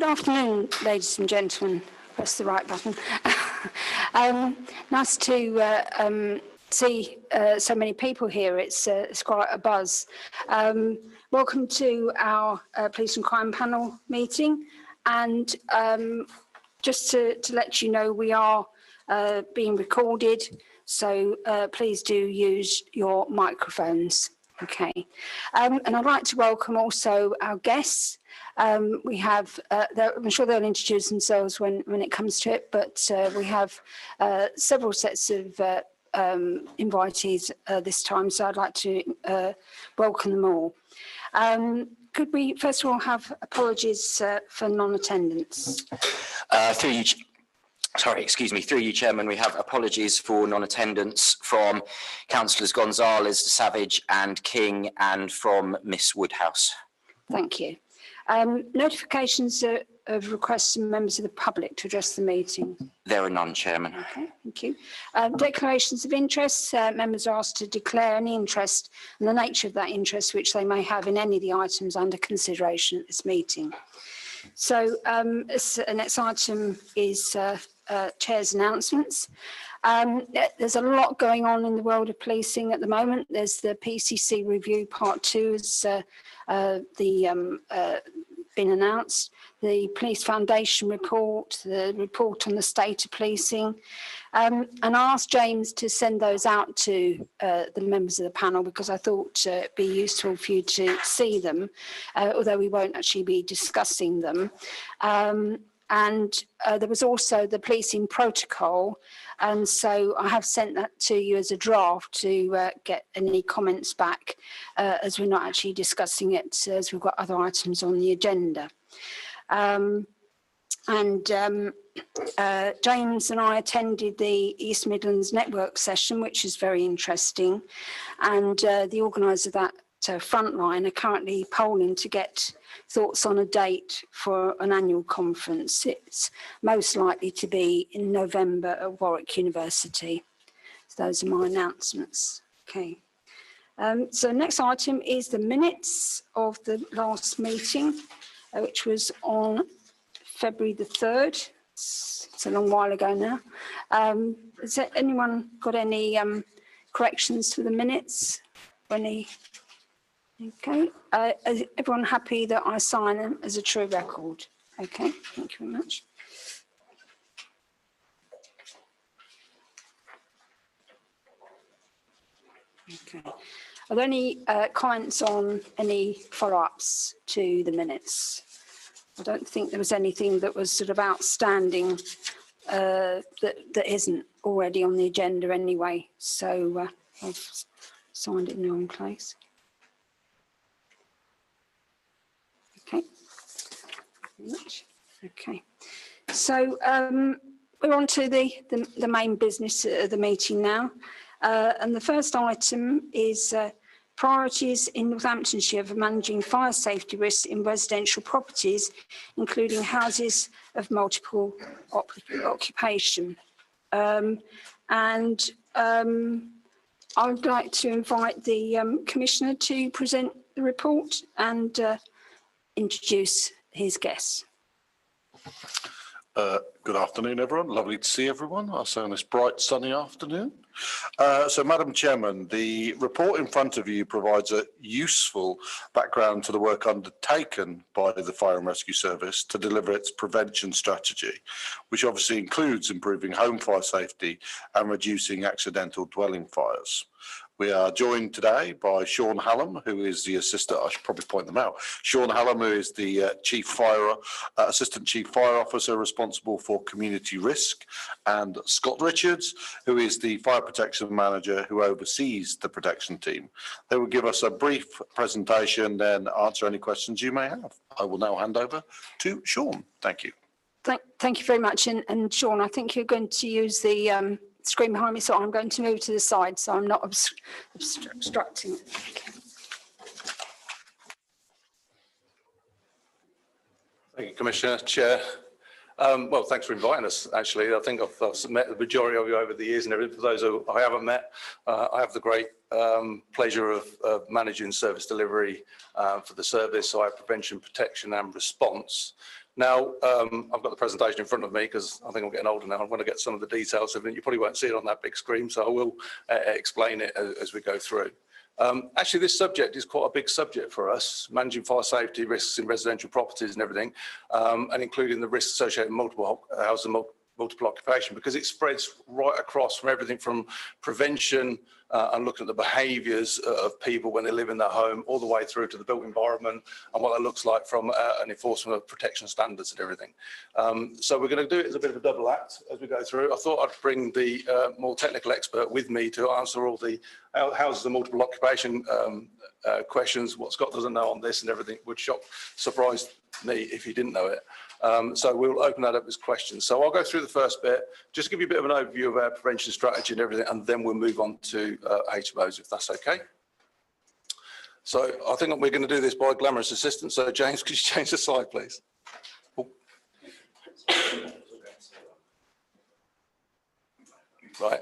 Good afternoon, ladies and gentlemen. Press the right button. Nice to see so many people here. It's quite a buzz. Welcome to our Police and Crime Panel meeting. And just to let you know, we are being recorded, so please do use your microphones. Okay. And I'd like to welcome also our guests. We have, I'm sure they'll introduce themselves when it comes to it, but we have several sets of invitees this time, so I'd like to welcome them all. Could we first of all have apologies for non-attendance? Through you, Chairman, we have apologies for non-attendance from Councillors Gonzalez, Savage and King, and from Miss Woodhouse. Thank you. Notifications of requests from members of the public to address the meeting. There are none, Chairman. Okay, thank you. Declarations of interest. Members are asked to declare any interest and the nature of that interest which they may have in any of the items under consideration at this meeting. So the next item is Chair's announcements. There's a lot going on in the world of policing at the moment. There's the PCC review part 2 has been announced, the Police Foundation report, the report on the state of policing, and I asked James to send those out to the members of the panel because I thought it'd be useful for you to see them, although we won't actually be discussing them. And there was also the policing protocol, and so I have sent that to you as a draft to get any comments back, as we're not actually discussing it, as we've got other items on the agenda. James and I attended the East Midlands Network session, which is very interesting, and the organiser of that Frontline are currently polling to get thoughts on a date for an annual conference. It's most likely to be in November at Warwick University. So those are my announcements. Okay. So next item is the minutes of the last meeting, which was on February the 3rd. It's a long while ago now. Has anyone got any corrections to the minutes? Any? Okay, is everyone happy that I sign them as a true record? Okay, thank you very much. Okay, are there any comments on any follow-ups to the minutes? I don't think there was anything that was sort of outstanding that isn't already on the agenda anyway, so I've signed it in the wrong place. Okay, much. Okay. So we're on to the main business of the meeting now. And the first item is priorities in Northamptonshire for managing fire safety risks in residential properties, including houses of multiple occupation. I would like to invite the Commissioner to present the report and introduce his guests. Good afternoon, everyone. Lovely to see everyone. I'll say on this bright, sunny afternoon. So, Madam Chairman, the report in front of you provides a useful background to the work undertaken by the Fire and Rescue Service to deliver its prevention strategy, which obviously includes improving home fire safety and reducing accidental dwelling fires. We are joined today by Sean Hallam, who is the assistant, I should probably point them out. Sean Hallam, who is the Assistant Chief Fire Officer responsible for community risk, and Scott Richards, who is the Fire Protection Manager who oversees the protection team. They will give us a brief presentation, then answer any questions you may have. I will now hand over to Sean. Thank you. Thank you very much. And Sean, I think you're going to use the screen behind me, so I'm going to move to the side so I'm not obstructing it. Okay. Thank you, Commissioner, Chair. Well, thanks for inviting us, actually. I think I've met the majority of you over the years, and for those who I haven't met, I have the great pleasure of managing service delivery for the service. So I have prevention, protection and response, Now, I've got the presentation in front of me because I think I'm getting older now. I'm going to get some of the details of it. You probably won't see it on that big screen, so I will explain it as we go through. Actually, this subject is quite a big subject for us, managing fire safety risks in residential properties and everything, and including the risks associated with multiple housing, multiple occupation, because it spreads right across from everything from prevention and looking at the behaviours of people when they live in their home, all the way through to the built environment and what that looks like from an enforcement of protection standards and everything. So we're going to do it as a bit of a double act as we go through. I thought I'd bring the more technical expert with me to answer all the houses and multiple occupation questions, what Scott doesn't know on this and everything would surprise me if he didn't know it. So we'll open that up as questions. So I'll go through the first bit, just give you a bit of an overview of our prevention strategy and everything, and then we'll move on to HMOs, if that's okay. So I think we're going to do this by glamorous assistance. So James, could you change the slide, please? Oh. Right.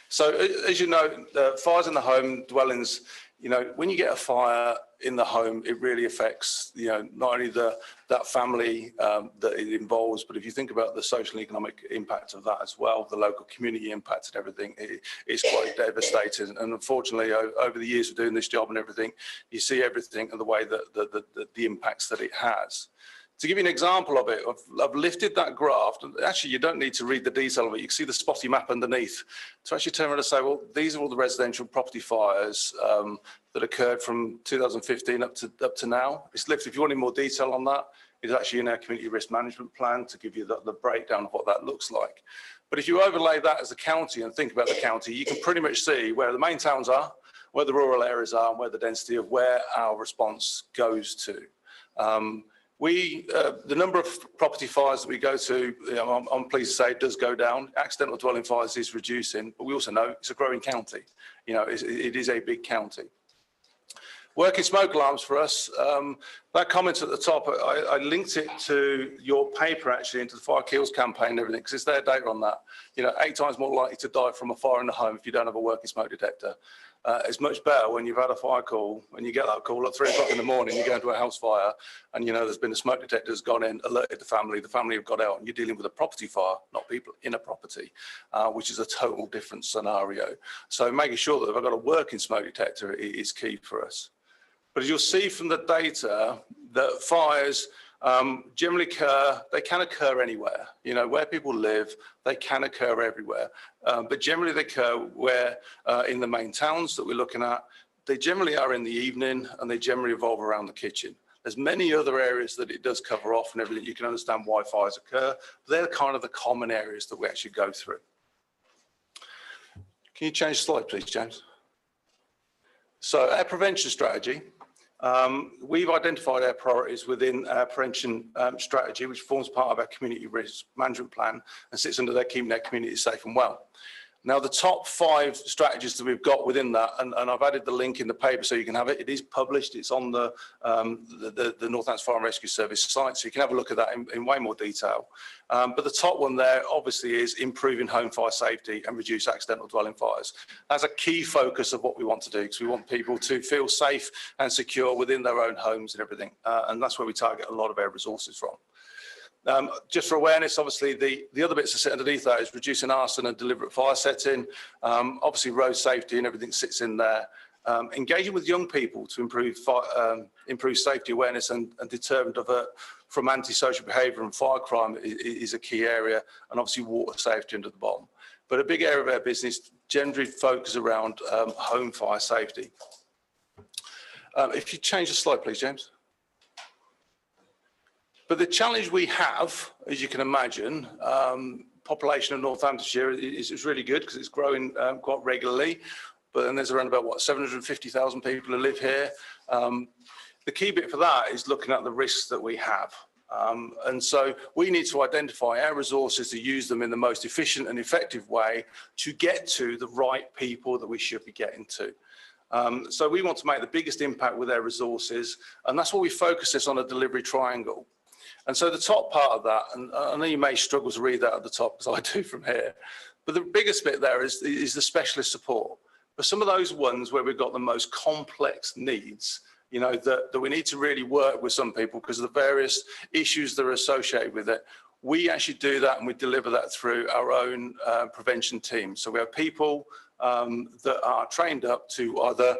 So as you know, fires in the home, dwellings, you know, when you get a fire in the home, it really affects, you know, not only that family that it involves, but if you think about the social and economic impact of that as well, the local community impact and everything, it's quite devastating. And unfortunately, over the years of doing this job and everything, you see everything and the way that the impacts that it has. To give you an example of it, I've lifted that graph. Actually, you don't need to read the detail of it. You can see the spotty map underneath. To actually turn around and say, well, these are all the residential property fires that occurred from 2015 up to now. It's lifted. If you want any more detail on that, it's actually in our community risk management plan to give you the breakdown of what that looks like. But if you overlay that as a county and think about the county, you can pretty much see where the main towns are, where the rural areas are, and where the density of where our response goes to. The number of property fires that we go to, you know, I'm pleased to say, it does go down. Accidental dwelling fires is reducing, but we also know it's a growing county. You know, it is a big county. Working smoke alarms for us, that comment at the top, I linked it to your paper actually, into the Fire Kills campaign and everything, because it's their data on that. You know, 8 times more likely to die from a fire in the home if you don't have a working smoke detector. It's much better when you've had a fire call, when you get that call at 3 o'clock in the morning, you go into a house fire and you know there's been a smoke detector has gone in, alerted the family have got out, and you're dealing with a property fire, not people in a property, which is a total different scenario. So making sure that they've got a working smoke detector is key for us. But as you'll see from the data, that fires generally they can occur anywhere. You know, where people live, they can occur everywhere. But generally they occur where, in the main towns that we're looking at, they generally are in the evening and they generally revolve around the kitchen. There's many other areas that it does cover off and everything. You can understand why fires occur. But they're kind of the common areas that we actually go through. Can you change the slide, please, James? So our prevention strategy. We've identified our priorities within our prevention strategy, which forms part of our community risk management plan and sits under their keeping their community safe and well. Now, the top 5 strategies that we've got within that, and I've added the link in the paper so you can have it. It is published. It's on the Northamptonshire Fire and Rescue Service site, so you can have a look at that in way more detail. But the top one there, obviously, is improving home fire safety and reduce accidental dwelling fires. That's a key focus of what we want to do, because we want people to feel safe and secure within their own homes and everything. And that's where we target a lot of our resources from. Just for awareness, obviously, the other bits that sit underneath that is reducing arson and deliberate fire setting. Obviously, road safety and everything sits in there. Engaging with young people to improve safety awareness and deter and divert from antisocial behaviour and fire crime is a key area, and obviously water safety under the bottom. But a big area of our business generally focuses around home fire safety. If you change the slide, please, James. But the challenge we have, as you can imagine, population of Northamptonshire is really good because it's growing quite regularly. But then there's around about, 750,000 people who live here. The key bit for that is looking at the risks that we have. And so we need to identify our resources to use them in the most efficient and effective way to get to the right people that we should be getting to. So we want to make the biggest impact with our resources, and that's why we focus this on a delivery triangle. And so the top part of that, and I know you may struggle to read that at the top because I do from here, but the biggest bit there is the specialist support. For some of those ones where we've got the most complex needs, that we need to really work with some people because of the various issues that are associated with it. We actually do that and we deliver that through our own prevention team. So we have people that are trained up to either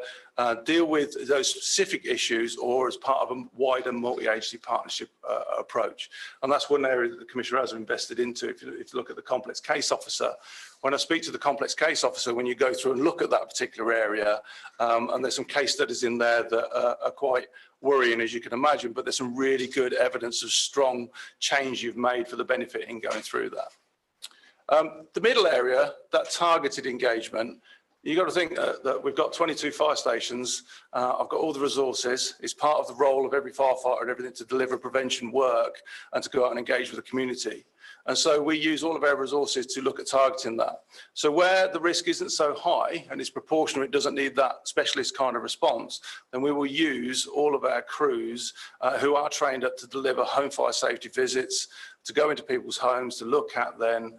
deal with those specific issues or as part of a wider multi-agency partnership approach. And that's one area that the Commissioner has invested into. If you look at the complex case officer, when I speak to the complex case officer, when you go through and look at that particular area, and there's some case studies in there that are quite worrying, as you can imagine, but there's some really good evidence of strong change you've made for the benefit in going through that. The middle area, that targeted engagement, you've got to think that we've got 22 fire stations. I've got all the resources. It's part of the role of every firefighter and everything to deliver prevention work and to go out and engage with the community. And so we use all of our resources to look at targeting that. So where the risk isn't so high and it's proportional, it doesn't need that specialist kind of response, then we will use all of our crews who are trained up to deliver home fire safety visits, to go into people's homes, to look at then,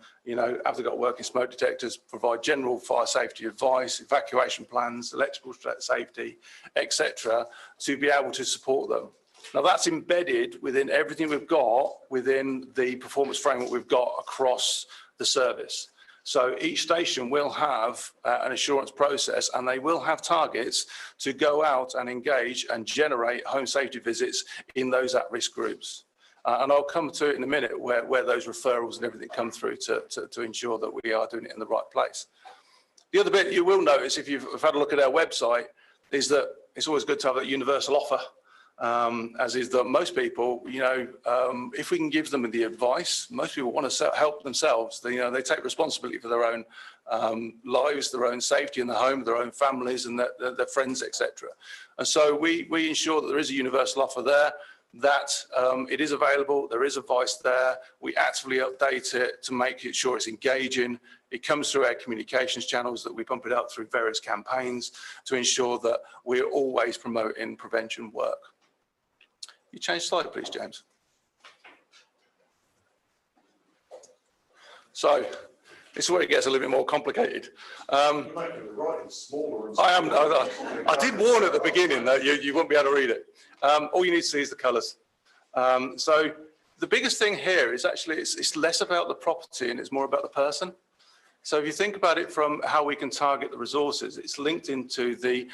have they got working smoke detectors, provide general fire safety advice, evacuation plans, electrical safety, etc., to be able to support them. Now that's embedded within everything we've got within the performance framework we've got across the service. So each station will have an assurance process and they will have targets to go out and engage and generate home safety visits in those at-risk groups. And I'll come to it in a minute where those referrals and everything come through to ensure that we are doing it in the right place. The other bit you will notice if you've had a look at our website is that it's always good to have that universal offer. As is that most people, if we can give them the advice, most people want to help themselves. They take responsibility for their own lives, their own safety in the home, their own families and their friends, etc. And so we ensure that there is a universal offer there, that it is available, there is advice there. We actively update it to make sure it's engaging. It comes through our communications channels that we pump it out through various campaigns to ensure that we're always promoting prevention work. You change slide, please, James. So this is where it gets a little bit more complicated. I did warn at the beginning that you won't be able to read it. All you need to see is the colours. So the biggest thing here is actually it's less about the property and it's more about the person. So if you think about it from how we can target the resources, it's linked into the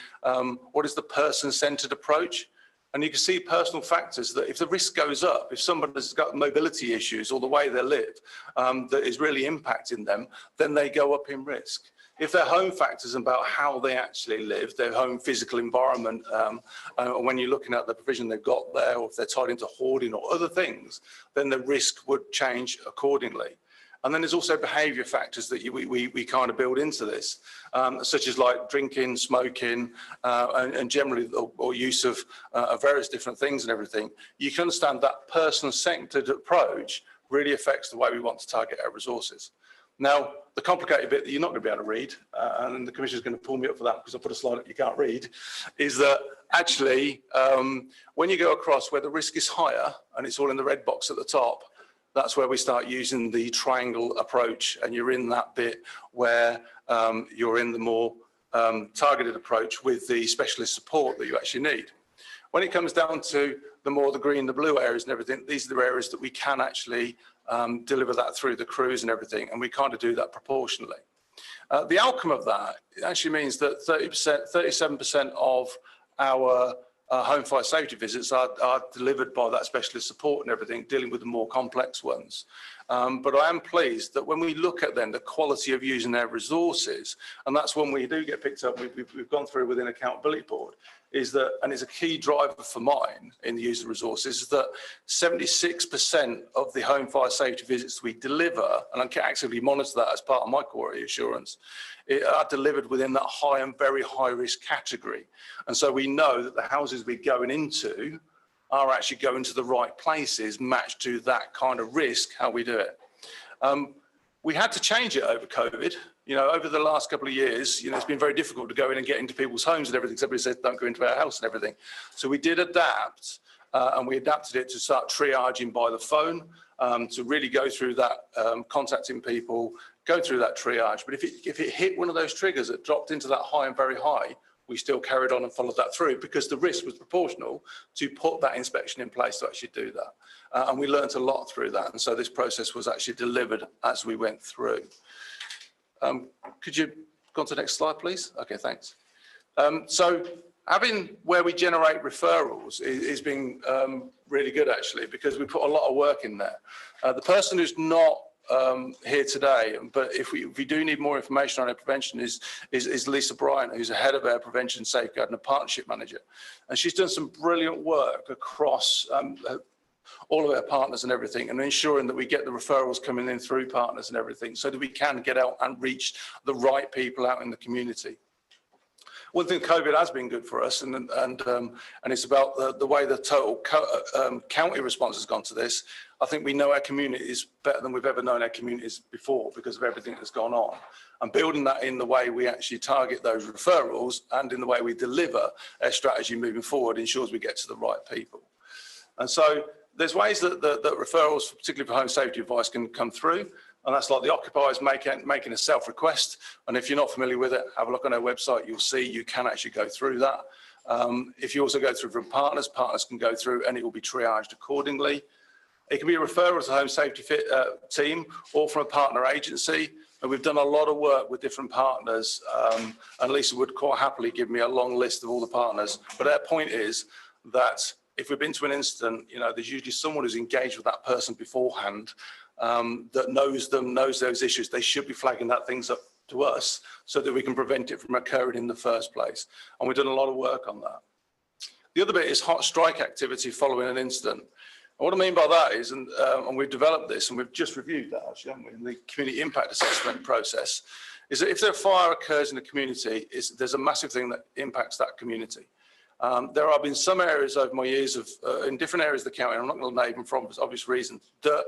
what is the person-centred approach. And you can see personal factors that if the risk goes up, if somebody's got mobility issues or the way they live that is really impacting them, then they go up in risk. If their home factors about how they actually live, their home physical environment, when you're looking at the provision they've got there, or if they're tied into hoarding or other things, then the risk would change accordingly. And then there's also behaviour factors that we kind of build into this, such as like drinking, smoking, and generally or use of various different things and everything. You can understand that person-centred approach really affects the way we want to target our resources. Now, the complicated bit that you're not going to be able to read, and the Commissioner's going to pull me up for that because I put a slide up you can't read, is that actually when you go across where the risk is higher, and it's all in the red box at the top, that's where we start using the triangle approach, and you're in that bit where you're in the more targeted approach with the specialist support that you actually need. When it comes down to the green, the blue areas and everything, these are the areas that we can actually deliver that through the crews and everything, and we kind of do that proportionally. The outcome of that actually means that 37% of our home fire safety visits are delivered by that specialist support and everything, dealing with the more complex ones. But I am pleased that when we look at then the quality of using their resources, and that's when we do get picked up, we've gone through within accountability board, is that, and it's a key driver for mine in the use of resources, is that 76% of the home fire safety visits we deliver, and I can actively monitor that as part of my quality assurance, are delivered within that high and very high risk category. And so we know that the houses we're going into are actually going to the right places, matched to that kind of risk, how we do it. We had to change it over COVID. Over the last couple of years, it's been very difficult to go in and get into people's homes and everything. Somebody said, don't go into our house and everything. So we did adapt, and we adapted it to start triaging by the phone, to really go through that, contacting people, go through that triage. But if it hit one of those triggers that dropped into that high and very high, we still carried on and followed that through because the risk was proportional to put that inspection in place to actually do that. And we learned a lot through that. And so this process was actually delivered as we went through. Could you go on to the next slide, please? Okay, thanks. So having where we generate referrals is been really good, actually, because we put a lot of work in there. The person who's not here today, but if we do need more information on our prevention is Lisa Bryant, who's the head of our prevention, safeguard and a partnership manager. And she's done some brilliant work across all of our partners and everything, and ensuring that we get the referrals coming in through partners and everything so that we can get out and reach the right people out in the community. One thing COVID has been good for us, and it's about the way the total county response has gone to this. I think we know our communities better than we've ever known our communities before because of everything that's gone on. And building that in the way we actually target those referrals and in the way we deliver our strategy moving forward ensures we get to the right people. And so there's ways that referrals, particularly for home safety advice, can come through. And that's like the occupiers making a self-request. And if you're not familiar with it, have a look on our website. You'll see you can actually go through that. If you also go through from partners can go through and it will be triaged accordingly. It can be a referral to the home safety team or from a partner agency. And we've done a lot of work with different partners. And Lisa would quite happily give me a long list of all the partners. But our point is that if we've been to an incident, you know, there's usually someone who's engaged with that person beforehand, that knows them, knows those issues. They should be flagging that things up to us so that we can prevent it from occurring in the first place. And we've done a lot of work on that. The other bit is hot strike activity following an incident. And what I mean by that is, and we've developed this and we've just reviewed that actually, haven't we, in the community impact assessment process, is that if a fire occurs in the community, there's a massive thing that impacts that community. There have been some areas over my years of, in different areas of the county, and I'm not going to name them for obvious reasons, that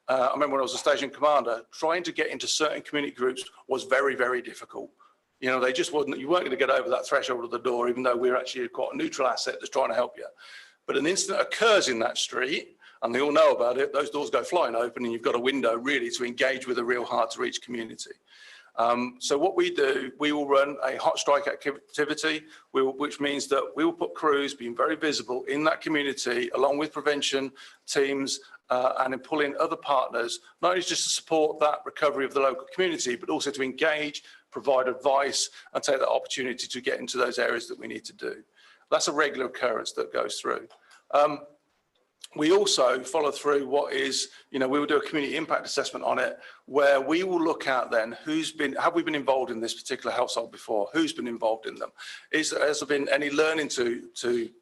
I remember when I was a station commander, trying to get into certain community groups was very, very difficult. You know, they just wasn't, you weren't going to get over that threshold of the door, even though we're actually quite a neutral asset that's trying to help you. But an incident occurs in that street, and they all know about it, those doors go flying open, and you've got a window really to engage with a real hard to reach community. So what we do, we will run a hot strike activity, which means that we will put crews being very visible in that community, along with prevention teams, and in pulling other partners, not only just to support that recovery of the local community, but also to engage, provide advice, and take that opportunity to get into those areas that we need to do. That's a regular occurrence that goes through. We also follow through what is, you know, we will do a community impact assessment on it, where we will look at then have we been involved in this particular household before? Who's been involved in them? Has there been any learning to you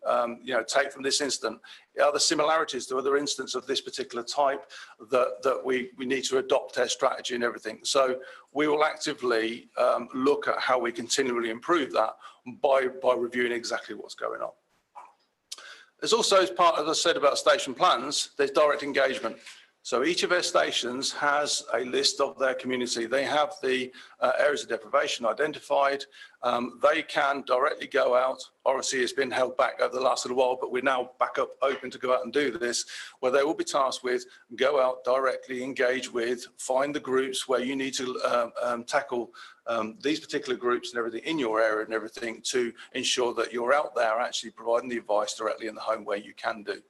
know, take from this incident? Are there similarities to other incidents of this particular type that we need to adopt our strategy and everything? So we will actively look at how we continually improve that by reviewing exactly what's going on. There's also, as part of what I said about station plans, there's direct engagement. So each of our stations has a list of their community. They have the areas of deprivation identified. They can directly go out. Obviously, it's been held back over the last little while, but we're now back up open to go out and do this, where they will be tasked with go out directly, engage with, find the groups where you need to tackle these particular groups and everything in your area and everything to ensure that you're out there actually providing the advice directly in the home where you can do.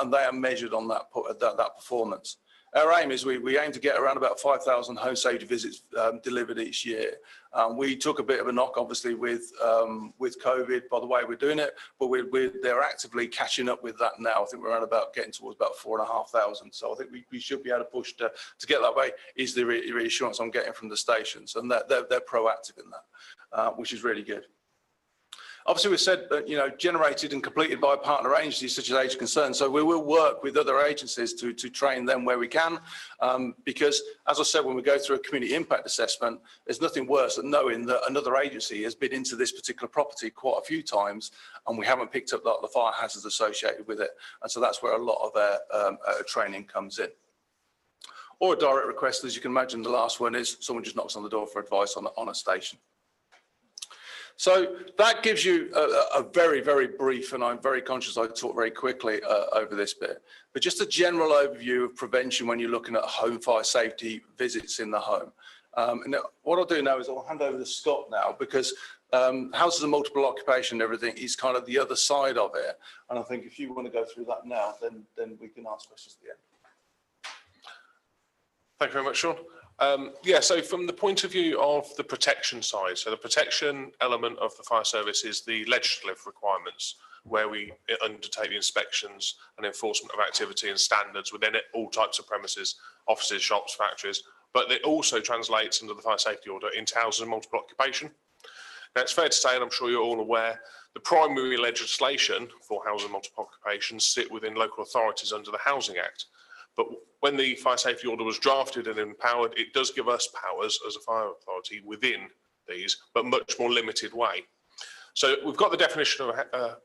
And they are measured on that performance. Our aim is we aim to get around about 5,000 home safety visits delivered each year. We took a bit of a knock, obviously, with COVID by the way we're doing it, but they're actively catching up with that now. I think we're around about getting towards about 4,500. So I think we should be able to push to get that way, is the reassurance I'm getting from the stations, and that they're proactive in that, which is really good. Obviously, we said that, you know, generated and completed by partner agencies such as Age Concern. So we will work with other agencies to train them where we can, because, as I said, when we go through a community impact assessment, there's nothing worse than knowing that another agency has been into this particular property quite a few times, and we haven't picked up the fire hazards associated with it. And so that's where a lot of our training comes in. Or a direct request, as you can imagine, the last one is someone just knocks on the door for advice on a station. So that gives you a very, very brief, and I'm very conscious I talk very quickly over this bit, but just a general overview of prevention when you're looking at home fire safety visits in the home. And what I'll do now is I'll hand over to Scott now, because houses of multiple occupation and everything is kind of the other side of it. And I think if you want to go through that now, then we can ask questions at the end. Thank you very much, Sean. Yeah, so from the point of view of the protection side, so the protection element of the fire service is the legislative requirements, where we undertake the inspections and enforcement of activity and standards within it, all types of premises, offices, shops, factories, but it also translates under the fire safety order into houses of multiple occupation. Now, it's fair to say, and I'm sure you're all aware, the primary legislation for houses of multiple occupation sit within local authorities under the Housing Act. But when the fire safety order was drafted and empowered, it does give us powers as a fire authority within these, but much more limited way. So we've got the definition of a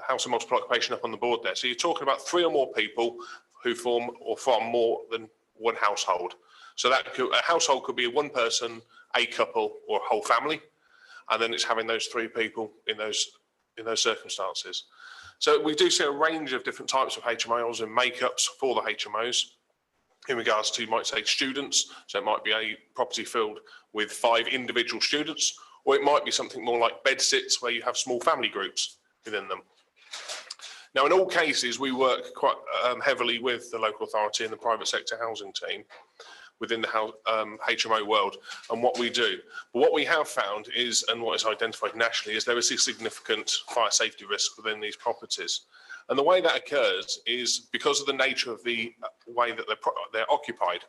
house of multiple occupation up on the board there. So you're talking about 3 or more people who form or from more than one household. So that a household could be one person, a couple, or a whole family, and then it's having those 3 people in those circumstances. So we do see a range of different types of HMOs and makeups for the HMOs in regards to, you might say, students. So it might be a property filled with 5 individual students, or it might be something more like bed sits where you have small family groups within them. Now, in all cases, we work quite heavily with the local authority and the private sector housing team within the HMO world and what we do. But what we have found is, and what is identified nationally, is there is a significant fire safety risk within these properties. And the way that occurs is because of the nature of the way that they're occupied.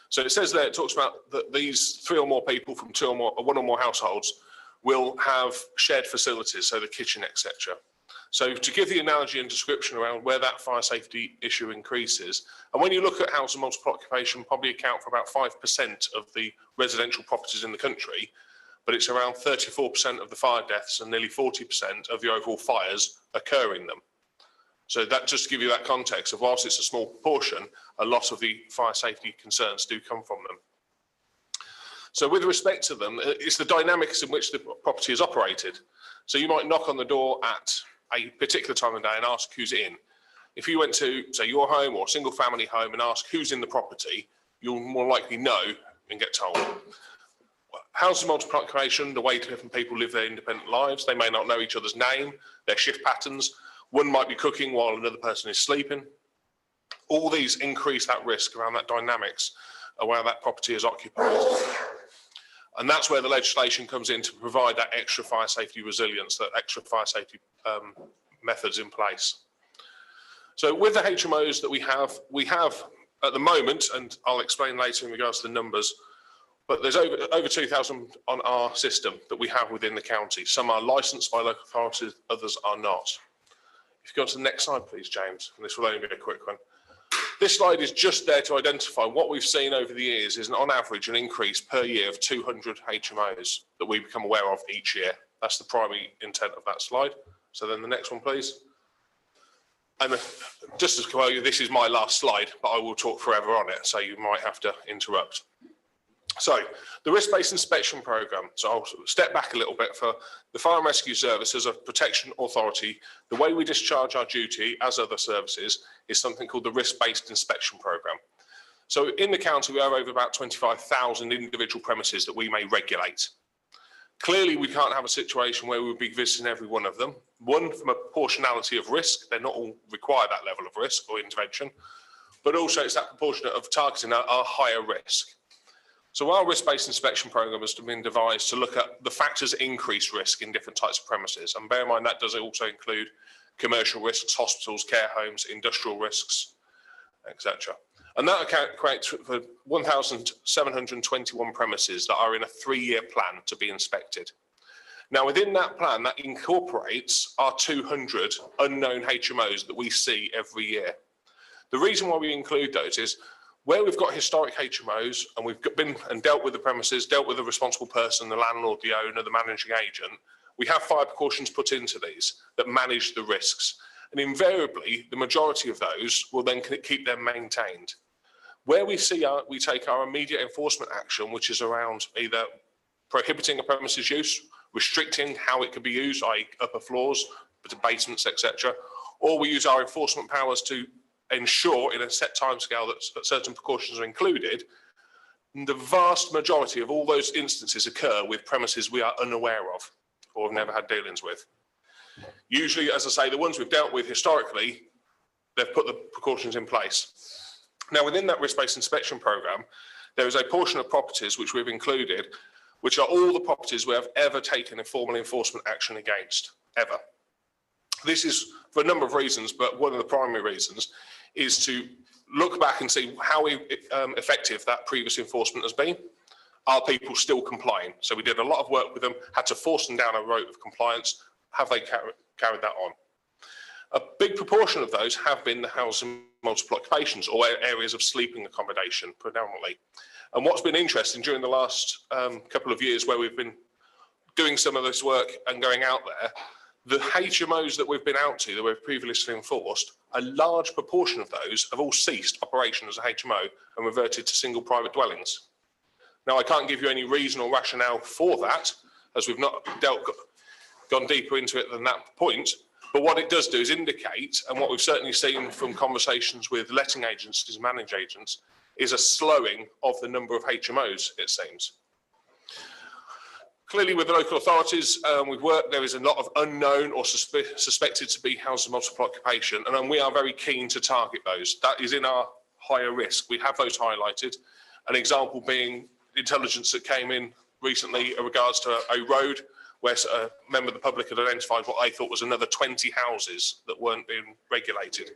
So it says there, it talks about that these 3 or more people from 1 or more households will have shared facilities, so the kitchen, etc. So to give the analogy and description around where that fire safety issue increases, and when you look at house of multiple occupation, probably account for about 5% of the residential properties in the country, but it's around 34% of the fire deaths and nearly 40% of the overall fires occur in them. So that just to give you that context of, whilst it's a small proportion, a lot of the fire safety concerns do come from them. So with respect to them, it's the dynamics in which the property is operated. So you might knock on the door at a particular time of day and ask who's in. If you went to, say, your home or a single family home and ask who's in the property, you'll more likely know and get told. House of multiple occupation, the way different people live their independent lives, they may not know each other's name, their shift patterns. One might be cooking while another person is sleeping. All these increase that risk around that dynamics around that property is occupied. And that's where the legislation comes in to provide that extra fire safety resilience, that extra fire safety methods in place. So with the HMOs that we have at the moment, and I'll explain later in regards to the numbers, but there's over 2,000 on our system that we have within the county. Some are licensed by local authorities, others are not. If you go to the next slide, please, James, and this will only be a quick one. This slide is just there to identify what we've seen over the years is, on average, an increase per year of 200 HMOs that we become aware of each year. That's the primary intent of that slide. So then the next one, please. And just as well, this is my last slide, but I will talk forever on it, so you might have to interrupt. So the risk-based inspection programme. So I'll step back a little bit. For the Fire and Rescue Service as a protection authority, the way we discharge our duty, as other services, is something called the risk-based inspection programme. So in the county, we have over about 25,000 individual premises that we may regulate. Clearly, we can't have a situation where we'll be visiting every one of them. One, from a proportionality of risk, they're not all require that level of risk or intervention, but also it's that proportionate of targeting a higher risk. So our risk-based inspection programme has been devised to look at the factors that increase risk in different types of premises. And bear in mind that does also include commercial risks, hospitals, care homes, industrial risks, etc. And that equates for 1,721 premises that are in a 3-year plan to be inspected. Now, within that plan, that incorporates our 200 unknown HMOs that we see every year. The reason why we include those is where we've got historic HMOs and we've been and dealt with the premises, dealt with the responsible person, the landlord, the owner, the managing agent, we have fire precautions put into these that manage the risks. And invariably, the majority of those will then keep them maintained. Where we take our immediate enforcement action, which is around either prohibiting a premises use, restricting how it can be used, i.e. upper floors, basements, etc., or we use our enforcement powers to ensure in a set timescale that certain precautions are included, the vast majority of all those instances occur with premises we are unaware of or have never had dealings with. Usually, as I say, the ones we've dealt with historically, they've put the precautions in place. Now, within that risk-based inspection programme, there is a portion of properties which we've included, which are all the properties we have ever taken a formal enforcement action against, ever. This is for a number of reasons, but one of the primary reasons is to look back and see how effective that previous enforcement has been. Are people still complying? So we did a lot of work with them, had to force them down a road of compliance. Have they carried that on? A big proportion of those have been the housing multiple occupations or areas of sleeping accommodation predominantly. And what's been interesting during the last couple of years where we've been doing some of this work and going out there, the HMOs that we've been out to that we've previously enforced, a large proportion of those have all ceased operation as a HMO and reverted to single private dwellings. Now, I can't give you any reason or rationale for that, as we've not gone deeper into it than that point. But what it does do is indicate, and what we've certainly seen from conversations with letting agencies, managed agents, is a slowing of the number of HMOs, it seems. Clearly, with the local authorities we've worked, there is a lot of unknown or suspected to be housing multiple occupation, and we are very keen to target those. That is in our higher risk. We have those highlighted. An example being intelligence that came in recently in regards to a road where a member of the public had identified what they thought was another 20 houses that weren't being regulated.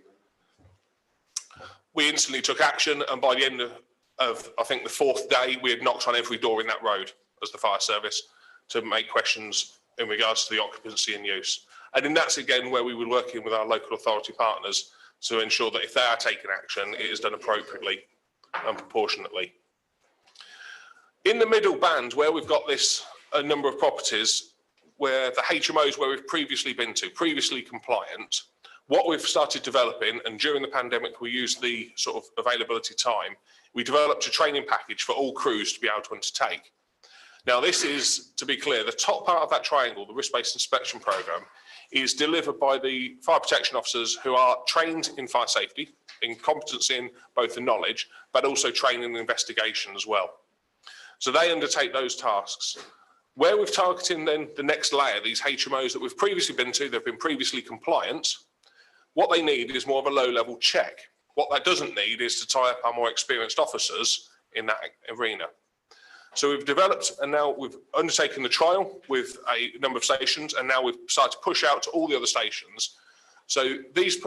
We instantly took action, and by the end of I think the fourth day, we had knocked on every door in that road as the fire service to make questions in regards to the occupancy and use. And then that's again where we were working with our local authority partners to ensure that if they are taking action, it is done appropriately and proportionately. In the middle band, where we've got this a number of properties where the HMOs where we've previously been to, previously compliant, what we've started developing, and during the pandemic we used the sort of availability time, we developed a training package for all crews to be able to undertake. Now this is, to be clear, the top part of that triangle, the risk-based inspection programme, is delivered by the fire protection officers who are trained in fire safety, in competency in both the knowledge, but also training in investigation as well. So they undertake those tasks. Where we've targeted then the next layer, these HMOs that we've previously been to, they've been previously compliant, what they need is more of a low-level check. What that doesn't need is to tie up our more experienced officers in that arena. So we've developed, and now we've undertaken the trial with a number of stations, and now we've started to push out to all the other stations. So these,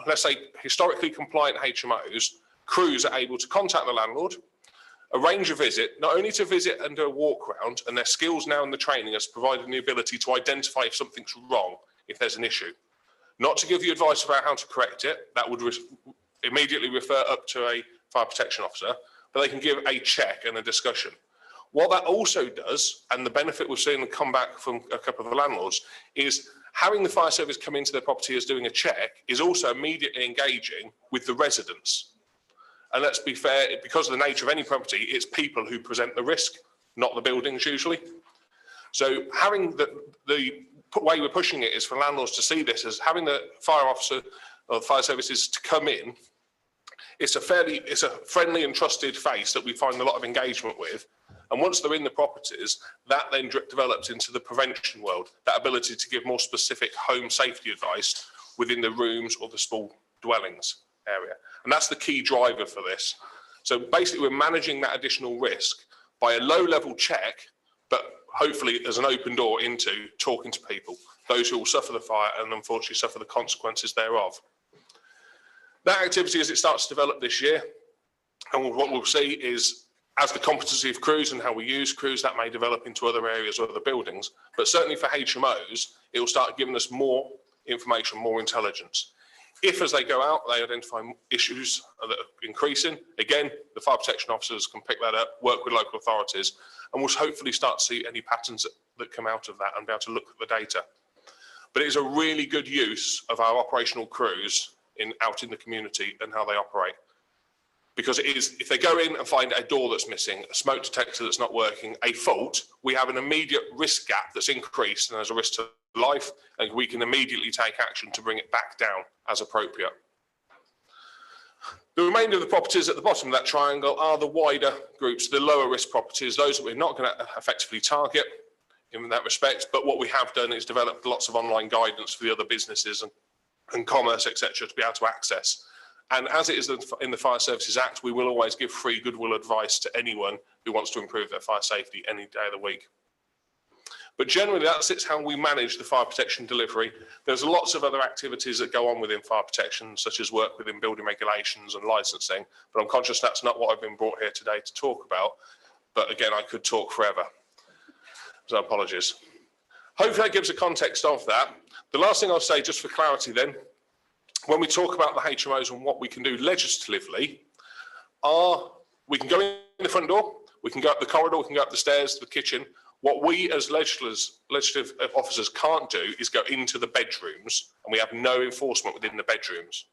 let's say, historically compliant HMOs, crews are able to contact the landlord, arrange a visit, not only to visit and do a walk around, and their skills now in the training has provided the ability to identify if something's wrong, if there's an issue. Not to give you advice about how to correct it, that would immediately refer up to a fire protection officer, but they can give a check and a discussion. What that also does, and the benefit we've seen come back from a couple of the landlords, is having the fire service come into their property as doing a check is also immediately engaging with the residents. And let's be fair, because of the nature of any property, it's people who present the risk, not the buildings usually. So having the way we're pushing it is for landlords to see this as having the fire officer or the fire services to come in. It's a friendly and trusted face that we find a lot of engagement with. And once they're in the properties, that then develops into the prevention world, that ability to give more specific home safety advice within the rooms or the small dwellings area. And that's the key driver for this. So basically, we're managing that additional risk by a low-level check, but hopefully there's an open door into talking to people, those who will suffer the fire and unfortunately suffer the consequences thereof. That activity, as it starts to develop this year, and what we'll see is, as the competency of crews and how we use crews, that may develop into other areas or other buildings. But certainly for HMOs, it will start giving us more information, more intelligence. If, as they go out, they identify issues that are increasing, again, the fire protection officers can pick that up, work with local authorities, and we'll hopefully start to see any patterns that come out of that and be able to look at the data. But it is a really good use of our operational crews out in the community and how they operate. Because it is, if they go in and find a door that's missing, a smoke detector that's not working, a fault, we have an immediate risk gap that's increased and there's a risk to life, and we can immediately take action to bring it back down as appropriate. The remainder of the properties at the bottom of that triangle are the wider groups, the lower risk properties, those that we're not going to effectively target in that respect. But what we have done is developed lots of online guidance for the other businesses and commerce, etc., to be able to access. And as it is in the Fire Services Act, we will always give free goodwill advice to anyone who wants to improve their fire safety any day of the week. But generally, that's how we manage the fire protection delivery. There's lots of other activities that go on within fire protection, such as work within building regulations and licensing. But I'm conscious that's not what I've been brought here today to talk about. But again, I could talk forever. So apologies. Hopefully that gives a context of that. The last thing I'll say, just for clarity then, when we talk about the HMOs and what we can do legislatively, we can go in the front door, we can go up the corridor, we can go up the stairs to the kitchen. What we as legislative officers can't do is go into the bedrooms, and we have no enforcement within the bedrooms.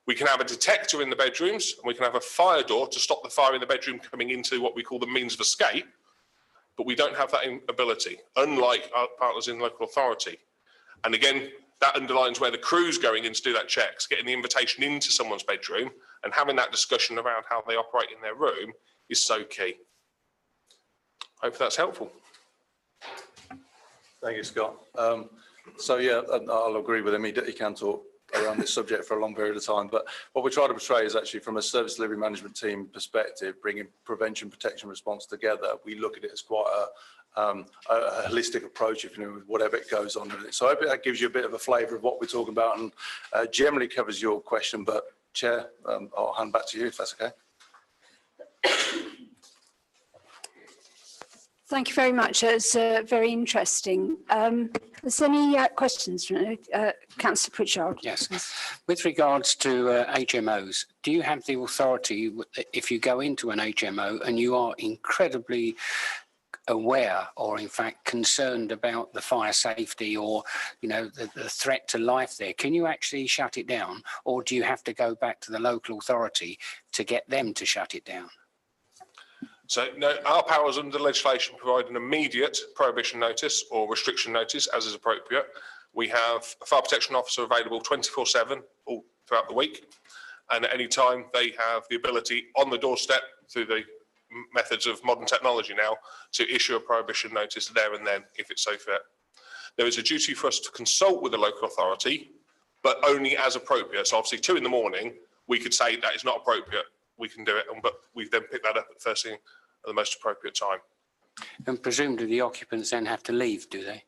We can have a detector in the bedrooms, and we can have a fire door to stop the fire in the bedroom coming into what we call the means of escape, but we don't have that ability, unlike our partners in local authority. And again, that underlines where the crew's going in to do that checks, getting the invitation into someone's bedroom and having that discussion around how they operate in their room is so key. Hope that's helpful. Thank you, Scott. So yeah, I'll agree with him. He can talk around this subject for a long period of time, but what we try to portray is actually from a service delivery management team perspective, bringing prevention, protection, response together. We look at it as quite a holistic approach, if you know, whatever it goes on with it. So I hope that gives you a bit of a flavour of what we're talking about and generally covers your question. But Chair, I'll hand back to you if that's okay. Thank you very much. It's very interesting. Is there any questions from Councillor Pritchard? Yes. With regards to HMOs, do you have the authority, if you go into an HMO and you are incredibly aware or in fact concerned about the fire safety or, you know, the threat to life there, can you actually shut it down, or do you have to go back to the local authority to get them to shut it down? So no, our powers under legislation provide an immediate prohibition notice or restriction notice as is appropriate. We have a fire protection officer available 24/7 all throughout the week, and at any time they have the ability on the doorstep through the methods of modern technology now to issue a prohibition notice there and then if it's so fit. There is a duty for us to consult with the local authority, but only as appropriate. So obviously 2 in the morning, we could say that is not appropriate. We can do it, but we then pick that up at first thing at the most appropriate time. And presumably the occupants then have to leave, do they?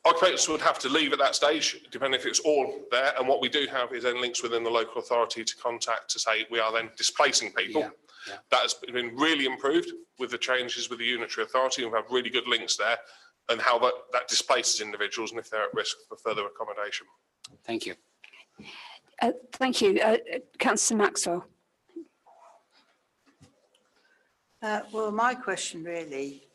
Occupants would have to leave at that stage, depending if it's all there. And what we do have is then links within the local authority to contact to say we are then displacing people. Yeah. That has been really improved with the changes with the unitary authority. We have really good links there and how that displaces individuals and if they're at risk for further accommodation. Thank you. Thank you. Councillor Maxwell. Well, my question really,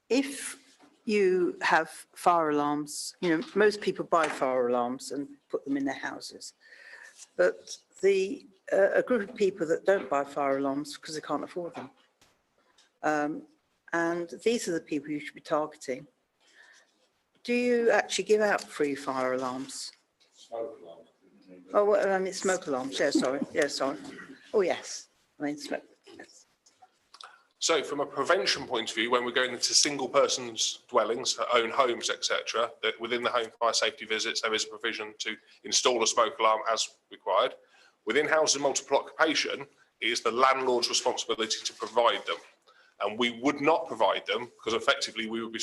if you have fire alarms, you know, most people buy fire alarms and put them in their houses, but a group of people that don't buy fire alarms because they can't afford them, and these are the people you should be targeting. Do you actually give out free fire alarms? Smoke alarms. Oh, well, I mean smoke alarms. Yeah, sorry. Yeah, sorry. Oh, yes. I mean smoke. Yes. So from a prevention point of view, when we're going into single persons dwellings, own homes, etc., that within the home fire safety visits, there is a provision to install a smoke alarm as required. Within houses of multiple occupation, it is the landlord's responsibility to provide them. And we would not provide them because effectively we would be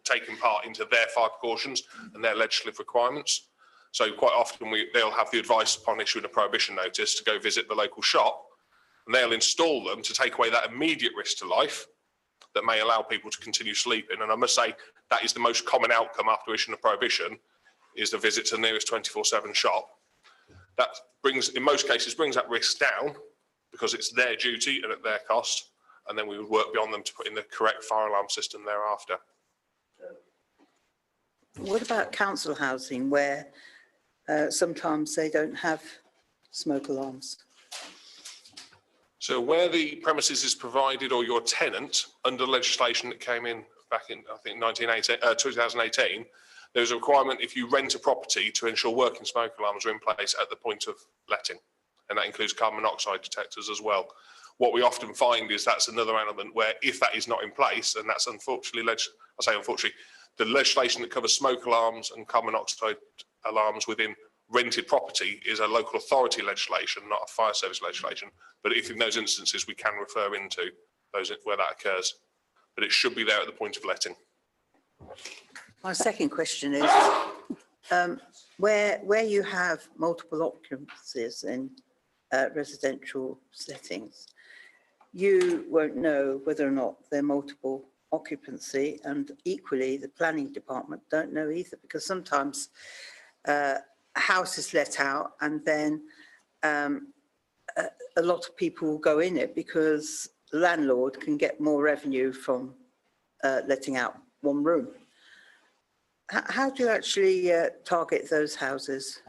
taking part into their fire precautions and their legislative requirements. So quite often they'll have the advice upon issuing a prohibition notice to go visit the local shop, and they'll install them to take away that immediate risk to life that may allow people to continue sleeping. And I must say that is the most common outcome after issuing a prohibition, is the visit to the nearest 24/7 shop. That brings, in most cases, brings that risk down because it's their duty and at their cost. And then we would work beyond them to put in the correct fire alarm system thereafter. What about council housing where sometimes they don't have smoke alarms? So where the premises is provided or your tenant, under legislation that came in back in, I think, 2018, There's a requirement if you rent a property to ensure working smoke alarms are in place at the point of letting, and that includes carbon monoxide detectors as well. What we often find is that's another element where if that is not in place, and that's unfortunately, the legislation that covers smoke alarms and carbon monoxide alarms within rented property is a local authority legislation, not a fire service legislation. But if in those instances, we can refer into those where that occurs, but it should be there at the point of letting. My second question is, where you have multiple occupancies in residential settings, you won't know whether or not they're multiple occupancy, and equally the planning department don't know either, because sometimes a house is let out and then a lot of people will go in it because the landlord can get more revenue from letting out one room. How do you actually target those houses?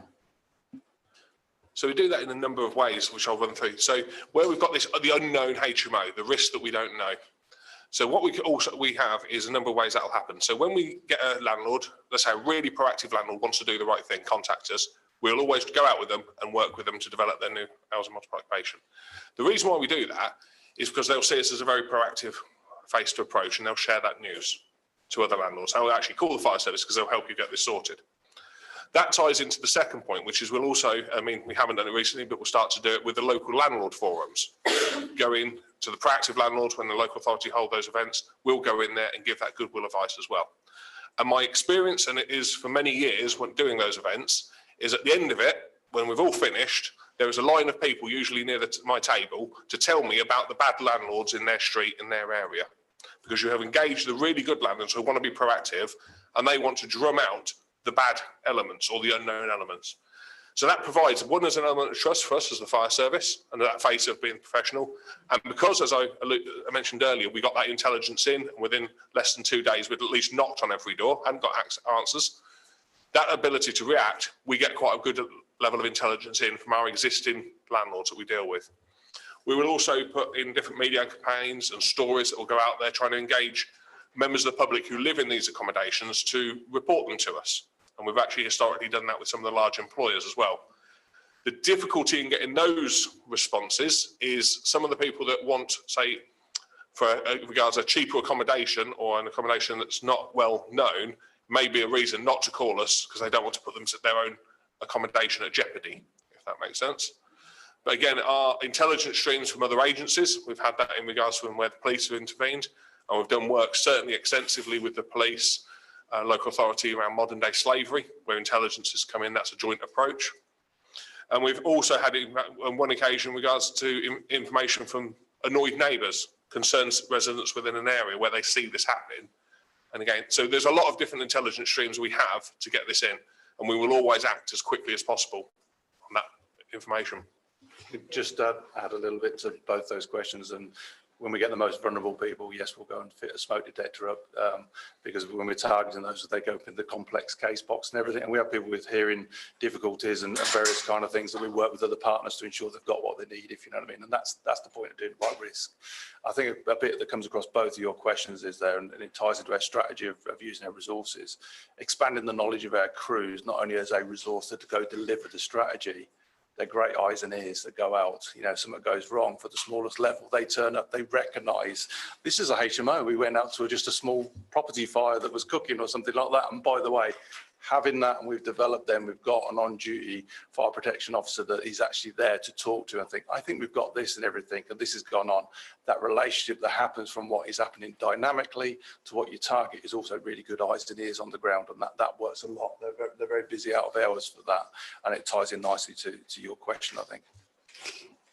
So we do that in a number of ways, which I'll run through. So where we've got this, the unknown HMO, the risk that we don't know. So what we have is a number of ways that will happen. So when we get a landlord, let's say a really proactive landlord wants to do the right thing, contact us. We'll always go out with them and work with them to develop their new housing multiple occupation. The reason why we do that is because they'll see us as a very proactive face to approach, and they'll share that news to other landlords. They'll actually call the fire service because they'll help you get this sorted. That ties into the second point, which is we'll also, I mean, we haven't done it recently, but we'll start to do it with the local landlord forums. Go in to the proactive landlords when the local authority hold those events. We'll go in there and give that goodwill advice as well. And my experience, and it is for many years when doing those events, is at the end of it, when we've all finished, there is a line of people usually near my table to tell me about the bad landlords in their street, in their area. Because you have engaged the really good landlords who want to be proactive, and they want to drum out the bad elements or the unknown elements. So that provides, one, as an element of trust for us as the fire service and that face of being professional. And because, as I mentioned earlier, we got that intelligence in, and within less than 2 days, we'd at least knocked on every door, hadn't got answers. That ability to react, we get quite a good level of intelligence in from our existing landlords that we deal with. We will also put in different media campaigns and stories that will go out there trying to engage members of the public who live in these accommodations to report them to us. And we've actually historically done that with some of the large employers as well. The difficulty in getting those responses is some of the people that want, say, for regards a cheaper accommodation or an accommodation that's not well known, may be a reason not to call us because they don't want to put their own accommodation at jeopardy, if that makes sense. But again, our intelligence streams from other agencies, we've had that in regards to where the police have intervened, and we've done work certainly extensively with the police, local authority around modern day slavery, where intelligence has come in, that's a joint approach. And we've also had on one occasion regards to information from annoyed neighbours, concerned residents within an area where they see this happening. And again, so there's a lot of different intelligence streams we have to get this in, and we will always act as quickly as possible on that information. Just add a little bit to both those questions, and when we get the most vulnerable people, yes, we'll go and fit a smoke detector up because when we're targeting those, they go up in the complex case box and everything. And we have people with hearing difficulties and various kind of things that we work with other partners to ensure they've got what they need, if you know what I mean. And that's the point of doing it by risk. I think a bit that comes across both of your questions is there, and it ties into our strategy of using our resources, expanding the knowledge of our crews, not only as a resource to go deliver the strategy. They're great eyes and ears that go out. You know, something goes wrong for the smallest level, they turn up, they recognise this is a HMO. We went out to just a small property fire that was cooking or something like that. And by the way, having that, and we've developed them, we've got an on-duty fire protection officer that is actually there to talk to and think, I think we've got this and everything, and this has gone on. That relationship that happens from what is happening dynamically to what you target is also really good eyes and ears on the ground, and that works a lot. They're very busy out of hours for that, and it ties in nicely to your question, I think.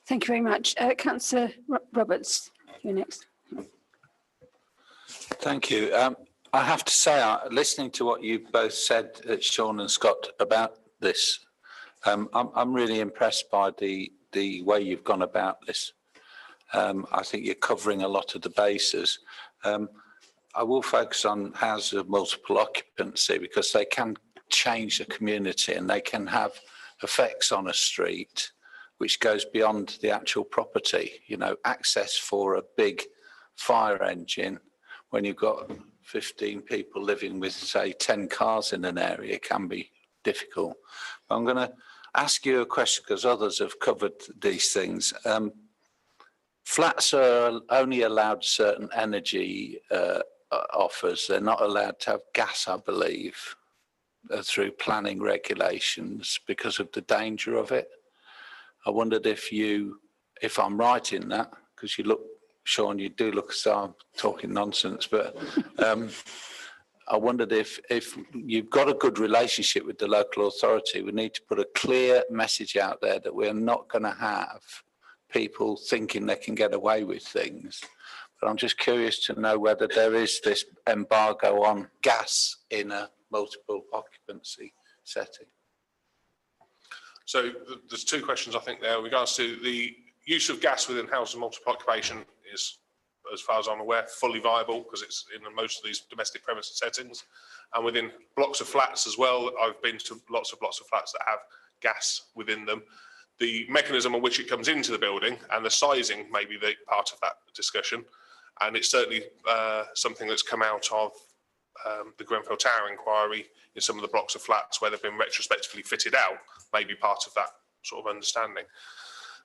Thank you very much. Councillor Roberts, you're next. Thank you. I have to say, listening to what you both said, Sean and Scott, about this, I'm really impressed by the way you've gone about this. I think you're covering a lot of the bases. I will focus on houses of multiple occupancy because they can change the community and they can have effects on a street which goes beyond the actual property. You know, access for a big fire engine when you've got 15 people living with, say, 10 cars in an area can be difficult. But I'm going to ask you a question because others have covered these things. Flats are only allowed certain energy offers. They're not allowed to have gas, I believe, through planning regulations because of the danger of it. I wondered if I'm right in that, because you look, Sean, you do look as though I'm talking nonsense, but I wondered if you've got a good relationship with the local authority, we need to put a clear message out there that we're not going to have people thinking they can get away with things. But I'm just curious to know whether there is this embargo on gas in a multiple occupancy setting. So there's two questions, I think, there. In regards to the use of gas within housing multiple occupation is, as far as I'm aware, fully viable because it's in most of these domestic premises settings. And within blocks of flats as well, I've been to lots of flats that have gas within them. The mechanism on which it comes into the building and the sizing may be the part of that discussion. And it's certainly something that's come out of the Grenfell Tower inquiry in some of the blocks of flats where they've been retrospectively fitted out, may be part of that sort of understanding.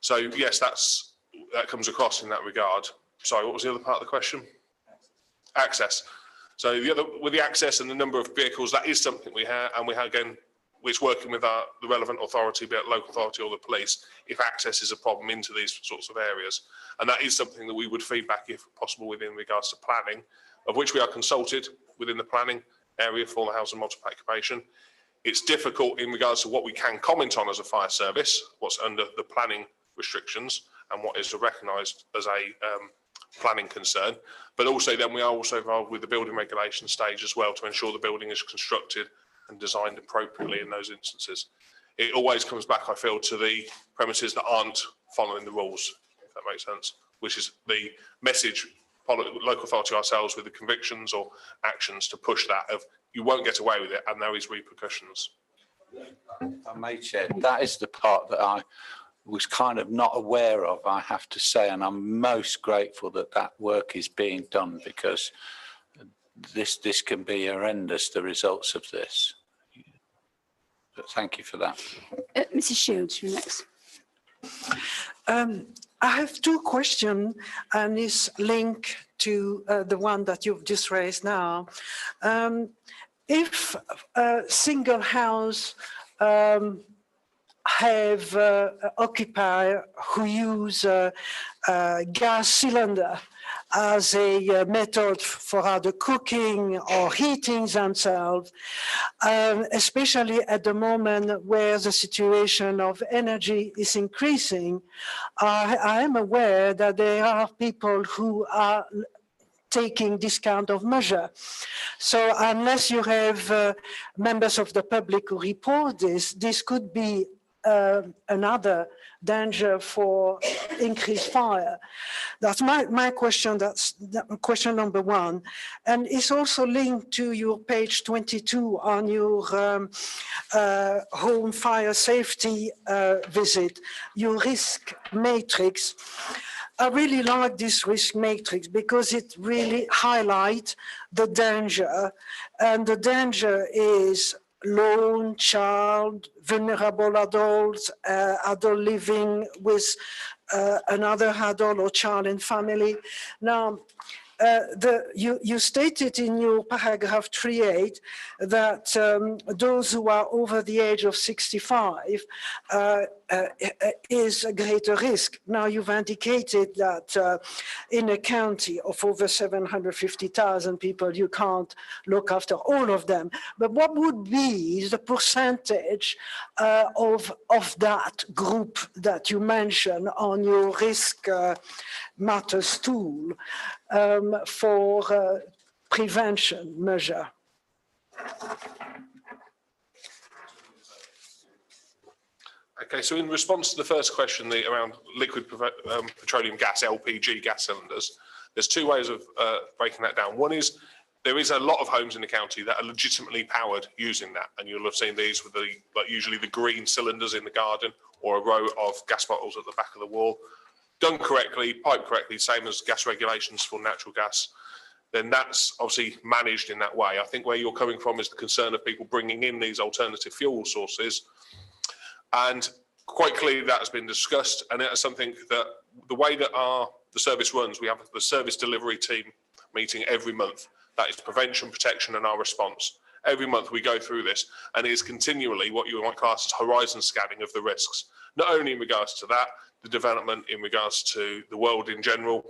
So yes, that comes across in that regard. Sorry, what was the other part of the question? Access. So with the access and the number of vehicles, that is something we have, and we have again, it's working with the relevant authority, be it local authority or the police, if access is a problem into these sorts of areas. And that is something that we would feedback if possible within regards to planning, of which we are consulted within the planning area for the housing multiple occupation. It's difficult in regards to what we can comment on as a fire service, what's under the planning restrictions and what is recognised as a planning concern. But also then we are also involved with the building regulation stage as well to ensure the building is constructed and designed appropriately in those instances. It always comes back, I feel, to the premises that aren't following the rules, if that makes sense, which is the message, local authority ourselves with the convictions or actions to push that of you won't get away with it and there is repercussions. If I may, Chair, that is the part that I was kind of not aware of, I have to say, and I'm most grateful that that work is being done because this can be horrendous, the results of this. But thank you for that. Mrs. Shields, you're next. I have two questions, and it's linked to the one that you've just raised now. If a single house have occupier who use gas cylinder as a method for either cooking or heating themselves, especially at the moment where the situation of energy is increasing, I am aware that there are people who are taking this kind of measure. So unless you have members of the public who report this could be another danger for increased fire. That's my question. That's question number one. And it's also linked to your page 22 on your home fire safety visit, your risk matrix. I really like this risk matrix because it really highlights the danger. And the danger is lone child, vulnerable adults, adult living with another adult or child in family. Now, you stated in your paragraph 3.8 that those who are over the age of 65 is a greater risk. Now, you've indicated that in a county of over 750,000 people, you can't look after all of them. But what would be the percentage of that group that you mentioned on your risk matters tool for prevention measure? Okay, so in response to the first question, around liquid petroleum gas, LPG gas cylinders, there's two ways of breaking that down. One is there is a lot of homes in the county that are legitimately powered using that, and you'll have seen these with usually the green cylinders in the garden or a row of gas bottles at the back of the wall. Done correctly, piped correctly, same as gas regulations for natural gas. then that's obviously managed in that way. I think where you're coming from is the concern of people bringing in these alternative fuel sources. And quite clearly that has been discussed, and it is something that the way that the service runs, we have the service delivery team meeting every month. That is prevention, protection and our response. Every month we go through this, and it is continually what you might class as horizon scanning of the risks, not only in regards to that, the development in regards to the world in general,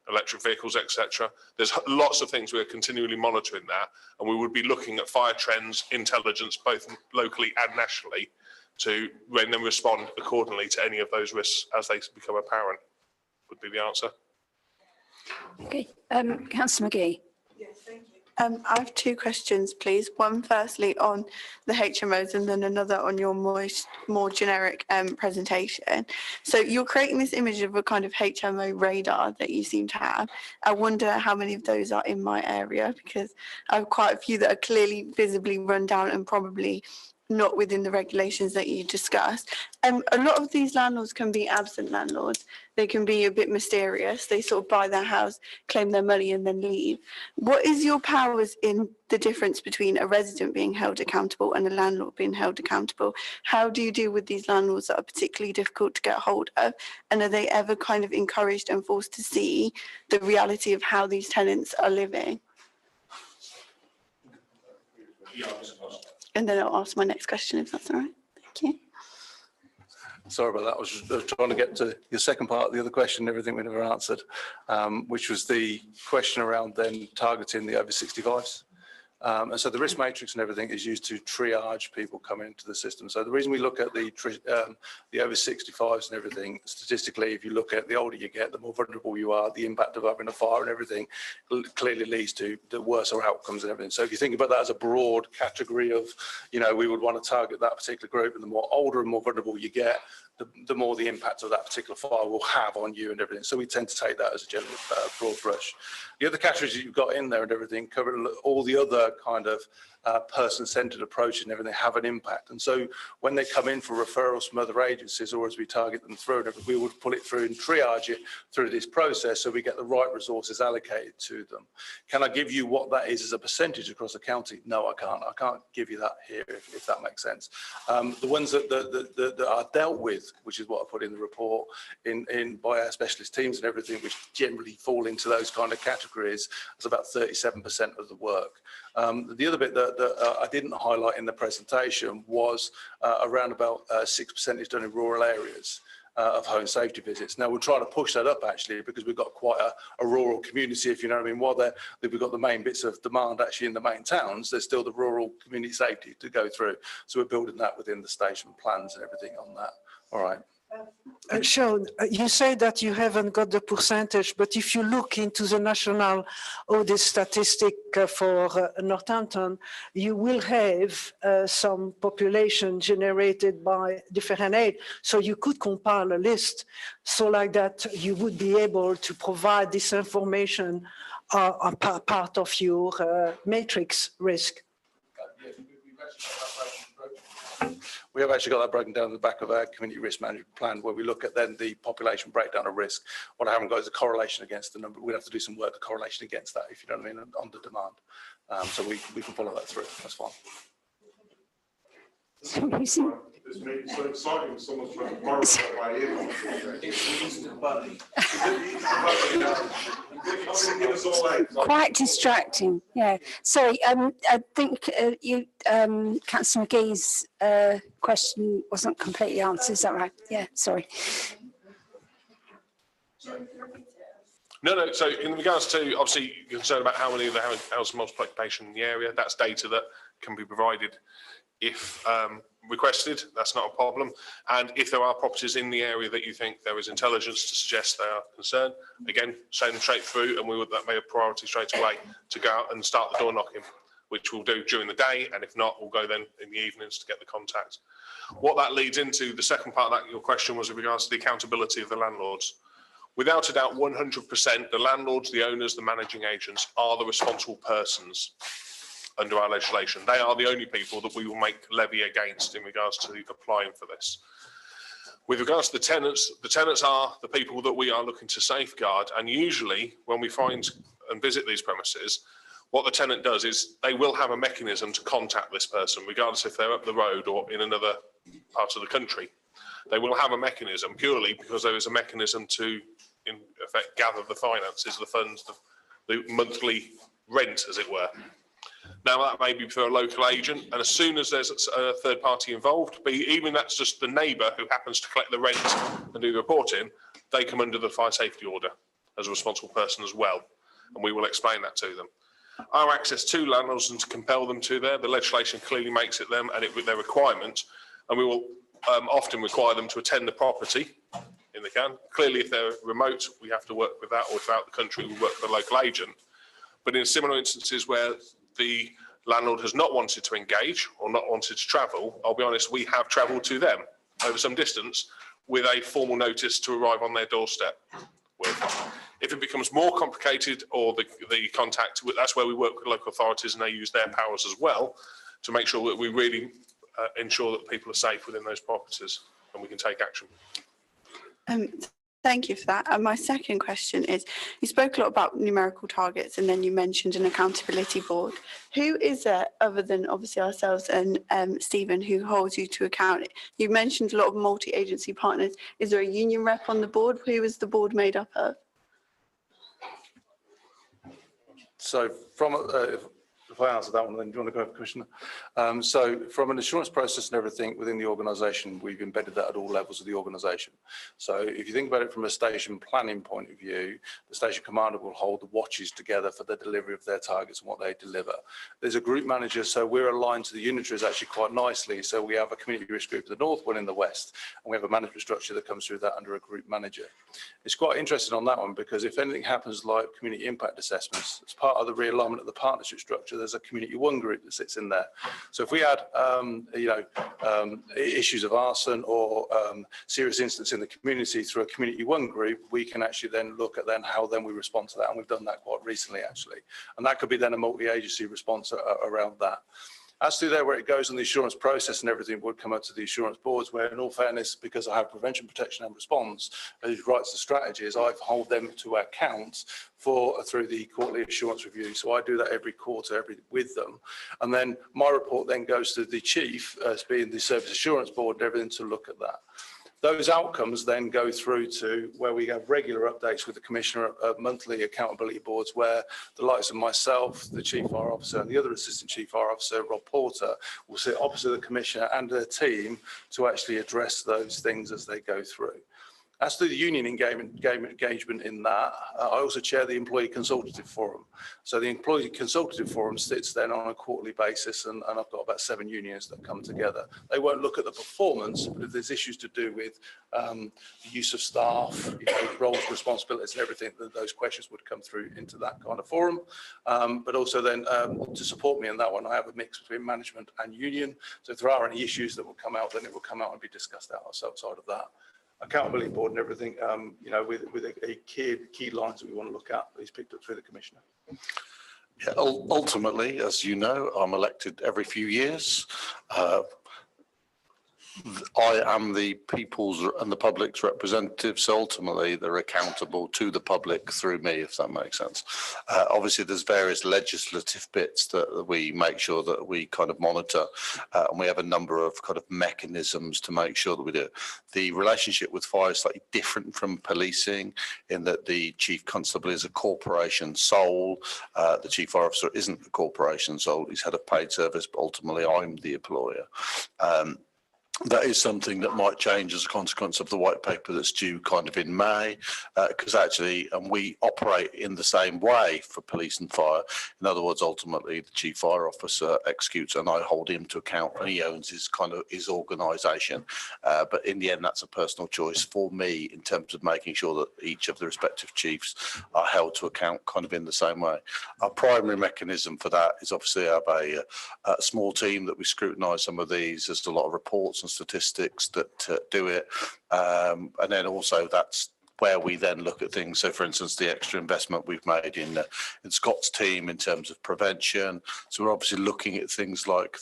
electric vehicles, etc. There's lots of things we're continually monitoring there, and we would be looking at fire trends, intelligence, both locally and nationally, to then respond accordingly to any of those risks as they become apparent, would be the answer. Okay, Councillor McGee. Yes, thank you. I have two questions, please. One firstly on the HMOs and then another on your more generic presentation. So you're creating this image of a kind of HMO radar that you seem to have. I wonder how many of those are in my area, because I have quite a few that are clearly visibly run down and probably not within the regulations that you discussed. A lot of these landlords can be absent landlords. They can be a bit mysterious. They sort of buy their house, claim their money and then leave. What is your powers in the difference between a resident being held accountable and a landlord being held accountable? How do you deal with these landlords that are particularly difficult to get hold of? And are they ever kind of encouraged and forced to see the reality of how these tenants are living? And then I'll ask my next question, if that's all right. Thank you. Sorry about that. I was just trying to get to your second part of the other question, everything we never answered, which was the question around then targeting the over 65s. And so the risk matrix and everything is used to triage people coming into the system. So the reason we look at the over 65s and everything, statistically, if you look at the older you get, the more vulnerable you are, the impact of having a fire and everything clearly leads to the worse outcomes and everything. So if you think about that as a broad category of, you know, we would want to target that particular group, and the more older and more vulnerable you get, the more the impact of that particular fire will have on you and everything. So we tend to take that as a general broad brush. The other categories that you've got in there and everything cover all the other kind of person-centered approach and everything have an impact. And so when they come in for referrals from other agencies, or as we target them through, we would pull it through and triage it through this process so we get the right resources allocated to them. Can I give you what that is as a percentage across the county? No, I can't. I can't give you that here, if that makes sense. The ones that are dealt with, which is what I put in the report, by our specialist teams and everything, which generally fall into those kind of categories, is about 37% of the work. The other bit that I didn't highlight in the presentation was around about 6% is done in rural areas of home safety visits. Now we'll try to push that up actually, because we've got quite a rural community, if you know what I mean. While we've got the main bits of demand actually in the main towns, there's still the rural community safety to go through. So we're building that within the station plans and everything on that. All right. Sean, you say that you haven't got the percentage, but if you look into the national audit statistic for Northampton, you will have some population generated by different age. So you could compile a list so like that you would be able to provide this information on part of your matrix risk. We have actually got that broken down in the back of our community risk management plan, where we look at then the population breakdown of risk. What I haven't got is a correlation against the number. We'd have to do some work, the correlation against that, if you know what I mean, on the demand. So we can follow that through. That's fine. It's made it so exciting, someone's trying to borrow that way in. It's the Easter Bunny. Quite distracting, yeah. Sorry, I think Councillor McGee's question wasn't completely answered, is that right? Yeah, sorry. No, so in regards to, obviously, you're concerned about how many of the housing multiplication in the area, that's data that can be provided if requested, that's not a problem. And if there are properties in the area that you think there is intelligence to suggest they are concerned, again, send them straight through, and that may have priority straight away to go out and start the door knocking, which we'll do during the day, and if not, we'll go then in the evenings to get the contact. What that leads into, the second part of that, your question was in regards to the accountability of the landlords. Without a doubt, 100%, the landlords, the owners, the managing agents are the responsible persons under our legislation. They are the only people that we will make levy against in regards to applying for this. With regards to the tenants are the people that we are looking to safeguard. And usually when we find and visit these premises, what the tenant does is they will have a mechanism to contact this person, regardless if they're up the road or in another part of the country. They will have a mechanism purely because there is a mechanism to, in effect, gather the finances, the funds, the monthly rent, as it were. Now, that may be for a local agent, and as soon as there's a third party involved, even that's just the neighbour who happens to collect the rent and do the reporting, they come under the fire safety order as a responsible person as well, and we will explain that to them. Our access to landlords and to compel them to there, the legislation clearly makes it them and it with their requirement, and we will often require them to attend the property in the can. Clearly, if they're remote, we have to work with that, or throughout the country, we work with a local agent. But in similar instances where the landlord has not wanted to engage or not wanted to travel, I'll be honest, we have travelled to them over some distance with a formal notice to arrive on their doorstep. If it becomes more complicated or the contact, that's where we work with local authorities and they use their powers as well to make sure that we really ensure that people are safe within those properties and we can take action. Thank you for that. And my second question is, you spoke a lot about numerical targets and then you mentioned an accountability board. Who is there, other than obviously ourselves and Stephen, who holds you to account? You mentioned a lot of multi-agency partners. Is there a union rep on the board? Who is the board made up of? So from, if I answer that one, then do you want to go, Commissioner? So from an assurance process and everything within the organisation, we've embedded that at all levels of the organisation. So if you think about it from a station planning point of view, the station commander will hold the watches together for the delivery of their targets and what they deliver. There's a group manager, so we're aligned to the unitaries actually quite nicely. So we have a community risk group in the north, one in the west, and we have a management structure that comes through that under a group manager. It's quite interesting on that one because if anything happens like community impact assessments, as part of the realignment of the partnership structure, there's a community one group that sits in there. So if we had, issues of arson or serious incidents in the community through a community one group, we can actually then look at then how then we respond to that. And we've done that quite recently, actually. And that could be then a multi-agency response around that. As to there where it goes on the assurance process and everything would come up to the assurance boards, where in all fairness, because I have prevention, protection and response, who writes the strategies, I hold them to account through the quarterly assurance review. So I do that every quarter with them. And then my report then goes to the chief, as being the service assurance board and everything, to look at that. Those outcomes then go through to where we have regular updates with the Commissioner of monthly accountability boards, where the likes of myself, the Chief Fire Officer and the other Assistant Chief Fire Officer, Rob Porter, will sit opposite the Commissioner and their team to actually address those things as they go through. As to the union engagement in that, I also chair the Employee Consultative Forum. So the Employee Consultative Forum sits then on a quarterly basis, and I've got about 7 unions that come together. They won't look at the performance, but if there's issues to do with the use of staff, roles, responsibilities and everything, those questions would come through into that kind of forum. But also then to support me in that one, I have a mix between management and union. So if there are any issues that will come out, then it will come out and be discussed outside of that. Accountability board and everything, with a key lines that we want to look at is picked up through the Commissioner. Yeah, ultimately, as you know, I'm elected every few years. I am the people's and the public's representative, so ultimately they're accountable to the public through me, if that makes sense. Obviously, there's various legislative bits that we make sure that we kind of monitor, and we have a number of kind of mechanisms to make sure that we do it. The relationship with fire is slightly different from policing in that the chief constable is a corporation sole. The chief fire officer isn't a corporation sole. He's had a paid service, but ultimately I'm the employer. That is something that might change as a consequence of the white paper that's due kind of in May, because actually, and we operate in the same way for police and fire. In other words, ultimately, the chief fire officer executes and I hold him to account, and he owns his organisation. But in the end, that's a personal choice for me in terms of making sure that each of the respective chiefs are held to account kind of in the same way. Our primary mechanism for that is obviously have a small team that we scrutinise some of these. There's a lot of reports and statistics that do it, and then also that's where we then look at things. So, for instance, the extra investment we've made in Scott's team in terms of prevention. So we're obviously looking at things like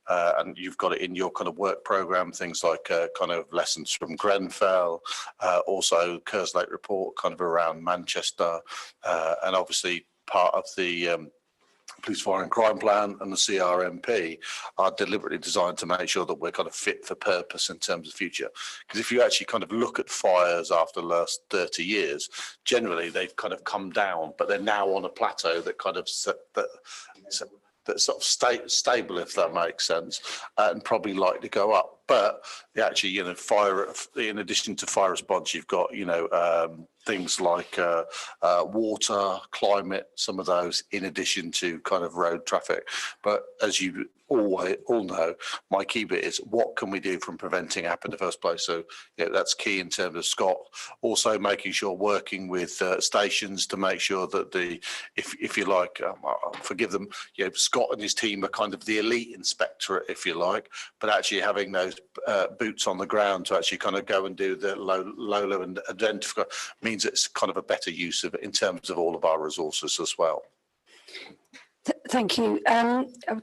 and you've got it in your kind of work programme, things like kind of lessons from Grenfell, also Kerslake report kind of around Manchester, and obviously part of the Police Fire and Crime Plan and the CRMP are deliberately designed to make sure that we're kind of fit for purpose in terms of future. Because if you actually kind of look at fires after the last 30 years, generally they've kind of come down, but they're now on a plateau that kind of that's sort of stable, if that makes sense, and probably likely to go up. But actually, you know, fire, in addition to fire response, you've got, you know, things like water, climate, some of those, in addition to kind of road traffic. But as you all know, my key bit is what can we do from preventing app in the first place? So yeah, that's key in terms of Scott. Also making sure working with stations to make sure that if you like, forgive them, you know, Scott and his team are kind of the elite inspectorate, if you like, but actually having those boots on the ground to actually kind of go and do the low and identify means it's kind of a better use of it in terms of all of our resources as well. Thank you.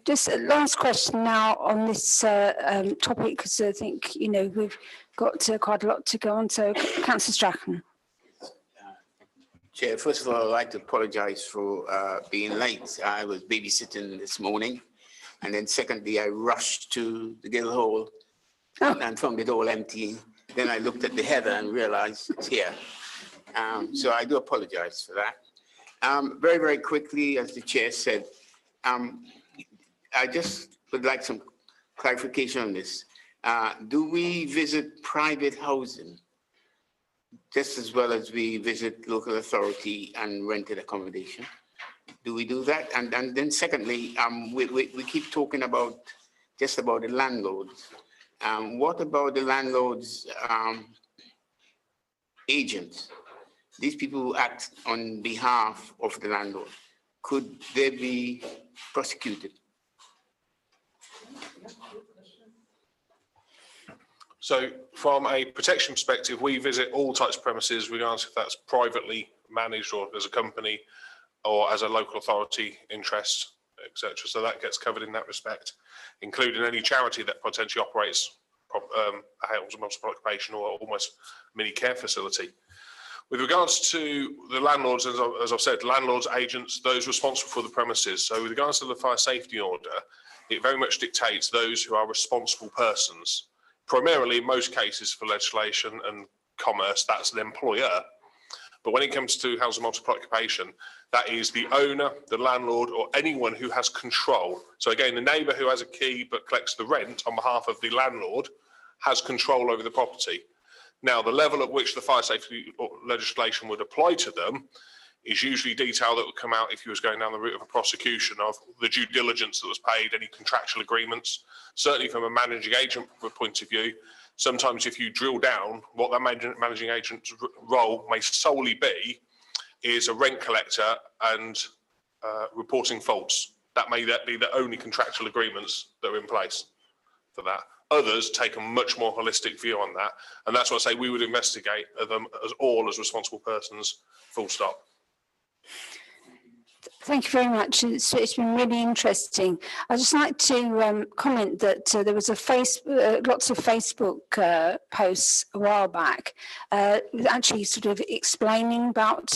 Just a last question now on this topic, because I think, you know, we've got quite a lot to go on. So, Councillor Strachan. Chair, first of all, I'd like to apologise for being late. I was babysitting this morning. And then secondly, I rushed to the Guildhall and found it all empty. Then I looked at the header and realised it's here. So I do apologise for that. Very, very quickly, as the chair said, I just would like some clarification on this. Do we visit private housing just as well as we visit local authority and rented accommodation? Do we do that? And then secondly, we keep talking about just about the landlords. What about the landlords' agents? These people who act on behalf of the landlord, could they be prosecuted? So from a protection perspective, we visit all types of premises, regardless if that's privately managed or as a company or as a local authority interest, etc. So that gets covered in that respect, including any charity that potentially operates a house multiple occupation or almost mini care facility. With regards to the landlords, as I've said, landlords, agents, those responsible for the premises. So with regards to the fire safety order, it very much dictates those who are responsible persons. Primarily, in most cases for legislation and commerce, that's an employer. But when it comes to housing multiple occupation, that is the owner, the landlord, or anyone who has control. So again, the neighbour who has a key but collects the rent on behalf of the landlord has control over the property. Now, the level at which the fire safety legislation would apply to them is usually detail that would come out if you was going down the route of a prosecution of the due diligence that was paid, any contractual agreements. Certainly from a managing agent point of view, sometimes if you drill down, what that managing agent's role may solely be is a rent collector and reporting faults. That may be the only contractual agreements that are in place for that. Others take a much more holistic view on that. And that's what I say we would investigate them as responsible persons, full stop. Thank you very much. It's been really interesting. I'd just like to comment that there was lots of Facebook posts a while back, actually sort of explaining about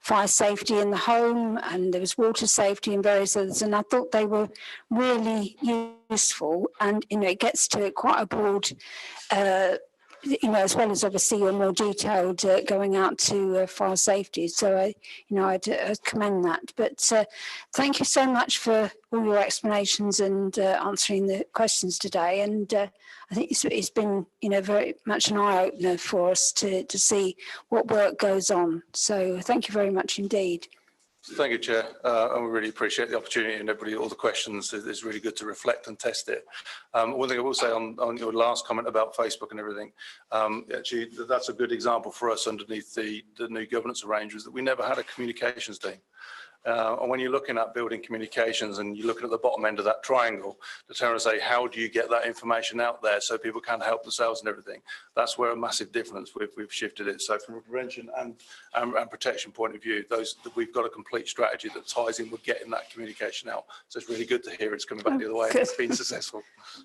fire safety in the home, and there was water safety and various others, and I thought they were really useful, and you know, it gets to quite a broad you know, as well as obviously a more detailed going out to fire safety. So, I'd commend that. But thank you so much for all your explanations and answering the questions today. And I think it's been, you know, very much an eye-opener for us to see what work goes on. So thank you very much indeed. Thank you, Chair. And we really appreciate the opportunity and everybody, all the questions. It's really good to reflect and test it. One thing I will say on your last comment about Facebook and everything, actually, that's a good example for us underneath the new governance arrangements that we never had a communications team. And when you're looking at building communications and you're looking at the bottom end of that triangle, to turn and say, how do you get that information out there so people can help themselves and everything? That's where a massive difference we've shifted it. So from a prevention and protection point of view, we've got a complete strategy that ties in with getting that communication out. So it's really good to hear it's coming back the other way and it's been successful.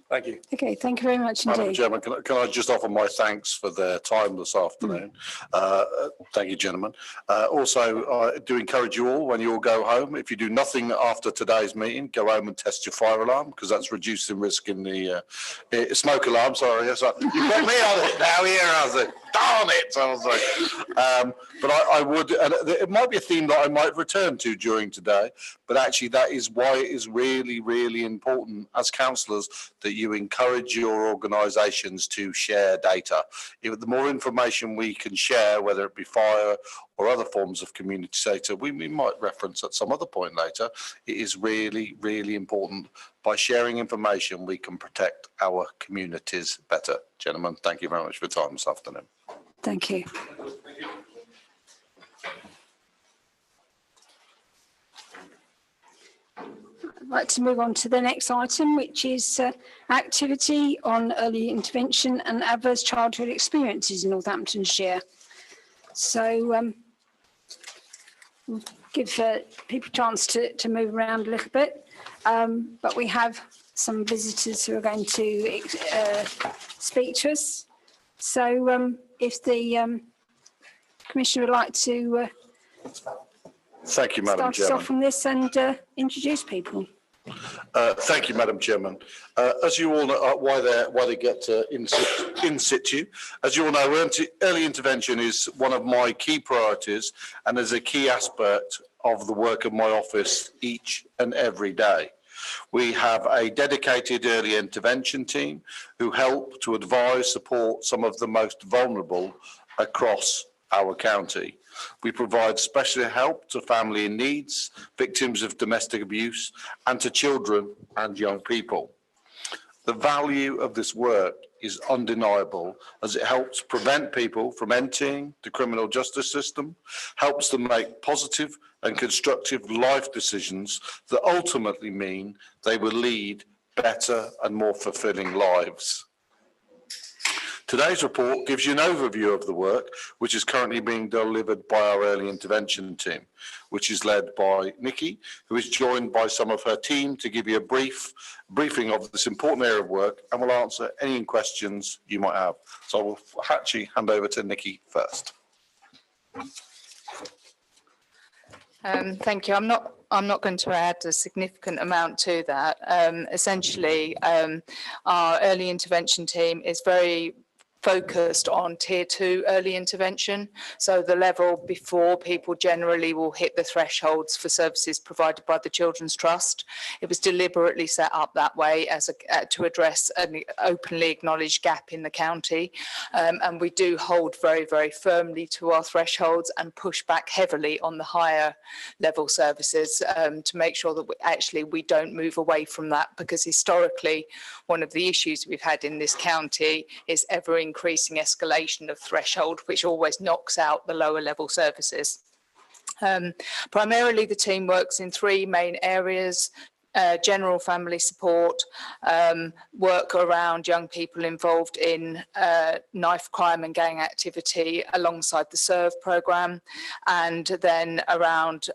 Thank you. Okay, thank you very much Madam indeed. Chairman, can I just offer my thanks for their time this afternoon? Thank you, gentlemen. Also, I do encourage you all, when you all go home, if you do nothing after today's meeting, go home and test your fire alarm, because that's reducing risk in the smoke alarm. Sorry, you got me on it now. Here, I was like, darn it! I was like, but I would, and it might be a theme that I might return to during today. But actually, that is why it is really, really important as councillors that you encourage your organisations to share data. The more information we can share, whether it be fire or other forms of community data, we might reference at some other point later, it is really, really important. By sharing information, we can protect our communities better. Gentlemen, thank you very much for your time this afternoon. Thank you. I'd like to move on to the next item, which is activity on early intervention and adverse childhood experiences in Northamptonshire. So we'll give people a chance to move around a little bit, but we have some visitors who are going to speak to us. So if the Commissioner would like to Thank you, Madam start us Chairman. off on this and introduce people. Thank you, Madam Chairman. As you all know, why they get in situ. As you all know, early intervention is one of my key priorities and is a key aspect of the work of my office each and every day. We have a dedicated early intervention team who help to advise, support some of the most vulnerable across our county. We provide special help to family in needs, victims of domestic abuse, and to children and young people. The value of this work is undeniable as it helps prevent people from entering the criminal justice system, helps them make positive and constructive life decisions that ultimately mean they will lead better and more fulfilling lives. Today's report gives you an overview of the work which is currently being delivered by our early intervention team, which is led by Nikki, who is joined by some of her team to give you a briefing of this important area of work, and will answer any questions you might have. So I will actually hand over to Nikki first. Thank you. I'm not going to add a significant amount to that. Essentially, our early intervention team is very focused on tier 2 early intervention, so the level before people generally will hit the thresholds for services provided by the Children's Trust. It was deliberately set up that way as to address an openly acknowledged gap in the county, and we do hold very, very firmly to our thresholds and push back heavily on the higher level services to make sure that we don't move away from that, because historically one of the issues we've had in this county is ever increasing escalation of threshold, which always knocks out the lower level services. Primarily, the team works in 3 main areas: general family support, work around young people involved in knife crime and gang activity alongside the SERVE programme, and then around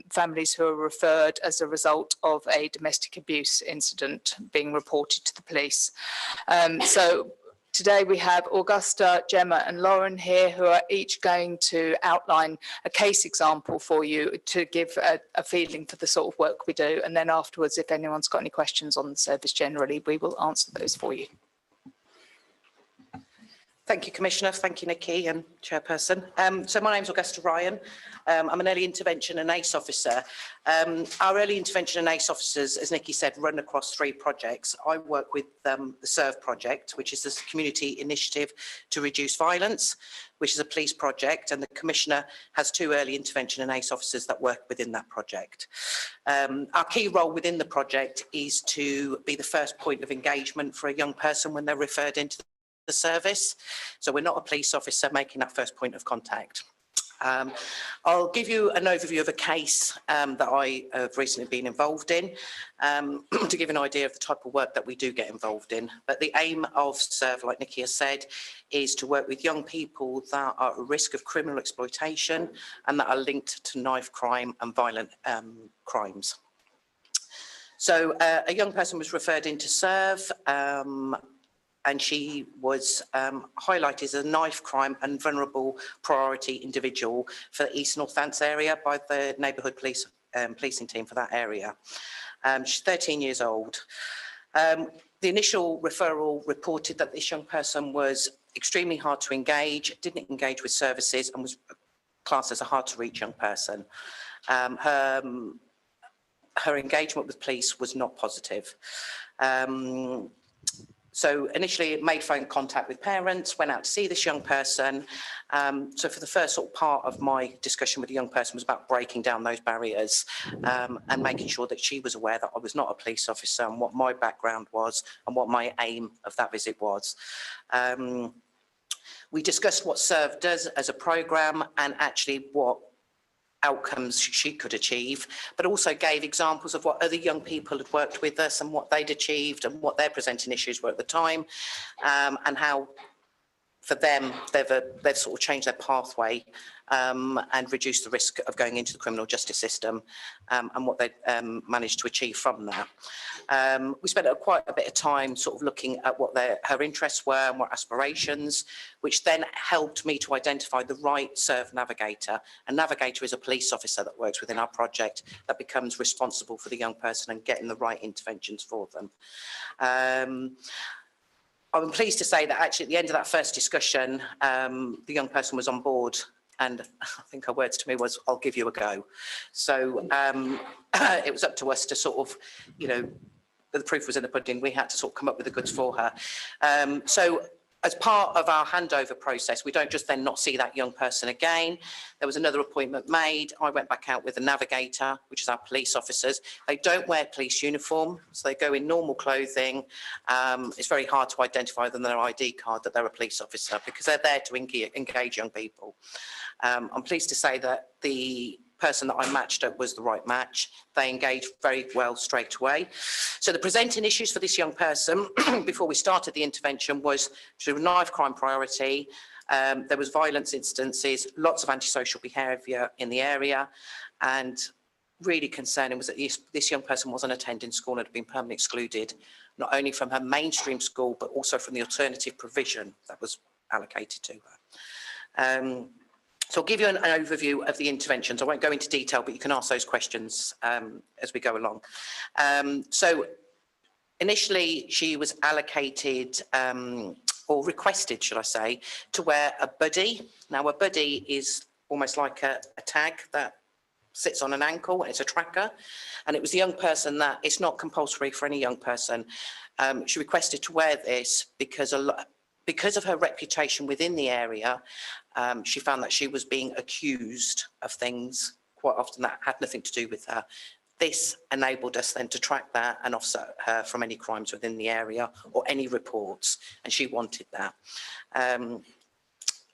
families who are referred as a result of a domestic abuse incident being reported to the police. So today we have Augusta, Gemma and Lauren here, who are each going to outline a case example for you to give a feeling for the sort of work we do. And then afterwards, if anyone's got any questions on the service generally, we will answer those for you. Thank you, Commissioner. Thank you, Nikki and Chairperson. So my name's Augusta Ryan. I'm an early intervention and ACE officer. Our early intervention and ACE officers, as Nikki said, run across 3 projects. I work with the SERVE project, which is the Community Initiative to Reduce Violence, which is a police project, and the Commissioner has 2 early intervention and ACE officers that work within that project. Our key role within the project is to be the first point of engagement for a young person when they're referred into the service. So we're not a police officer making that first point of contact. I'll give you an overview of a case that I have recently been involved in to give an idea of the type of work that we do get involved in. But the aim of SERVE, like Nikki has said, is to work with young people that are at risk of criminal exploitation and that are linked to knife crime and violent crimes. So a young person was referred into SERVE and she was highlighted as a knife crime and vulnerable priority individual for the East Northamptonshire area by the neighbourhood policing team for that area. She's 13 years old. The initial referral reported that this young person was extremely hard to engage, didn't engage with services and was classed as a hard to reach young person. Her engagement with police was not positive. So initially it made phone contact with parents, went out to see this young person. So for the first sort of part of my discussion with the young person was about breaking down those barriers and making sure that she was aware that I was not a police officer and what my background was and what my aim of that visit was. We discussed what SERVE does as a programme and actually what outcomes she could achieve, but also gave examples of what other young people had worked with us and what they'd achieved and what their presenting issues were at the time, and how for them they've sort of changed their pathway and reduced the risk of going into the criminal justice system, and what they managed to achieve from that. We spent quite a bit of time sort of looking at what her interests were and what aspirations, which then helped me to identify the right SERVE navigator. A navigator is a police officer that works within our project that becomes responsible for the young person and getting the right interventions for them. I'm pleased to say that actually at the end of that first discussion, the young person was on board, and I think her words to me was, "I'll give you a go." So it was up to us to sort of, you know, the proof was in the pudding. We had to sort of come up with the goods for her. So as part of our handover process, we don't just then not see that young person again. There was another appointment made. I went back out with the navigator, which is our police officers. They don't wear police uniform, so they go in normal clothing. It's very hard to identify them on their ID card that they're a police officer because they're there to engage young people. I'm pleased to say that the person that I matched up was the right match. They engaged very well straight away. So the presenting issues for this young person before we started the intervention was through knife crime priority. There was violence instances, lots of antisocial behaviour in the area, and really concerning was that this young person wasn't attending school and had been permanently excluded, not only from her mainstream school, but also from the alternative provision that was allocated to her. So I'll give you an overview of the interventions. I won't go into detail, but you can ask those questions as we go along. So initially she was allocated or requested, should I say, to wear a buddy. Now a buddy is almost like a tag that sits on an ankle. It's a tracker. And it was the young person that it's not compulsory for any young person. She requested to wear this because of her reputation within the area. She found that she was being accused of things quite often that had nothing to do with her. This enabled us then to track that and offset her from any crimes within the area or any reports, and she wanted that.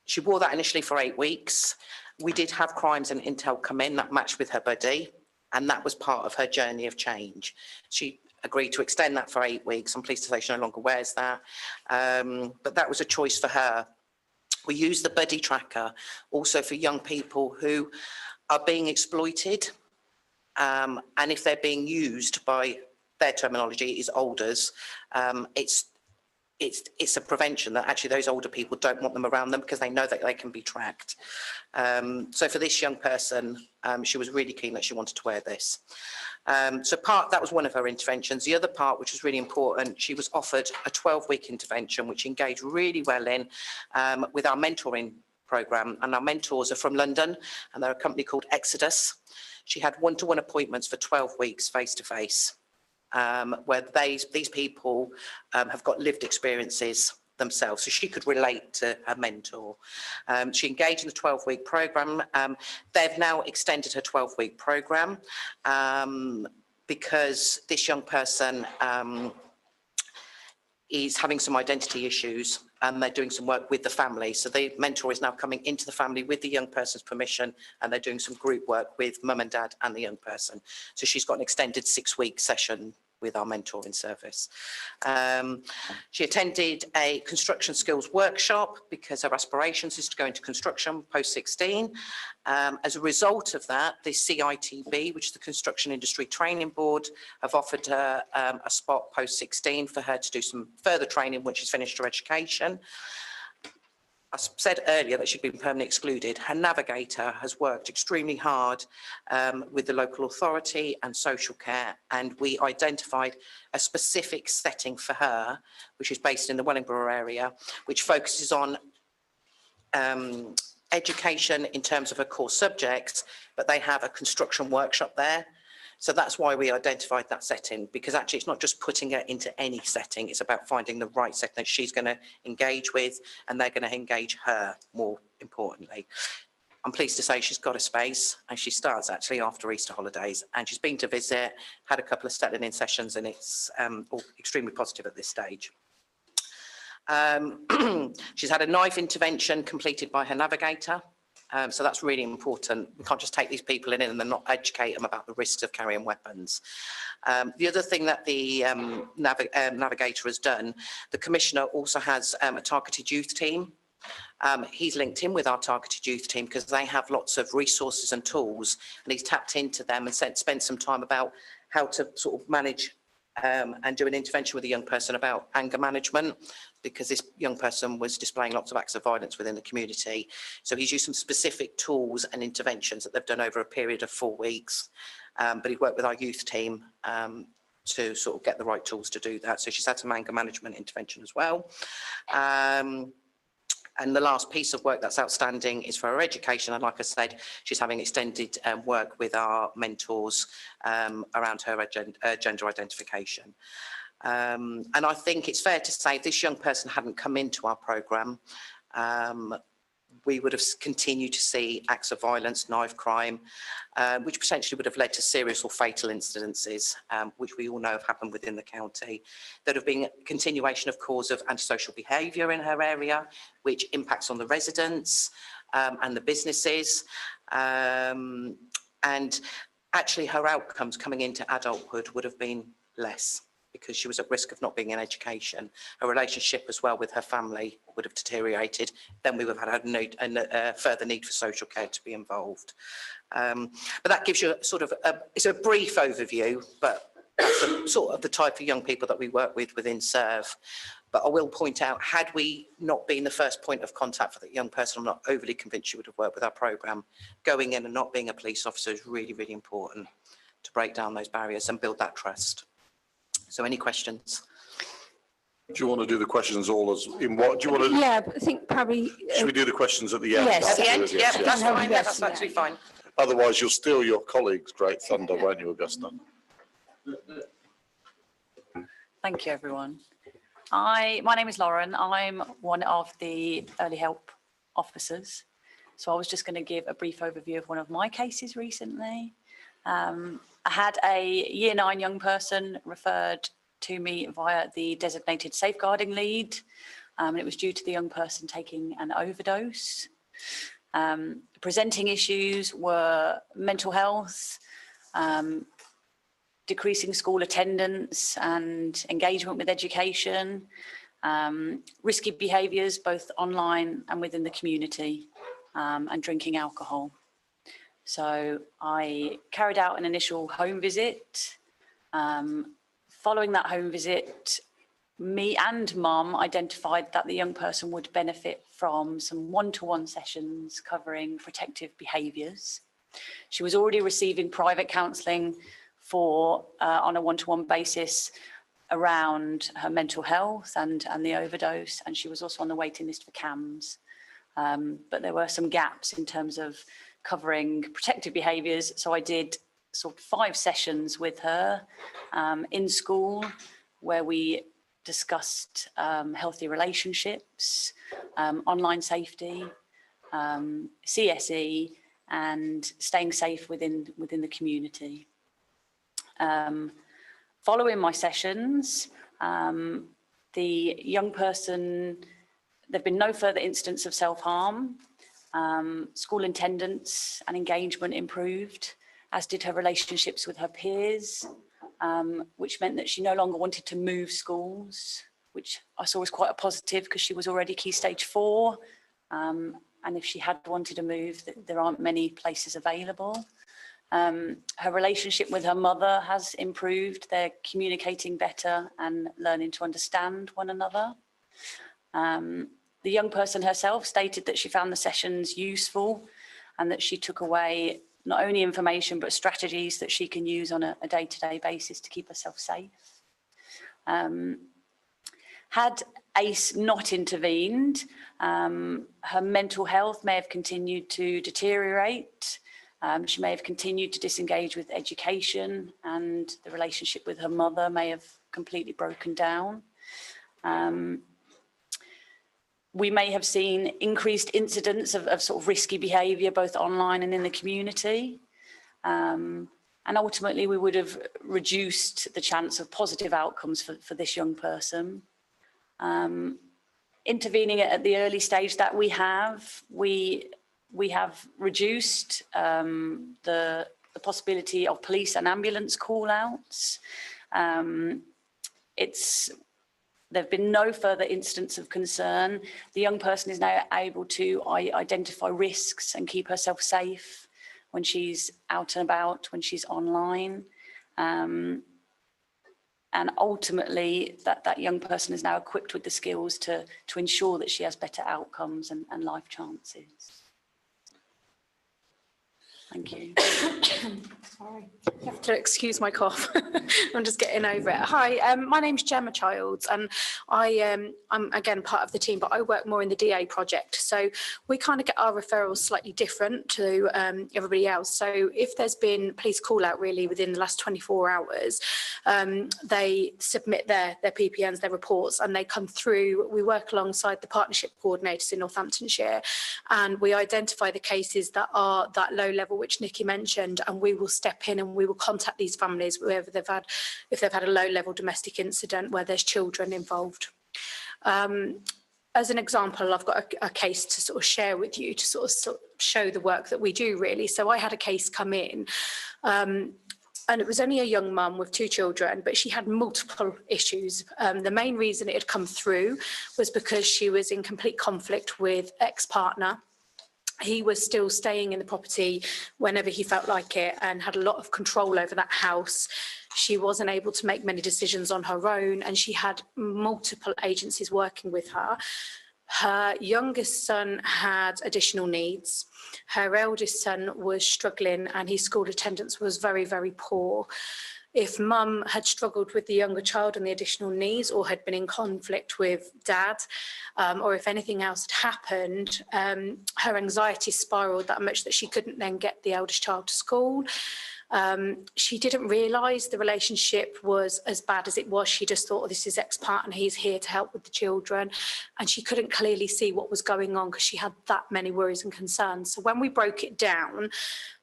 She wore that initially for 8 weeks. We did have crimes and intel come in that matched with her buddy, and that was part of her journey of change. She agreed to extend that for 8 weeks. I'm pleased to say she no longer wears that, but that was a choice for her. We use the buddy tracker also for young people who are being exploited, and if they're being used by, their terminology is olders, it's a prevention that actually those older people don't want them around them because they know that they can be tracked. So for this young person, she was really keen that she wanted to wear this. So that was one of her interventions. The other part, which was really important, she was offered a 12-week intervention, which engaged really well in with our mentoring programme. And our mentors are from London, and they're a company called Exodus. She had one-to-one appointments for 12 weeks face-to-face, where these people have got lived experiences themselves, so she could relate to her mentor. She engaged in the 12-week programme. They've now extended her 12-week programme because this young person is having some identity issues. and they're doing some work with the family. So the mentor is now coming into the family with the young person's permission, and they're doing some group work with mum and dad and the young person. So she's got an extended 6-week session with our mentoring service. She attended a construction skills workshop because her aspirations is to go into construction post-16. As a result of that, the CITB, which is the Construction Industry Training Board, have offered her a spot post-16 for her to do some further training when she's finished her education. I said earlier that she'd been permanently excluded. Her navigator has worked extremely hard with the local authority and social care, and we identified a specific setting for her, which is based in the Wellingborough area, which focuses on education in terms of her core subjects, but they have a construction workshop there. So that's why we identified that setting, because actually it's not just putting her into any setting, it's about finding the right setting that she's going to engage with, and they're going to engage her more importantly. I'm pleased to say she's got a space, and she starts actually after Easter holidays, and she's been to visit, had a couple of settling in sessions, and it's all extremely positive at this stage. She's had a knife intervention completed by her navigator. So that's really important. We can't just take these people in and then not educate them about the risks of carrying weapons. The other thing that the navigator has done, the commissioner also has a targeted youth team. He's linked in with our targeted youth team because they have lots of resources and tools, and he's tapped into them and spent some time about how to sort of manage and do an intervention with a young person about anger management, because this young person was displaying lots of acts of violence within the community. So he's used some specific tools and interventions that they've done over a period of 4 weeks. But he worked with our youth team to sort of get the right tools to do that. So she's had some anger management intervention as well. And the last piece of work that's outstanding is for her education. And like I said, she's having extended work with our mentors around her gender identification. And I think it's fair to say if this young person hadn't come into our programme, we would have continued to see acts of violence, knife crime, which potentially would have led to serious or fatal incidences, which we all know have happened within the county. There have been a continuation of cause of antisocial behaviour in her area, which impacts on the residents and the businesses. And actually her outcomes coming into adulthood would have been less, because she was at risk of not being in education. Her relationship as well with her family would have deteriorated. Then we would have had a further need for social care to be involved. But that gives you sort of, it's a brief overview, but that's sort of the type of young people that we work with within SERVE. But I will point out, had we not been the first point of contact for that young person, I'm not overly convinced she would have worked with our programme. Going in and not being a police officer is really, really important to break down those barriers and build that trust. So any questions? Do you want to do the questions all as in what? Do you want to? Yeah, but I think probably. Should we do the questions at the end? Yes. At the end? Yes, Yeah, yes. that's fine. Yes, That's yeah. absolutely fine. Otherwise, you'll steal your colleagues' great thunder, won't you, Augusta? Thank you, everyone. My name is Lauren. I'm one of the early help officers. So I was just going to give a brief overview of one of my cases recently. I had a year 9 young person referred to me via the designated safeguarding lead. And it was due to the young person taking an overdose. Presenting issues were mental health, decreasing school attendance and engagement with education, risky behaviours both online and within the community, and drinking alcohol. So I carried out an initial home visit. Following that home visit, me and mum identified that the young person would benefit from some one-to-one sessions covering protective behaviours. She was already receiving private counselling on a one-to-one basis around her mental health and the overdose, and she was also on the waiting list for CAMS. But there were some gaps in terms of covering protective behaviours, so I did sort of 5 sessions with her in school where we discussed healthy relationships, online safety, CSE, and staying safe within the community. Following my sessions, the young person There've been no further incidents of self-harm. School attendance and engagement improved, as did her relationships with her peers, which meant that she no longer wanted to move schools, which I saw as quite a positive because she was already Key Stage 4. And if she had wanted to move, there aren't many places available. Her relationship with her mother has improved. They're communicating better and learning to understand one another. The young person herself stated that she found the sessions useful and that she took away not only information, but strategies that she can use on a day-to-day basis to keep herself safe. Had ACE not intervened, her mental health may have continued to deteriorate. She may have continued to disengage with education, and the relationship with her mother may have completely broken down. We may have seen increased incidents of sort of risky behaviour, both online and in the community. And ultimately, we would have reduced the chance of positive outcomes for this young person. Intervening at the early stage that we have reduced the possibility of police and ambulance call-outs. There have been no further incidents of concern. The young person is now able to identify risks and keep herself safe when she's out and about, when she's online. And ultimately, that young person is now equipped with the skills to ensure that she has better outcomes and life chances. Thank you. Sorry, you have to excuse my cough. I'm just getting over it. Hi, my name's Gemma Childs, and I'm again part of the team, but I work more in the DA project. So we kind of get our referrals slightly different to everybody else. So if there's been police call out really within the last 24 hours, they submit their PPNs, their reports, and they come through. We work alongside the partnership coordinators in Northamptonshire, and we identify the cases that are that low level, which Nikki mentioned, and we will step in and we will contact these families wherever if they've had a low level domestic incident where there's children involved. As an example, I've got a case to sort of share with you to sort of show the work that we do really. So I had a case come in, and it was only a young mum with 2 children, but she had multiple issues. The main reason it had come through was because she was in complete conflict with ex-partner. He was still staying in the property whenever he felt like it and had a lot of control over that house. She wasn't able to make many decisions on her own, and she had multiple agencies working with her. Her youngest son had additional needs. Her eldest son was struggling and his school attendance was very, very poor. If mum had struggled with the younger child and the additional needs, or had been in conflict with dad, or if anything else had happened, her anxiety spiraled that much that she couldn't then get the eldest child to school. She didn't realise the relationship was as bad as it was. She just thought, oh, this is ex-partner, he's here to help with the children. And she couldn't clearly see what was going on because she had that many worries and concerns. So when we broke it down,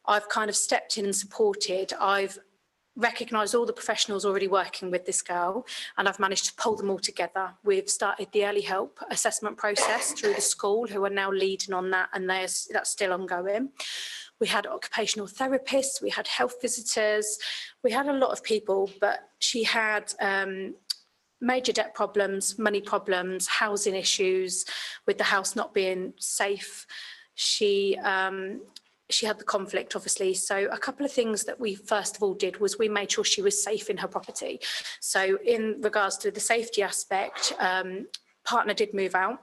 I've kind of stepped in and supported. I've recognised all the professionals already working with this girl, and I've managed to pull them all together. We've started the early help assessment process through the school, who are now leading on that, and that's still ongoing. We had occupational therapists, we had health visitors, we had a lot of people, but she had major debt problems, money problems, housing issues, with the house not being safe. She had the conflict, obviously. So a couple of things that we first of all did was we made sure she was safe in her property. So in regards to the safety aspect, partner did move out.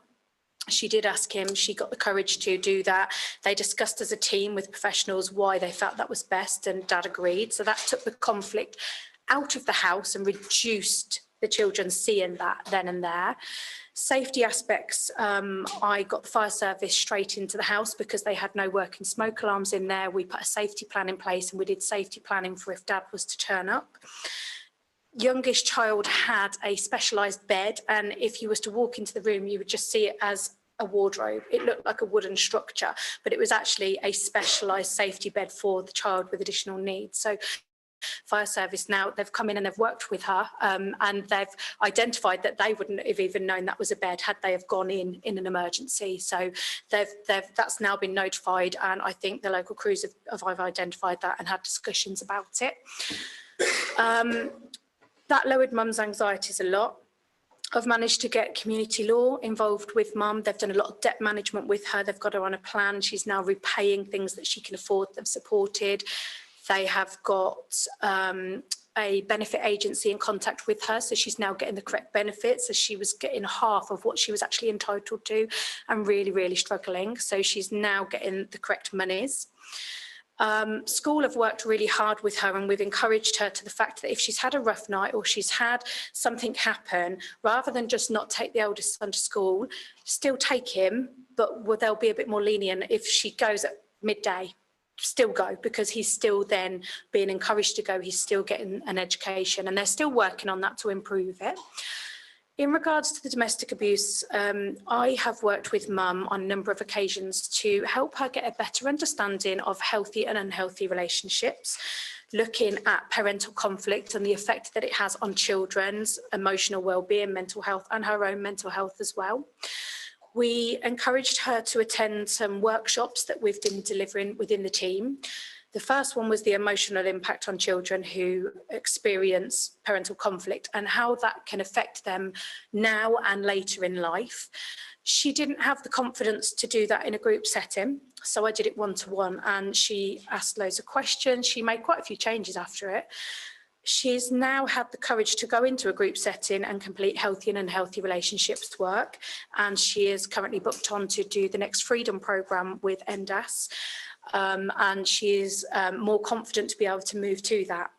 She did ask him, she got the courage to do that. They discussed as a team with professionals why they felt that was best, and dad agreed. So that took the conflict out of the house and reduced the children seeing that then and there. Safety aspects, I got the fire service straight into the house because they had no working smoke alarms in there. We put a safety plan in place, and we did safety planning for if dad was to turn up. Youngest child had a specialised bed, and if you was to walk into the room, you would just see it as a wardrobe. It looked like a wooden structure, but it was actually a specialised safety bed for the child with additional needs. So fire service now, they've come in and they've worked with her, and they've identified that they wouldn't have even known that was a bed had they have gone in an emergency. So that's now been notified, and I think the local crews have identified that and had discussions about it. That lowered mum's anxieties a lot. I've managed to get community law involved with mum. They've done a lot of debt management with her. They've got her on a plan. She's now repaying things that she can afford. They've supported. They have got a benefit agency in contact with her, so she's now getting the correct benefits, as she was getting half of what she was actually entitled to and really, really struggling. So she's now getting the correct monies. School have worked really hard with her, and we've encouraged her to the fact that if she's had a rough night or she's had something happen, rather than just not take the eldest son to school, still take him, but they'll be a bit more lenient if she goes at midday. Still go, because he's still then being encouraged to go, he's still getting an education, and they're still working on that to improve it. In regards to the domestic abuse, I have worked with mum on a number of occasions to help her get a better understanding of healthy and unhealthy relationships, looking at parental conflict and the effect that it has on children's emotional well-being, mental health, and her own mental health as well. We encouraged her to attend some workshops that we've been delivering within the team. The first one was the emotional impact on children who experience parental conflict and how that can affect them now and later in life. She didn't have the confidence to do that in a group setting, so I did it one-to-one, and she asked loads of questions. She made quite a few changes after it. She's now had the courage to go into a group setting and complete healthy and unhealthy relationships work, and she is currently booked on to do the next Freedom programme with MDAS. And she is more confident to be able to move to that.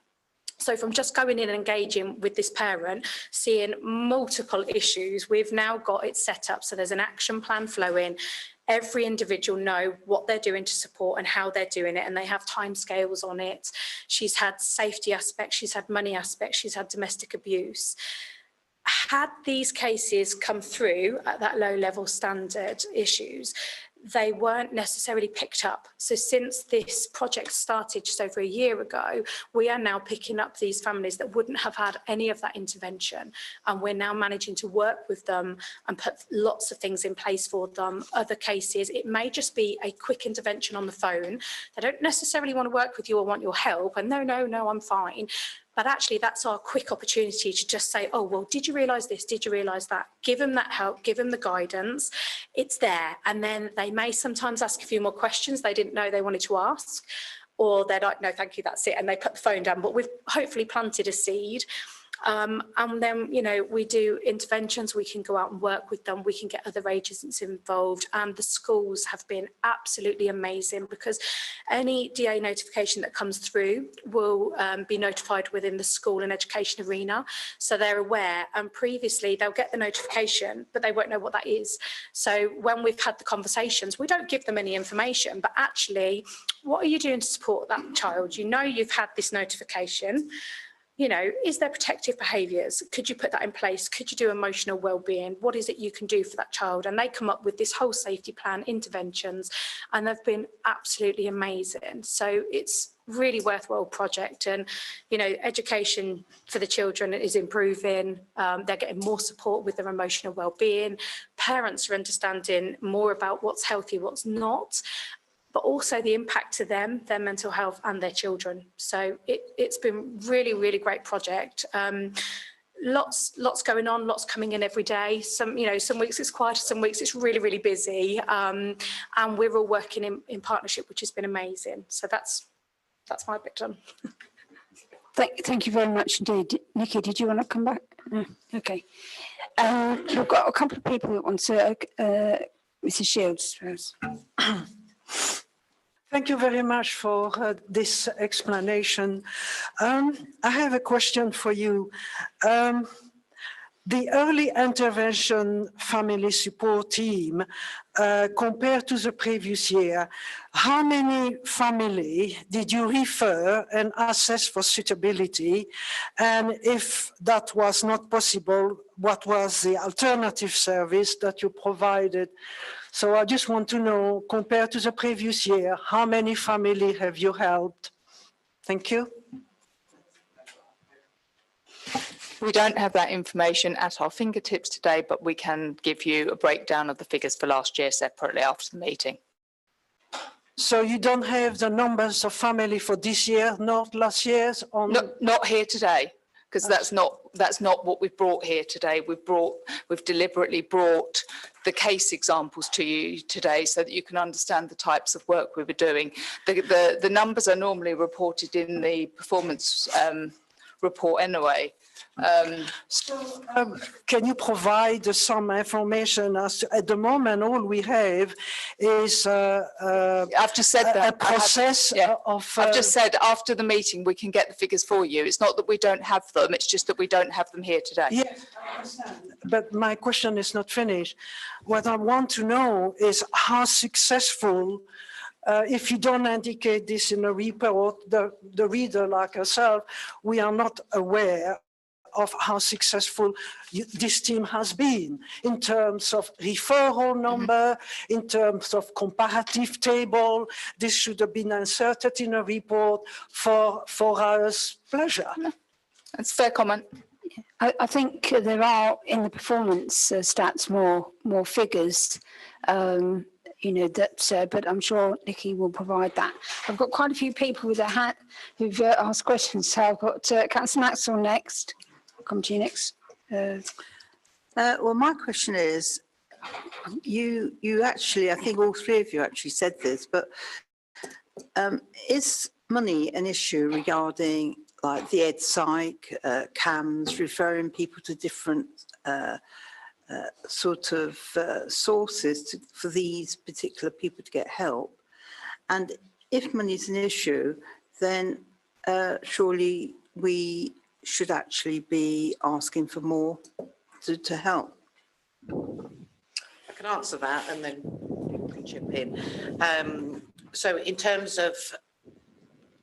So from just going in and engaging with this parent, seeing multiple issues, we've now got it set up so there's an action plan flowing. Every individual know what they're doing to support and how they're doing it, and they have timescales on it. She's had safety aspects, she's had money aspects, she's had domestic abuse. Had these cases come through at that low level standard issues, they weren't necessarily picked up. So since this project started just over a year ago, we are now picking up these families that wouldn't have had any of that intervention. And we're now managing to work with them and put lots of things in place for them. Other cases, it may just be a quick intervention on the phone. They don't necessarily want to work with you or want your help. And no, I'm fine. But actually, that's our quick opportunity to just say, oh, well, did you realise this? Did you realise that? Give them that help, give them the guidance. It's there. And then they may sometimes ask a few more questions they didn't know they wanted to ask. Or they're like, no, thank you, that's it. And they put the phone down. But we've hopefully planted a seed. And then, you know, we do interventions, we can go out and work with them, we can get other agencies involved, and the schools have been absolutely amazing, because any DA notification that comes through will be notified within the school and education arena, so they're aware. And previously they'll get the notification but they won't know what that is. So when we've had the conversations, we don't give them any information, but actually, what are you doing to support that child? You know, you've had this notification. You know, is there protective behaviours? Could you put that in place? Could you do emotional well-being? What is it you can do for that child? And they come up with this whole safety plan, interventions, and they've been absolutely amazing. So it's really worthwhile project. And, you know, education for the children is improving. They're getting more support with their emotional well-being. Parents are understanding more about what's healthy, what's not, but also the impact to them, their mental health and their children. So it's been really, really great project. Lots going on, lots coming in every day. Some weeks it's quieter, some weeks it's really, really busy. And we're all working in partnership, which has been amazing. So that's my bit done. Thank you very much indeed. Nikki, did you want to come back? No. Okay. We've got a couple of people that want to, Mrs. Shields first. Thank you very much for this explanation. I have a question for you. The early intervention family support team, compared to the previous year, how many families did you refer and assess for suitability? And if that was not possible, what was the alternative service that you provided? So I just want to know, compared to the previous year, how many families have you helped? Thank you. We don't have that information at our fingertips today, but we can give you a breakdown of the figures for last year separately after the meeting. So you don't have the numbers of family for this year, not last year's? Not here today, because that's not what we've brought here today. We've deliberately brought the case examples to you today so that you can understand the types of work we were doing. The numbers are normally reported in the performance report anyway. Can you provide some information as to, at the moment, all we have is I've just said that. A process of... I've just said after the meeting, we can get the figures for you. It's not that we don't have them, it's just that we don't have them here today. Yes, I understand. But my question is not finished. What I want to know is how successful, if you don't indicate this in a report, the reader like herself, we are not aware of how successful this team has been in terms of referral number, in terms of comparative table. This should have been inserted in a report for our pleasure. That's a fair comment. I think there are in the performance stats more figures, you know, that, but I'm sure Nikki will provide that. I've got quite a few people with their hand who've asked questions. So I've got Councillor Maxwell next. I'll come to you next. Well, my question is, you actually, I think all three of you actually said this, but is money an issue regarding like the EdPsych, CAMS, referring people to different sort of sources for these particular people to get help? And if money is an issue, then surely we should actually be asking for more to help. I can answer that and then people can chip in. So in terms of,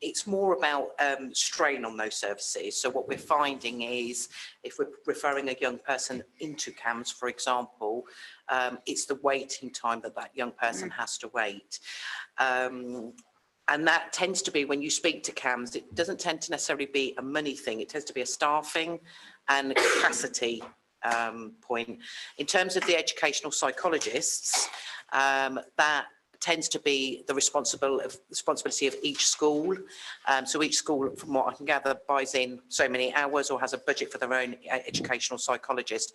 it's more about strain on those services. So what we're finding is if we're referring a young person into CAMS, for example, it's the waiting time that young person has to wait. And that tends to be, when you speak to CAMS, it doesn't tend to necessarily be a money thing. It tends to be a staffing and a capacity point. In terms of the educational psychologists, that tends to be the responsibility of each school. So each school, from what I can gather, buys in so many hours or has a budget for their own educational psychologist.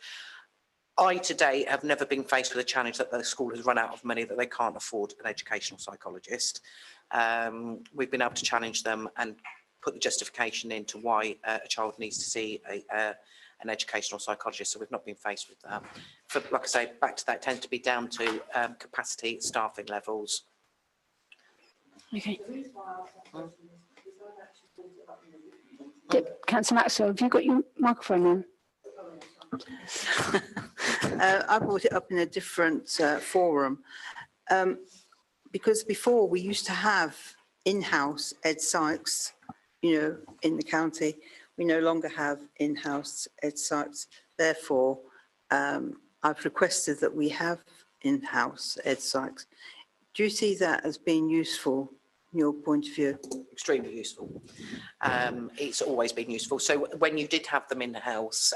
I today have never been faced with a challenge that the school has run out of money, that they can't afford an educational psychologist. We've been able to challenge them and put the justification into why a child needs to see an educational psychologist, so we've not been faced with that. Like I say, back to that, it tends to be down to capacity, staffing levels. Okay. Councillor Maxwell, have you got your microphone on? I brought it up in a different forum because before we used to have in-house ed psychs, you know, in the county. We no longer have in-house ed psychs. Therefore, I've requested that we have in-house ed psychs. Do you see that as being useful from your point of view? Extremely useful. It's always been useful. So when you did have them in-house,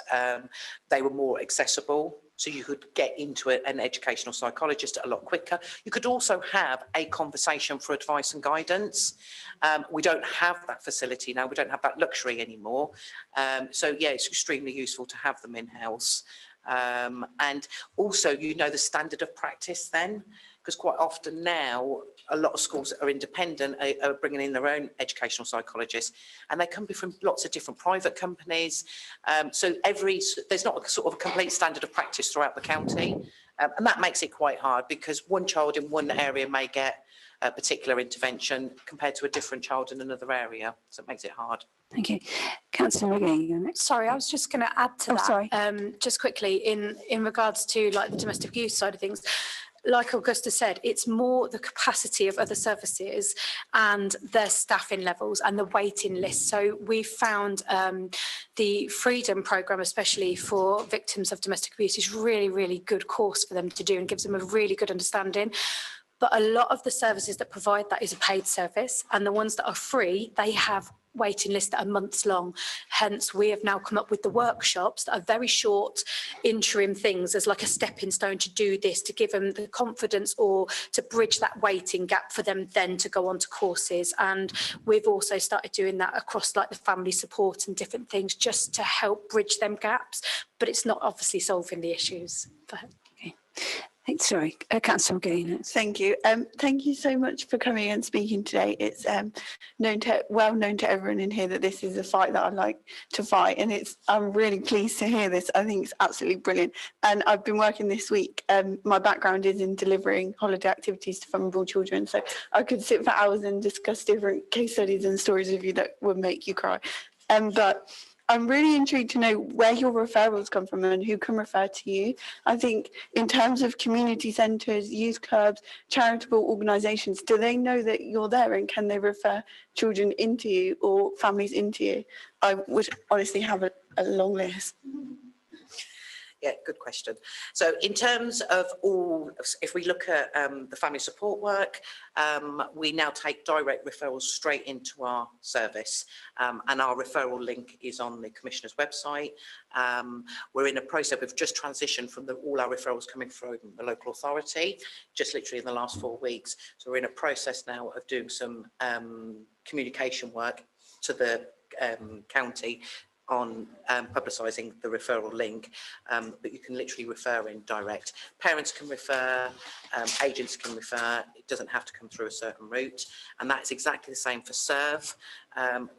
they were more accessible. So you could get into an educational psychologist a lot quicker. You could also have a conversation for advice and guidance. We don't have that facility now. We don't have that luxury anymore. So yeah, it's extremely useful to have them in-house. And also, you know, the standard of practice then, because quite often now, a lot of schools that are independent are bringing in their own educational psychologists, and they come from lots of different private companies. So there's not a sort of a complete standard of practice throughout the county. And that makes it quite hard because one child in one area may get a particular intervention compared to a different child in another area. So it makes it hard. Thank you. Councillor Riggy. Sorry, I was just going to add to that. Sorry. Just quickly, in regards to like the domestic abuse side of things, like Augusta said, it's more the capacity of other services and their staffing levels and the waiting list. So we've found the Freedom programme, especially for victims of domestic abuse, is really, really good course for them to do and gives them a really good understanding. But a lot of the services that provide that is a paid service, and the ones that are free, they have waiting lists that are months long. Hence, we have now come up with the workshops that are very short interim things as like a stepping stone to do this, to give them the confidence or to bridge that waiting gap for them then to go on to courses. And we've also started doing that across like the family support and different things just to help bridge them gaps, but it's not obviously solving the issues. Okay. Sorry, Councillor McGee. Thank you. Thank you so much for coming and speaking today. It's well known to everyone in here that this is a fight that I like to fight, and I'm really pleased to hear this. I think it's absolutely brilliant. And I've been working this week. My background is in delivering holiday activities to vulnerable children, so I could sit for hours and discuss different case studies and stories with you that would make you cry. But I'm really intrigued to know where your referrals come from and who can refer to you. I think in terms of community centres, youth clubs, charitable organisations, do they know that you're there and can they refer children into you or families into you? I would honestly have a long list. Yeah, good question. So in terms of if we look at the family support work, we now take direct referrals straight into our service, and our referral link is on the Commissioner's website. We're in a process, we've just transitioned from all our referrals coming from the local authority, just literally in the last 4 weeks. So we're in a process now of doing some communication work to the county on publicising the referral link, but you can literally refer in direct. Parents can refer, agents can refer, it doesn't have to come through a certain route, and that's exactly the same for serve.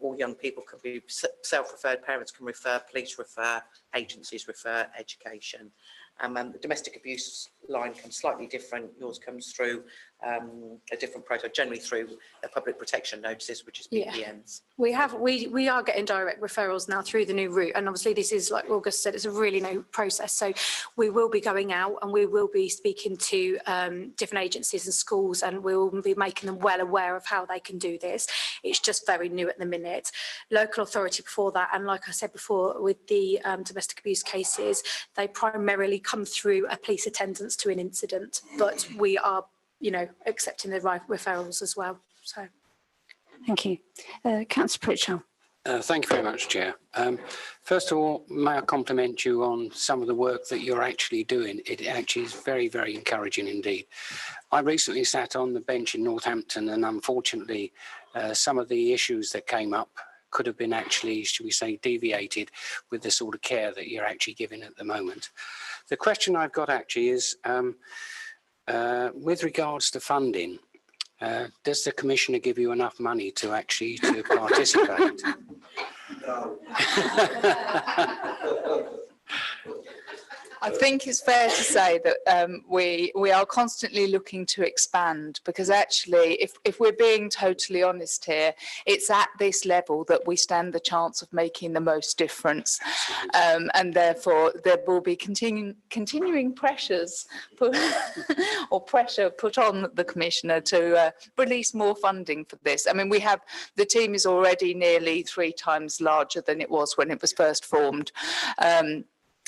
All young people can be self-referred, parents can refer, police refer, agencies refer, education. And the domestic abuse line comes slightly different. Yours comes through a different process, generally through public protection notices, which is PPNs. Yeah. We are getting direct referrals now through the new route, and obviously this is, like August said, it's a really new process. So we will be going out and we will be speaking to different agencies and schools, and we will be making them well aware of how they can do this. It's just very new at the minute. Local authority before that, and like I said before, with the domestic abuse cases, they primarily come through a police attendance to an incident, but we are, accepting the referrals as well. So, thank you, Councillor Pritchard. Thank you very much, Chair. First of all, may I compliment you on some of the work that you're actually doing. It actually is very, very encouraging indeed. I recently sat on the bench in Northampton, and unfortunately, some of the issues that came up could have been actually, should we say, deviated with the sort of care that you're actually giving at the moment. The question I've got actually is, with regards to funding, does the Commissioner give you enough money to actually participate? I think it's fair to say that we are constantly looking to expand, because actually, if we're being totally honest here, it's at this level that we stand the chance of making the most difference, and therefore there will be continuing pressures pressure put on the Commissioner to release more funding for this. I mean, the team is already nearly 3 times larger than it was when it was first formed.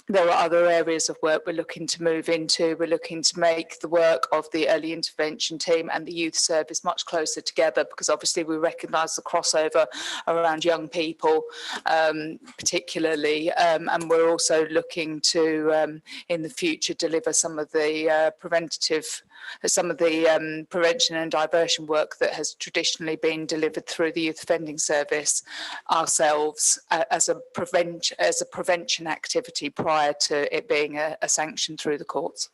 There are other areas of work we're looking to move into. We're looking to make the work of the early intervention team and the youth service much closer together, because obviously we recognise the crossover around young people, particularly, and we're also looking to, in the future, deliver some of the prevention and diversion work that has traditionally been delivered through the youth offending service ourselves as a prevention activity prior to it being a sanction through the courts.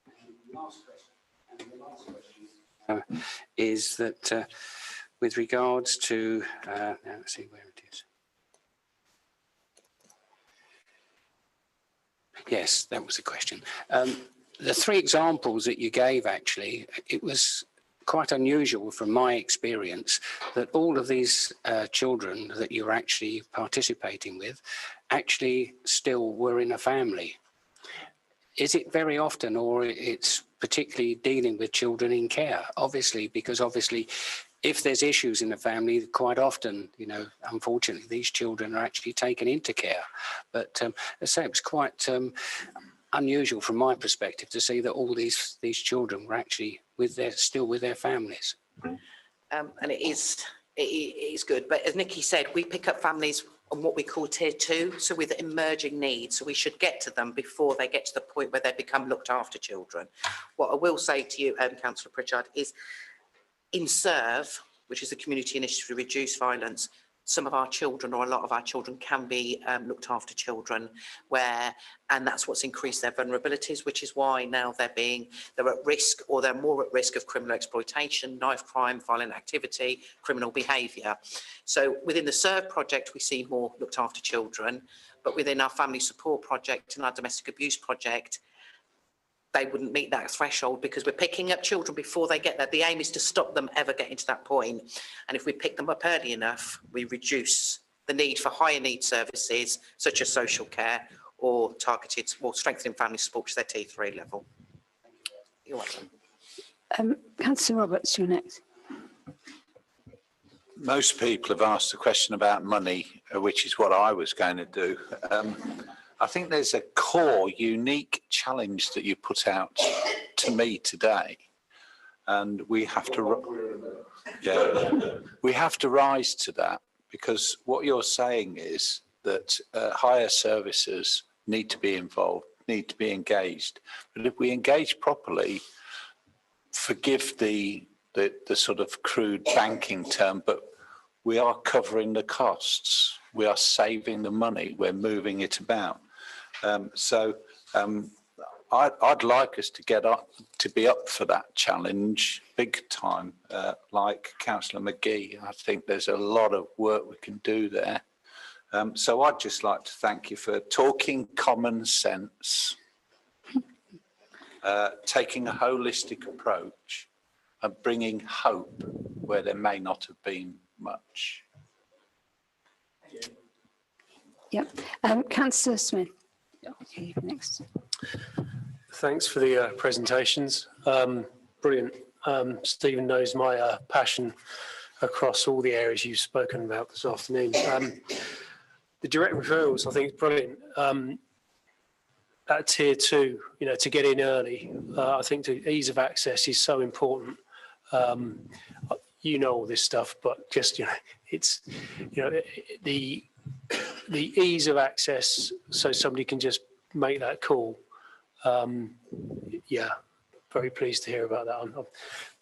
The last question is that with regards to, let's see where it is. Yes, that was the question. The 3 examples that you gave, actually, it was quite unusual from my experience that all of these children that you're actually participating with actually still were in a family. Is it very often, or it's particularly dealing with children in care? Obviously, because if there's issues in the family, quite often, unfortunately, these children are actually taken into care. But as I say, it was quite unusual from my perspective to see that all these children were actually still with their families. And it is, it's good. But as Nikki said, we pick up families on what we call tier 2, so with emerging needs. So we should get to them before they get to the point where they become looked after children. What I will say to you, Councillor Pritchard, is in SERVE, which is the Community Initiative to Reduce Violence, some of our children, or a lot of our children, can be looked after children, and that's what's increased their vulnerabilities, which is why now they're at risk, or they're more at risk of criminal exploitation, knife crime, violent activity, criminal behaviour. So within the SERVE project, we see more looked after children, but within our family support project and our domestic abuse project, they wouldn't meet that threshold, because we're picking up children before they get there. The aim is to stop them ever getting to that point. And if we pick them up early enough, we reduce the need for higher need services, such as social care or targeted or strengthening family support, which is their T3 level. You're welcome. Councillor Roberts, you're next. Most people have asked a question about money, which is what I was going to do. I think there's a core, unique challenge that you put out to me today, and we have to, we have to rise to that, because what you're saying is that higher services need to be involved, need to be engaged. But if we engage properly, forgive the sort of crude banking term, but we are covering the costs. We are saving the money. We're moving it about. I'd like us to be up for that challenge big time, like Councillor McGee. I think there's a lot of work we can do there. So I'd just like to thank you for talking common sense, taking a holistic approach, and bringing hope where there may not have been much. Yep. Councillor Smith. Okay, next. Thanks for the presentations. Brilliant. Stephen knows my passion across all the areas you've spoken about this afternoon. The direct referrals, I think, is brilliant. At tier 2, to get in early, I think the ease of access is so important. You know all this stuff, but just, it's, the ease of access, so somebody can just make that call. Yeah, very pleased to hear about that.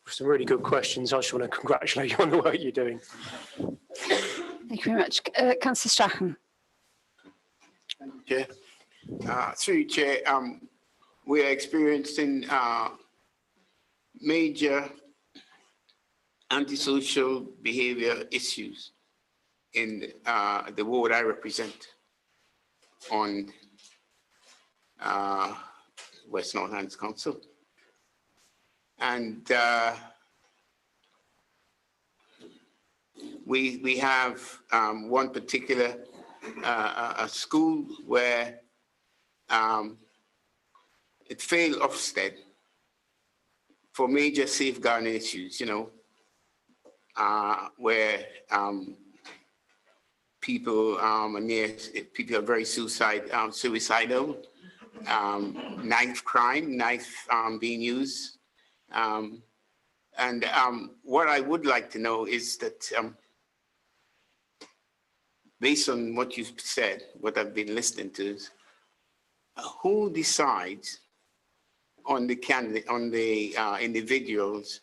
Some really good questions. I just want to congratulate you on the work you're doing. Thank you very much. Councillor Strachan. Chair. Through you, Chair, we are experiencing major antisocial behaviour issues in the ward I represent on West Northampton Council. And we have one particular a school where it failed Ofsted for major safeguarding issues, where people are very suicidal, knife crime, being used. And what I would like to know is that based on what you've said, what I've been listening to, is who decides on the candidate, on the individuals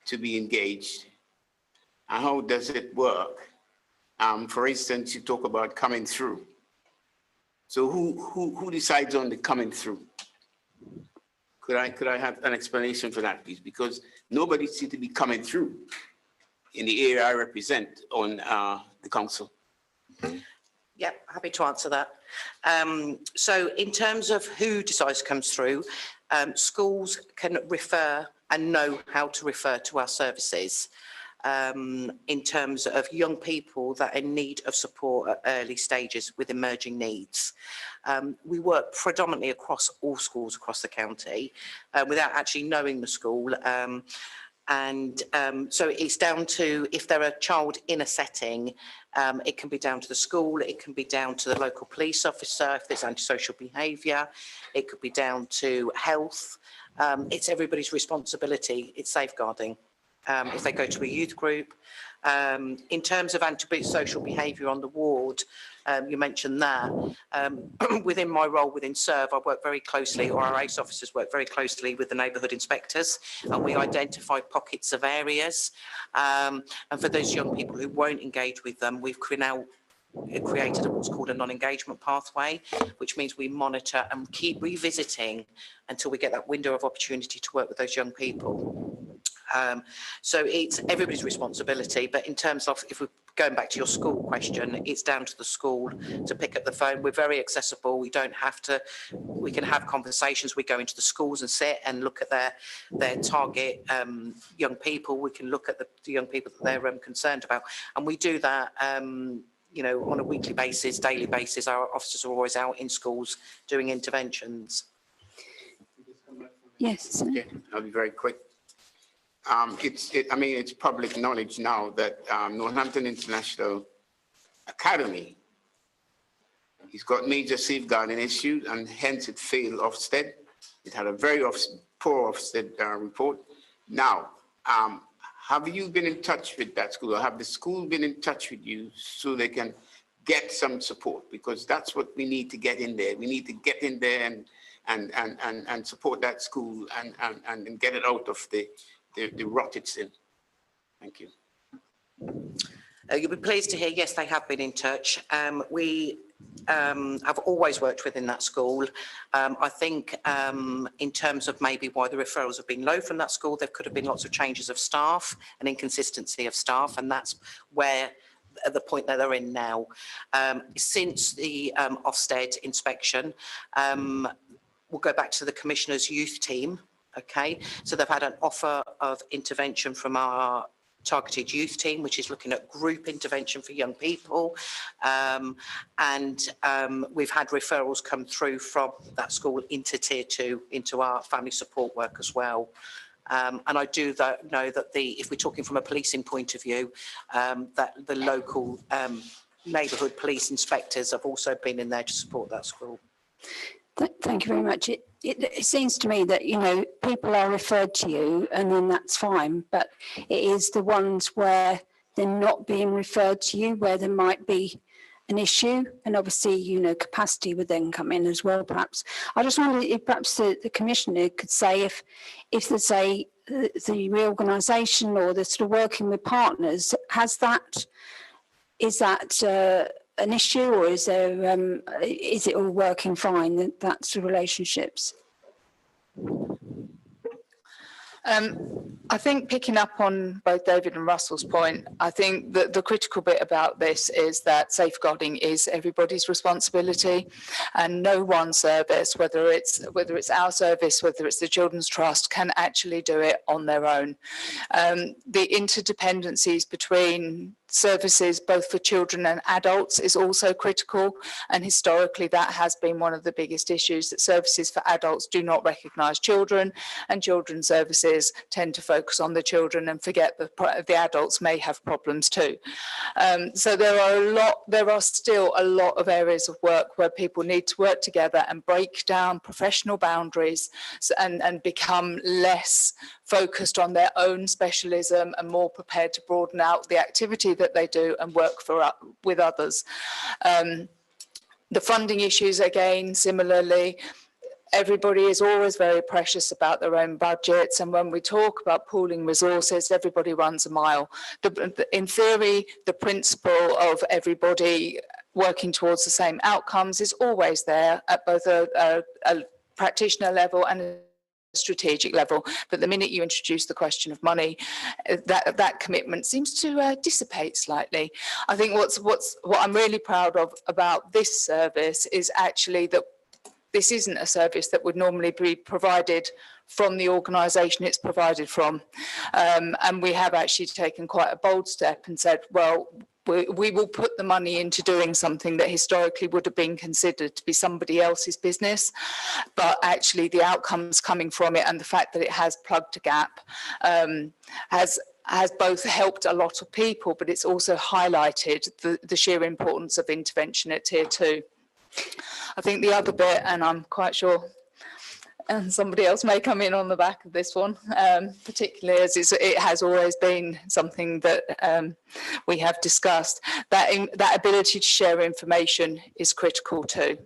to be engaged, and how does it work? For instance, you talk about coming through. So who decides on the coming through? Could I have an explanation for that, please? Because nobody seems to be coming through in the area I represent on the council. Yep, happy to answer that. So in terms of who decides comes through, schools can refer and know how to refer to our services. In terms of young people that are in need of support at early stages with emerging needs. We work predominantly across all schools across the county without actually knowing the school. So it's down to, if they're a child in a setting, it can be down to the school, it can be down to the local police officer if there's antisocial behaviour, it could be down to health. It's everybody's responsibility, it's safeguarding. if they go to a youth group. In terms of antisocial behaviour on the ward, you mentioned that. Within my role within SERV, I work very closely, or our ACE officers work very closely with the neighbourhood inspectors, and we identify pockets of areas. And for those young people who won't engage with them, we've now created what's called a non-engagement pathway, which means we monitor and keep revisiting until we get that window of opportunity to work with those young people. So it's everybody's responsibility, but in terms of, if we're going back to your school question, it's down to the school to pick up the phone. We're very accessible. We don't have to, we can have conversations. We go into the schools and sit and look at their target young people. We can look at the young people that they're concerned about. And we do that, you know, on a weekly basis, daily basis. Our officers are always out in schools doing interventions. Yes. Okay, I'll be very quick. I mean, it's public knowledge now that Northampton International Academy, it's got major safeguarding issues, and hence it failed Ofsted. It had a very poor Ofsted report. Now, have you been in touch with that school, or have the school been in touch with you so they can get some support? Because that's what we need to get in there. We need to get in there and support that school and get it out of the rot it's in. Thank you. You'll be pleased to hear, yes, they have been in touch. We have always worked within that school. I think in terms of maybe why the referrals have been low from that school, there could have been lots of changes of staff and inconsistency of staff, and that's where at the point that they're in now. Since the Ofsted inspection, we'll go back to the Commissioner's youth team. Okay, so they've had an offer of intervention from our targeted youth team, which is looking at group intervention for young people. And we've had referrals come through from that school into Tier 2, into our family support work as well. And I do know that if we're talking from a policing point of view, that the local neighbourhood police inspectors have also been in there to support that school. Thank you very much. It seems to me that, you know, people are referred to you and then that's fine, but it is the ones where they're not being referred to you, where there might be an issue, and obviously, you know, capacity would then come in as well, perhaps. I just wondered if perhaps the Commissioner could say if there's the reorganisation or the sort of working with partners, is that an issue, or is it all working fine, that sort of relationships? I think picking up on both David and Russell's point, I think that the critical bit about this is that safeguarding is everybody's responsibility, and no one service, whether it's our service, whether it's the Children's Trust, can actually do it on their own. The interdependencies between services both for children and adults is also critical, and historically that has been one of the biggest issues, that services for adults do not recognise children, and children's services tend to focus on the children and forget that the adults may have problems too. So there are still a lot of areas of work where people need to work together and break down professional boundaries and become less focused on their own specialism and more prepared to broaden out the activity that they do and work with others. The funding issues, again, similarly, everybody is always very precious about their own budgets, and when we talk about pooling resources, everybody runs a mile. In theory, the principle of everybody working towards the same outcomes is always there at both a practitioner level and a strategic level, but the minute you introduce the question of money, that commitment seems to dissipate slightly. I think what I'm really proud of about this service is actually that this isn't a service that would normally be provided from the organisation it's provided from, and we have actually taken quite a bold step and said, well, we will put the money into doing something that historically would have been considered to be somebody else's business, but actually the outcomes coming from it and the fact that it has plugged a gap has both helped a lot of people, but it's also highlighted the sheer importance of intervention at Tier 2. I think the other bit, and I'm quite sure and somebody else may come in on the back of this one, particularly as it has always been something that we have discussed, that ability to share information is critical too.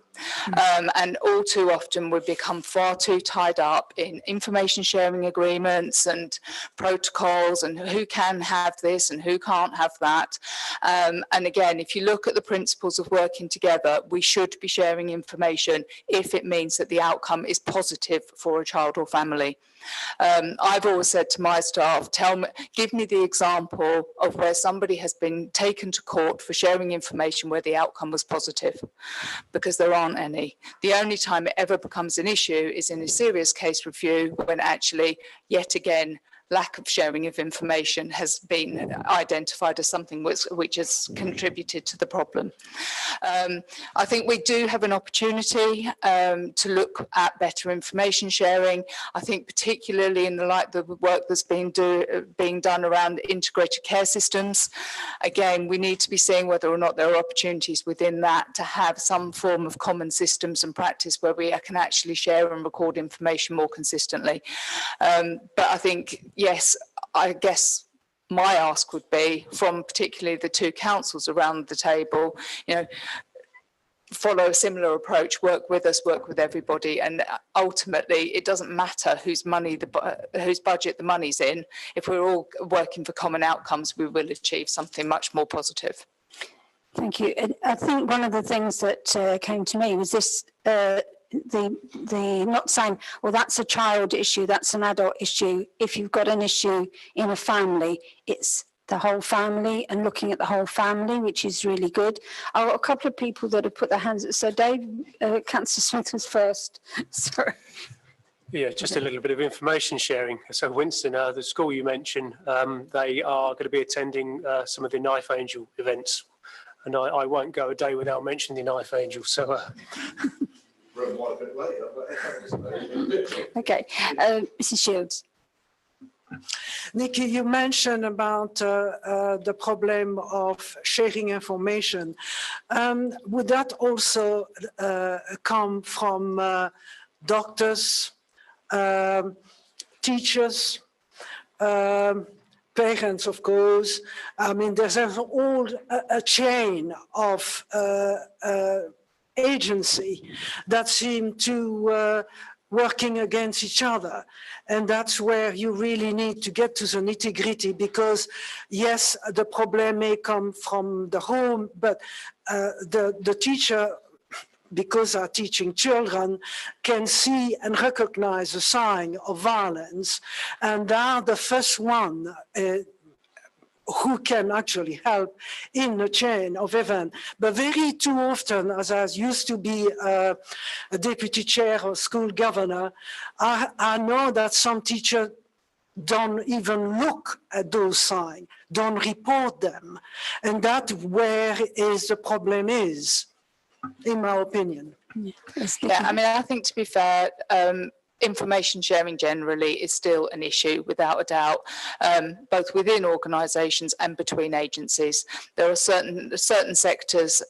And all too often we become far too tied up in information sharing agreements and protocols and who can have this and who can't have that. And again, if you look at the principles of working together, we should be sharing information if it means that the outcome is positive for a child or family. I've always said to my staff, give me the example of where somebody has been taken to court for sharing information where the outcome was positive, because there aren't any. The only time it ever becomes an issue is in a serious case review, when actually, yet again, lack of sharing of information has been identified as something which has contributed to the problem. I think we do have an opportunity to look at better information sharing. I think particularly in the light of the work that's being done around integrated care systems. Again, we need to be seeing whether or not there are opportunities within that to have some form of common systems and practice where we can actually share and record information more consistently. But I think, yes, I guess my ask would be from particularly the two councils around the table, follow a similar approach, work with us, work with everybody, and ultimately it doesn't matter whose budget the money's in. If we're all working for common outcomes, we will achieve something much more positive. Thank you. And I think one of the things that came to me was this, the not saying, well, that's a child issue, that's an adult issue. If you've got an issue in a family, it's the whole family and looking at the whole family, which is really good. I've got a couple of people that have put their hands up. So Dave, Councillor Smith was first. Sorry. Yeah, just a little bit of information sharing. So Winston, the school you mentioned, they are going to be attending some of the Knife Angel events. And I won't go a day without mentioning the Knife Angel. So okay, Mrs. Shields. Nikki, you mentioned about the problem of sharing information. Would that also come from doctors, teachers, parents, of course? I mean, there's a chain of agency that seem to working against each other. And that's where you really need to get to the nitty-gritty, because yes, the problem may come from the home, but the teacher, because they're teaching children, can see and recognize a sign of violence, and they are the first one who can actually help in the chain of event. But very too often, as I used to be a deputy chair or school governor, I know that some teachers don't even look at those signs, don't report them. And that's where is the problem is, in my opinion. Yeah, I mean, I think to be fair, information sharing generally is still an issue, without a doubt, both within organisations and between agencies. There are certain sectors,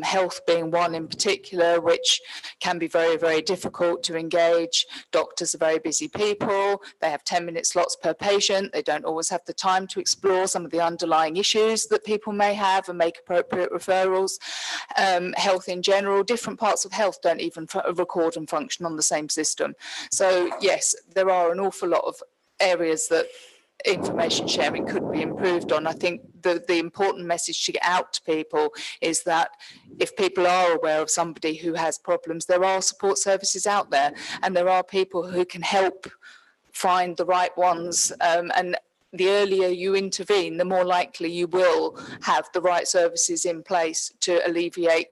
health being one in particular, which can be very, very difficult to engage. Doctors are very busy people. They have 10-minute slots per patient. They don't always have the time to explore some of the underlying issues that people may have and make appropriate referrals. Health in general, different parts of health don't even record and function on the same system. So yes, there are an awful lot of areas that information sharing could be improved on. I think the important message to get out to people is that if people are aware of somebody who has problems, there are support services out there, and there are people who can help find the right ones. And the earlier you intervene, the more likely you will have the right services in place to alleviate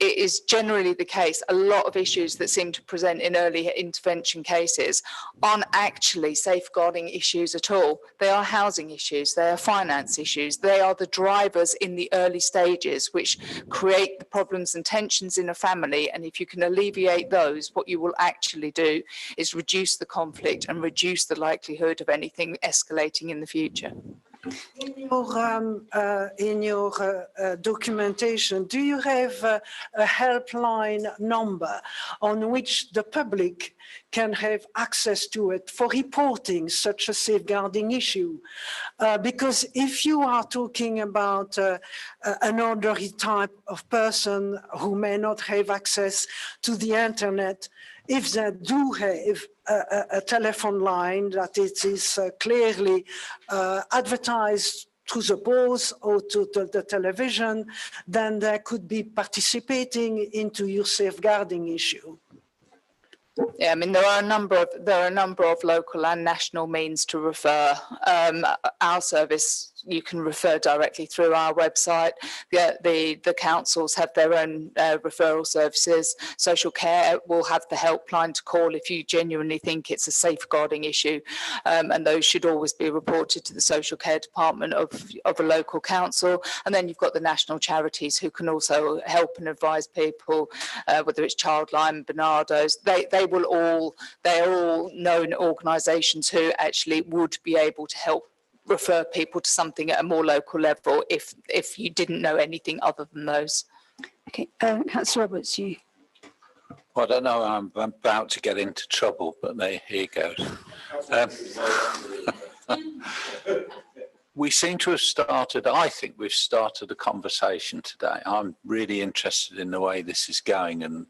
it is generally the case. A lot of issues that seem to present in early intervention cases aren't actually safeguarding issues at all. They are housing issues, they are finance issues, they are the drivers in the early stages which create the problems and tensions in a family. And if you can alleviate those, what you will actually do is reduce the conflict and reduce the likelihood of anything escalating in the future. In your documentation, do you have a helpline number on which the public can have access to it for reporting such a safeguarding issue? Because if you are talking about an elderly type of person who may not have access to the internet, if they do have a telephone line that it is clearly advertised through the post or to the television, then they could be participating into your safeguarding issue. Yeah, I mean, there are a number of local and national means to refer. Our service, you can refer directly through our website. The councils have their own referral services. Social care will have the helpline to call if you genuinely think it's a safeguarding issue, and those should always be reported to the social care department of a local council. And then you've got the national charities who can also help and advise people, whether it's Childline, Barnardo's. They're all known organisations who actually would be able to help refer people to something at a more local level if you didn't know anything other than those. Okay, Councillor Roberts, you. Well, I don't know, I'm about to get into trouble, but here goes. We seem to have started, I think we've started a conversation today. I'm really interested in the way this is going, and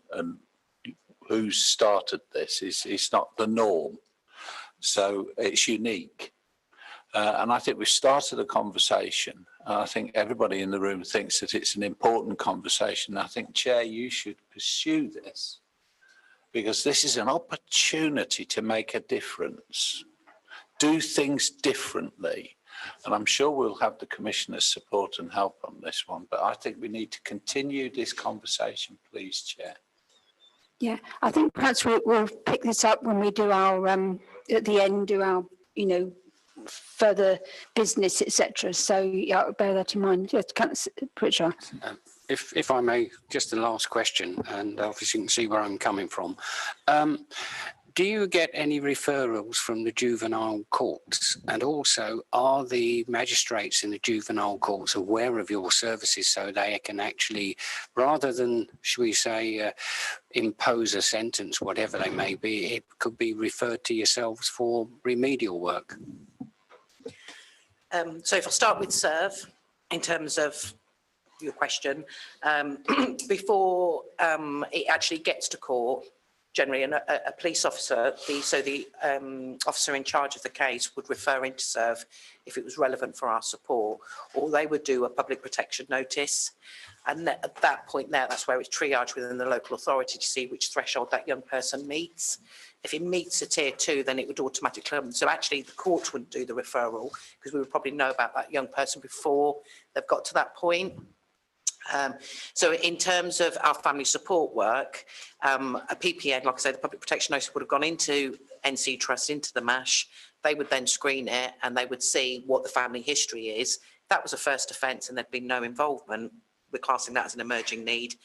who started this. It's not the norm, so it's unique. And I think we've started a conversation. I think everybody in the room thinks that it's an important conversation. I think, Chair, you should pursue this, because this is an opportunity to make a difference, do things differently. And I'm sure we'll have the Commissioner's support and help on this one, but I think we need to continue this conversation, please, Chair. Yeah, I think perhaps we'll pick this up when we do our, at the end, do our, further business, etc. So yeah, bear that in mind. Yes, Pritchard. If I may, just the last question, and obviously you can see where I'm coming from. Do you get any referrals from the juvenile courts? And also, are the magistrates in the juvenile courts aware of your services so they can actually, rather than, should we say, impose a sentence, whatever they may be, it could be referred to yourselves for remedial work? So if I start with serve, in terms of your question, before it actually gets to court, generally a police officer, the officer in charge of the case would refer into serve if it was relevant for our support, or they would do a public protection notice. And at that point there, that's where it's triaged within the local authority to see which threshold that young person meets. If it meets a tier 2, then it would automatically come. So actually the courts wouldn't do the referral, because we would probably know about that young person before they've got to that point. So in terms of our family support work, a PPN, like I said, the public protection notice would have gone into NC Trust, into the MASH. They would then screen it and they would see what the family history is. If that was a first offence and there'd been no involvement, we're classing that as an emerging need.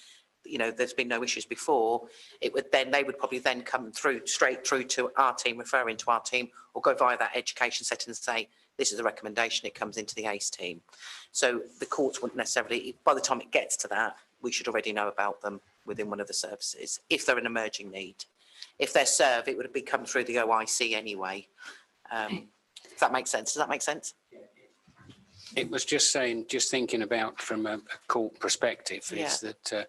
There's been no issues before. They would probably then come straight through to our team, referring to our team, or go via that education setting and say, this is a recommendation, it comes into the ACE team. So the courts wouldn't necessarily, by the time it gets to that, we should already know about them within one of the services, if they're an emerging need. If they're serve, it would be come through the OIC anyway. If that makes sense. Does that make sense? It was just thinking about from a court perspective, is that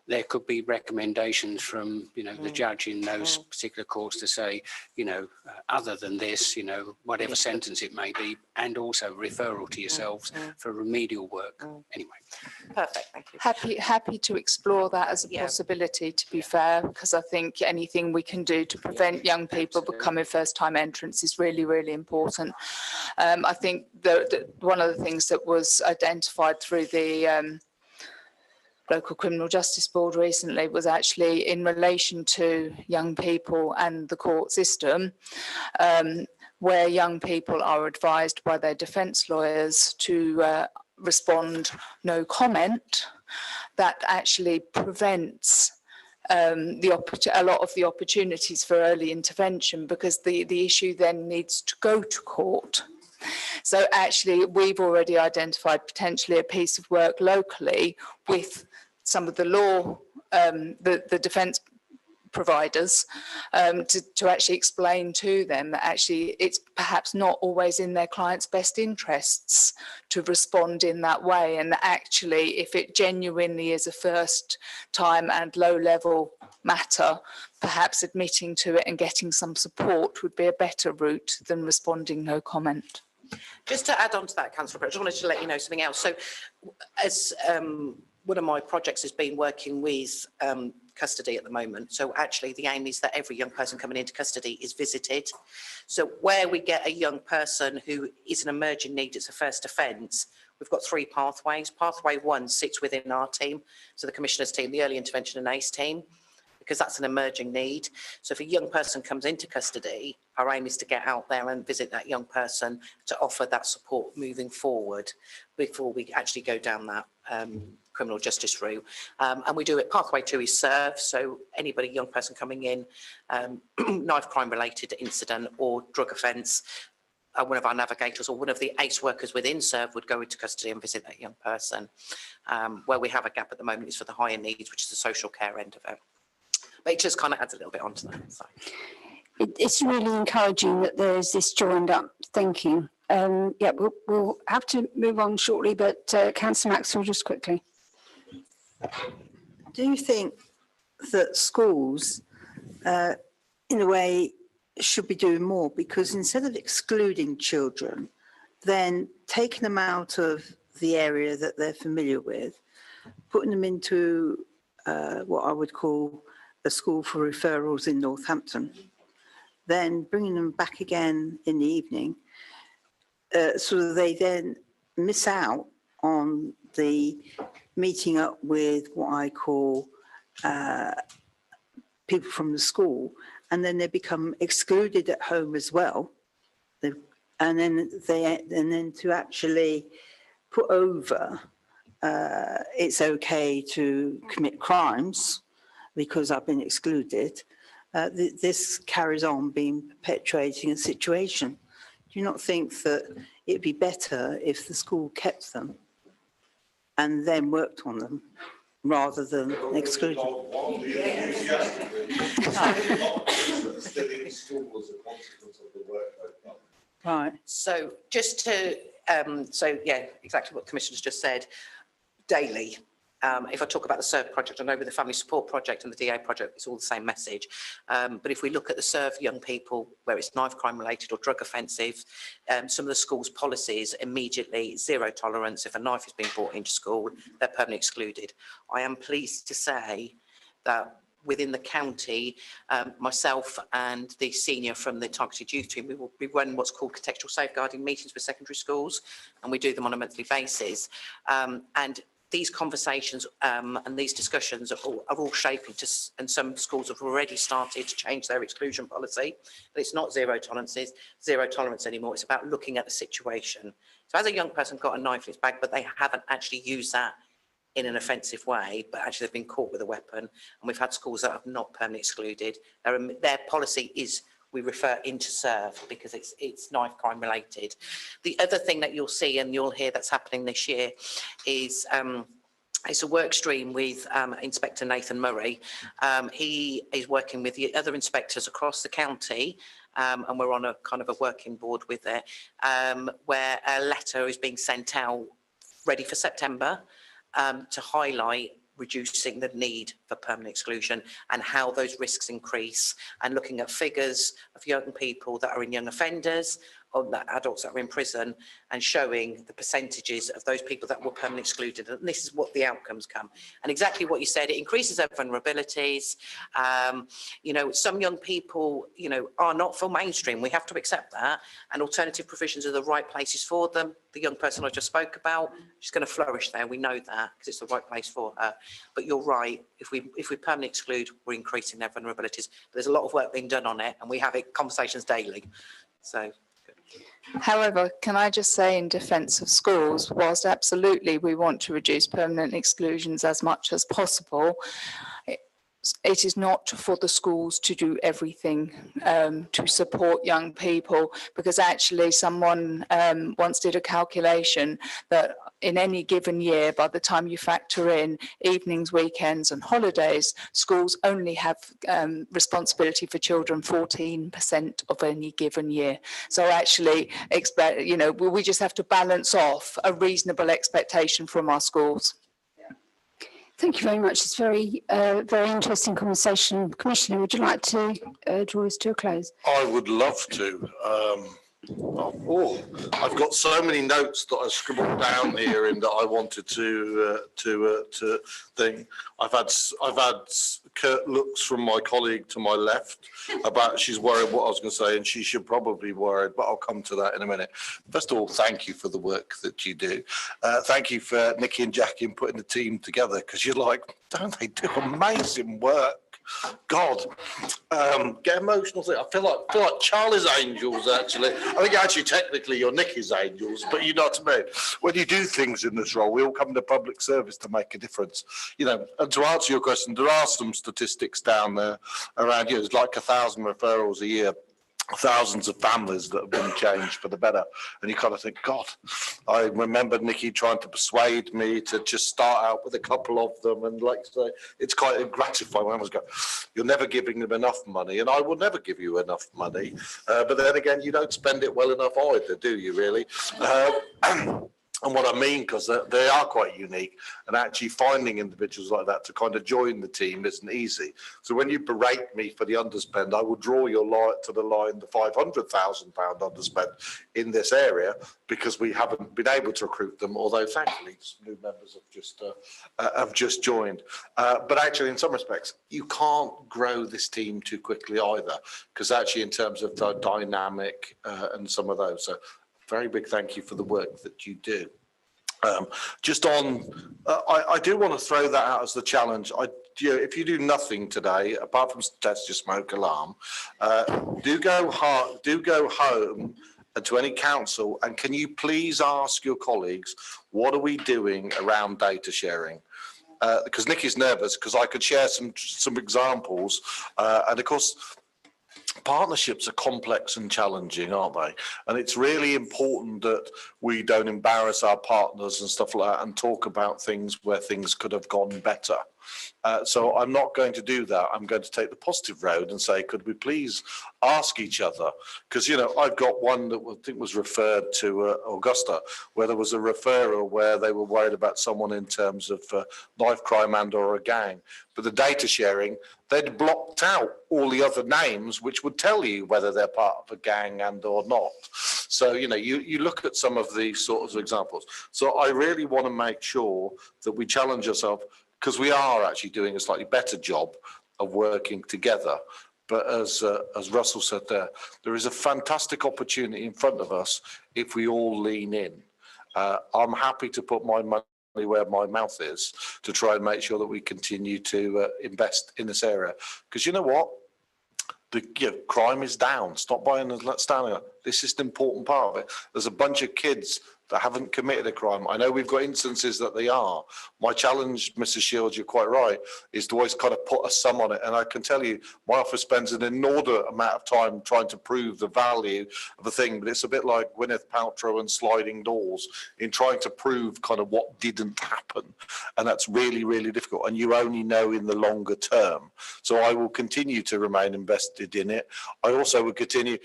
there could be recommendations from, the judge in those particular courts to say, other than this, whatever sentence it may be, and also referral to yourselves for remedial work. Anyway. Perfect, thank you. Happy to explore that as a possibility, to be fair, because I think anything we can do to prevent young people becoming first-time entrants is really, really important. I think one of the things that was identified through the Local Criminal Justice Board recently was actually in relation to young people and the court system, where young people are advised by their defence lawyers to respond no comment. That actually prevents a lot of the opportunities for early intervention, because the issue then needs to go to court. So actually, we've already identified potentially a piece of work locally with some of the law, the defence providers, to actually explain to them that actually it's perhaps not always in their client's best interests to respond in that way. And actually, if it genuinely is a first time and low level matter, perhaps admitting to it and getting some support would be a better route than responding no comment. Just to add on to that, Councillor, I just wanted to let you know something else. So as one of my projects has been working with custody at the moment. So actually the aim is that every young person coming into custody is visited. So where we get a young person who is an emerging need, it's a first offence, we've got 3 pathways. Pathway 1 sits within our team, so the Commissioner's team, the Early Intervention and ACE team, because that's an emerging need. So if a young person comes into custody, our aim is to get out there and visit that young person to offer that support moving forward before we actually go down that criminal justice route. And we do it, pathway 2 is serve, so anybody, young person coming in, knife crime related incident or drug offence, one of our navigators or one of the ACE workers within serve would go into custody and visit that young person. Where we have a gap at the moment is for the higher needs, which is the social care end of it. But it just kind of adds a little bit onto that. So. It's really encouraging that there's this joined up thinking. Yeah, we'll have to move on shortly, but Councillor Maxwell, just quickly. Do you think that schools, in a way, should be doing more? Because instead of excluding children, then taking them out of the area that they're familiar with, putting them into what I would call a school for referrals in Northampton, then bringing them back again in the evening, so that they then miss out on the meeting up with what I call people from the school, and then they become excluded at home as well. And then to actually put over it's okay to commit crimes because I've been excluded, this carries on being perpetuating a situation. Do you not think that it'd be better if the school kept them and then worked on them rather than exclude them? Right. So just to, so yeah, exactly what the Commissioner's just said, daily. If I talk about the SERVE project, I know with the Family Support Project and the DA project, it's all the same message. But if we look at the SERVE young people, where it's knife crime related or drug offensive, some of the school's policies immediately zero tolerance. If a knife has been brought into school, they're permanently excluded. I am pleased to say that within the county, myself and the senior from the targeted youth team, we run what's called contextual safeguarding meetings with secondary schools, and we do them on a monthly basis. And these conversations and these discussions are all shaping to, and some schools have already started to change their exclusion policy. But it's not zero tolerance anymore. It's about looking at the situation. So as a young person got a knife in his bag, but they haven't actually used that in an offensive way, but actually they've been caught with a weapon. And we've had schools that have not permanently excluded. Their policy is we refer into SERVE because it's knife crime related. The other thing that you'll see and you'll hear that's happening this year is it's a work stream with Inspector Nathan Murray. He is working with the other inspectors across the county, and we're on a kind of a working board with it, where a letter is being sent out ready for September to highlight reducing the need for permanent exclusion and how those risks increase, and looking at figures of young people that are in young offenders or that adults that are in prison, and showing the percentages of those people that were permanently excluded. And this is what the outcomes come. And exactly what you said, it increases their vulnerabilities. You know, some young people, you know, are not full mainstream. We have to accept that. And alternative provisions are the right places for them. The young person I just spoke about, she's going to flourish there. We know that because it's the right place for her. But you're right. If we permanently exclude, we're increasing their vulnerabilities. But there's a lot of work being done on it, and we have conversations daily. So. However, can I just say in defence of schools, whilst absolutely we want to reduce permanent exclusions as much as possible, it is not for the schools to do everything to support young people, because actually someone once did a calculation that in any given year, by the time you factor in evenings, weekends and holidays, schools only have responsibility for children 14% of any given year. So actually, we just have to balance off a reasonable expectation from our schools. Thank you very much. It's very interesting conversation. Commissioner, would you like to draw us to a close? I would love to. I've got so many notes that I scribbled down here and that I wanted to think. I've had curt looks from my colleague to my left about she's worried what I was going to say, and she should probably be worried, but I'll come to that in a minute. First of all, thank you for the work that you do. Thank you for Nikki and Jackie in putting the team together, because you're like, don't they do amazing work? God, get emotional. I feel like Charlie's angels, actually. I think actually technically you're Nikki's angels, but you know what I mean. When you do things in this role, we all come to public service to make a difference. And to answer your question, there are some statistics down there around you. There's like 1,000 referrals a year. Thousands of families that have been changed for the better, and you kind of think, God, I remember Nikki trying to persuade me to just start out with a couple of them, and like I say, it's quite gratifying when I was going, you're never giving them enough money, and I will never give you enough money, but then again, you don't spend it well enough either, do you really? And what I mean, because they are quite unique, and actually finding individuals like that to kind of join the team isn't easy. So when you berate me for the underspend, I will draw your line to the line, the £500,000 underspend in this area, because we haven't been able to recruit them, although thankfully some new members have just joined. But actually, in some respects, you can't grow this team too quickly either, because actually in terms of the dynamic and some of those. So very big thank you for the work that you do. Just on, I do want to throw that out as the challenge. If you do nothing today, apart from test your smoke alarm, do go home to any council, and can you please ask your colleagues, what are we doing around data sharing? Because Nikki's nervous, because I could share some examples, and of course, partnerships are complex and challenging, aren't they? And it's really important that we don't embarrass our partners and stuff like that and talk about things where things could have gone better. So I'm not going to do that. I'm going to take the positive road and say, could we please ask each other? Because, I've got one that I think was referred to Augusta, where there was a referral where they were worried about someone in terms of knife crime and or a gang. But the data sharing, they'd blocked out all the other names, which would tell you whether they're part of a gang and or not. So, you look at some of these sorts of examples. So I really want to make sure that we challenge ourselves, because we are actually doing a slightly better job of working together. But as Russell said there is a fantastic opportunity in front of us if we all lean in. I'm happy to put my money where my mouth is to try and make sure that we continue to invest in this area. Because you know what? Crime is down. Stop buying and standing up. This is an important part of it. There's a bunch of kids that haven't committed a crime. I know we've got instances that they are. My challenge, Mrs. Shields, you're quite right, is to always kind of put a sum on it. And I can tell you, my office spends an inordinate amount of time trying to prove the value of the thing, but it's a bit like Gwyneth Paltrow and sliding doors in trying to prove kind of what didn't happen. And that's really, really difficult. And you only know in the longer term. So I will continue to remain invested in it. I also will continue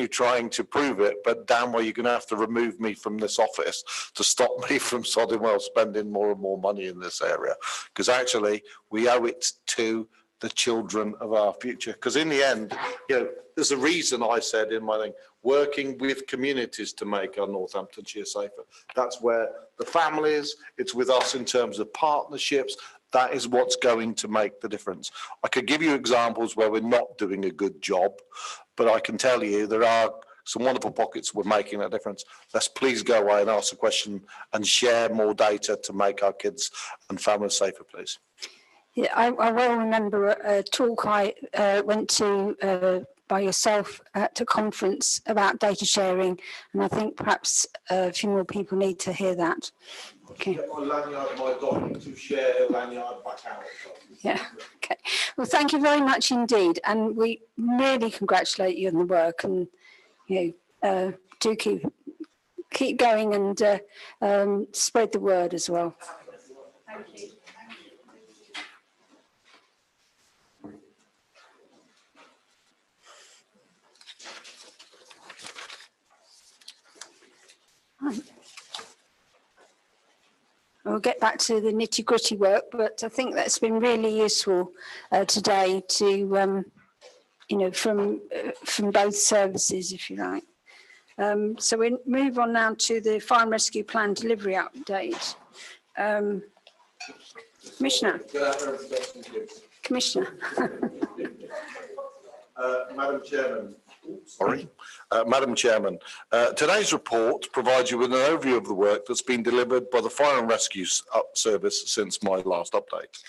trying to prove it, but damn well, you're going to have to remove me from this office to stop me from sodding well spending more and more money in this area. Because actually, we owe it to the children of our future. Because in the end, there's a reason I said in my thing, working with communities to make our Northamptonshire safer. That's where the families, it's with us in terms of partnerships. That is what's going to make the difference. I could give you examples where we're not doing a good job, but I can tell you there are some wonderful pockets we're making a difference. Let's please go away and ask a question and share more data to make our kids and families safer, please. Yeah, I well remember a talk I went to by yourself at a conference about data sharing, and I think perhaps a few more people need to hear that. Okay. Get my lanyard, my document to share lanyard back out. Yeah, okay. Well, thank you very much indeed. And we really congratulate you on the work, and, you know, do keep going and spread the word as well. Thank you. Right. We'll get back to the nitty-gritty work, but I think that's been really useful today to, you know, from both services, if you like. So we move on now to the Fire and Rescue Plan delivery update. Commissioner. Commissioner. Madam Chairman. Sorry. Madam Chairman, today's report provides you with an overview of the work that's been delivered by the Fire and Rescue Service since my last update.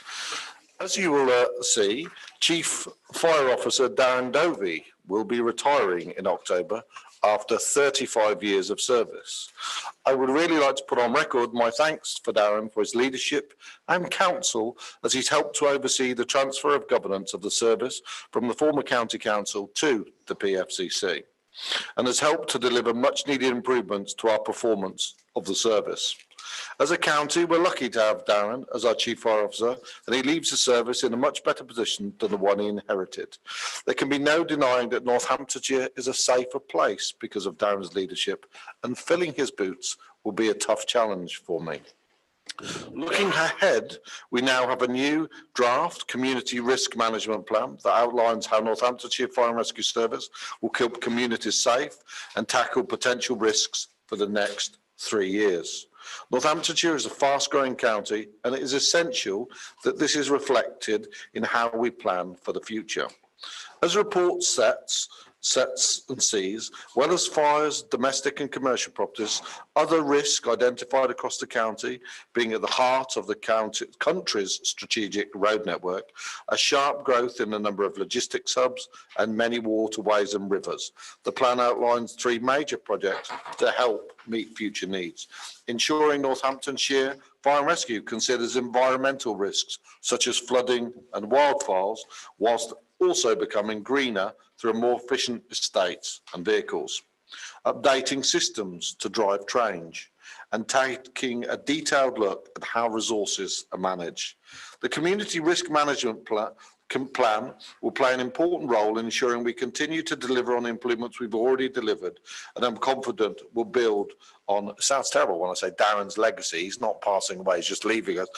As you will see, Chief Fire Officer Darren Dovey will be retiring in October after 35 years of service. I would really like to put on record my thanks for Darren for his leadership and counsel as he's helped to oversee the transfer of governance of the service from the former County Council to the PFCC, and has helped to deliver much needed improvements to our performance of the service. As a county, we're lucky to have Darren as our Chief Fire Officer, and he leaves the service in a much better position than the one he inherited. There can be no denying that Northamptonshire is a safer place because of Darren's leadership, and filling his boots will be a tough challenge for me. Looking ahead, we now have a new draft community risk management plan that outlines how Northamptonshire Fire and Rescue Service will keep communities safe and tackle potential risks for the next 3 years. Northamptonshire is a fast-growing county, and it is essential that this is reflected in how we plan for the future. As the report sets and sees, well as fires, domestic and commercial properties, other risks identified across the county, being at the heart of the country's strategic road network, a sharp growth in the number of logistics hubs and many waterways and rivers. The plan outlines 3 major projects to help meet future needs. Ensuring Northamptonshire Fire and Rescue considers environmental risks such as flooding and wildfires, whilst also becoming greener through more efficient estates and vehicles. Updating systems to drive change and taking a detailed look at how resources are managed. The community risk management plan will play an important role in ensuring we continue to deliver on the improvements we've already delivered, and I'm confident we'll build on, it sounds terrible when I say Darren's legacy, he's not passing away, he's just leaving us,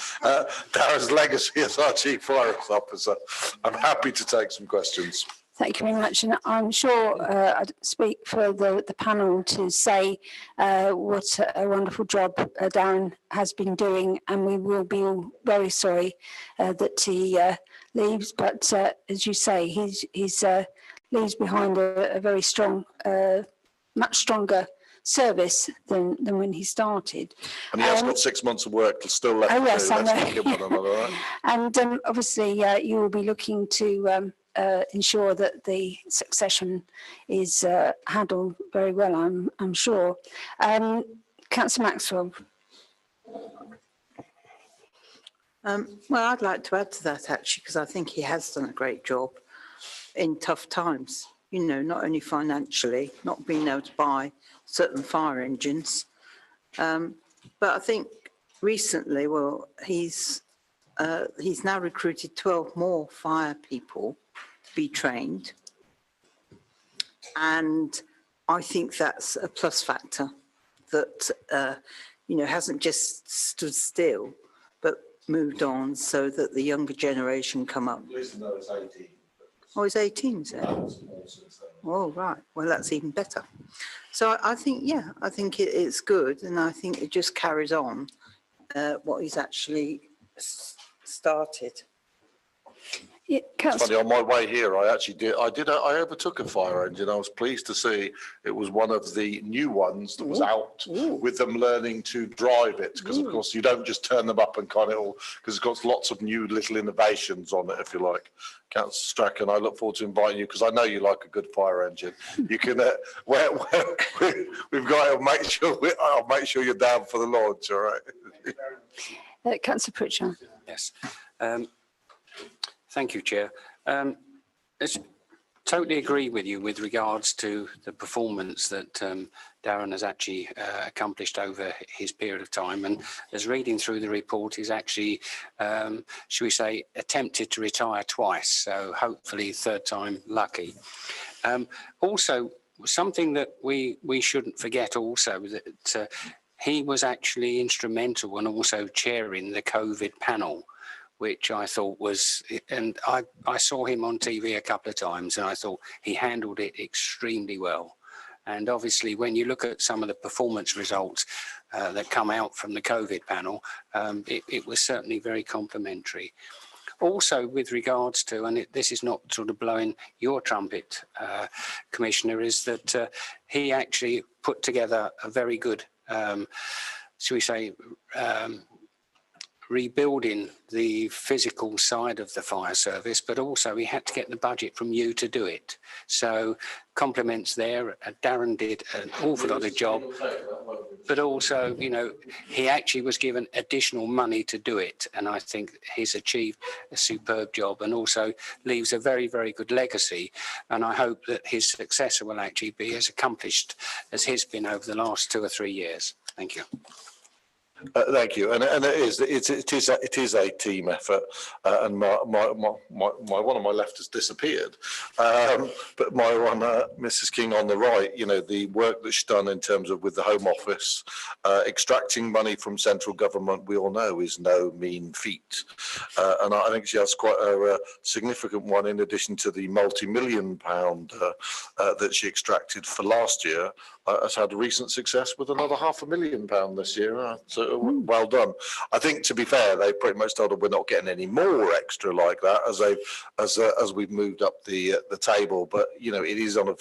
Darren's legacy as our Chief Fire Officer. I'm happy to take some questions. Thank you very much. And I'm sure I'd speak for the panel to say what a wonderful job Darren has been doing, and we will be all very sorry that he leaves. But as you say, he's leaves behind a very strong, much stronger service than when he started. And he has got 6 months of work still left. Oh yes, I know. Let's give one another, right? And obviously you will be looking to ensure that the succession is handled very well, I'm sure. Councillor Maxwell. Well, I'd like to add to that actually, because I think he has done a great job in tough times, you know, not only financially, not being able to buy certain fire engines, but I think recently, well, he's now recruited 12 more fire people to be trained, and I think that's a plus factor that you know, hasn't just stood still but moved on so that the younger generation come up. Listen, though, it's 18. Oh, he's 18, is it? Oh, right. Well, that's even better. So I think, yeah, I think it's good, and I think it just carries on what he's actually started. Yeah, it's funny, on my way here, I overtook a fire engine. I was pleased to see it was one of the new ones that was out with them learning to drive it. Because, of course, you don't just turn them up and kind of all, because it's got lots of new little innovations on it, if you like. Councillor Strachan, I look forward to inviting you because I know you like a good fire engine. You can, we've got to I'll make sure you're down for the launch, all right? Councillor Pritchard. Yes. Thank you, Chair. Totally agree with you with regards to the performance that Darren has actually accomplished over his period of time. And as reading through the report, he's actually, should we say, attempted to retire twice. So hopefully third time lucky. Also, something that we shouldn't forget also that he was actually instrumental and also chairing the COVID panel, which I thought was, and I saw him on TV a couple of times and I thought he handled it extremely well. And obviously, when you look at some of the performance results that come out from the COVID panel, it was certainly very complimentary. Also, with regards to, and this is not sort of blowing your trumpet, Commissioner, is that he actually put together a very good, shall we say, rebuilding the physical side of the fire service, but also he had to get the budget from you to do it. So compliments there. Darren did an awful lot of job, but also, you know, he actually was given additional money to do it. And I think he's achieved a superb job and also leaves a very, very good legacy. And I hope that his successor will actually be as accomplished as he's been over the last 2 or 3 years. Thank you. Thank you, and it is a team effort, and my one on my left has disappeared, but my one, Mrs. King on the right, you know, the work that's done in terms of with the Home Office, extracting money from central government, we all know is no mean feat, and I think she has quite a significant one in addition to the multi-million pound that she extracted for last year. Has had recent success with another £500,000 this year. So well done. I think, to be fair, they pretty much told her we're not getting any more extra like that as we've moved up the table. But you know, it is on a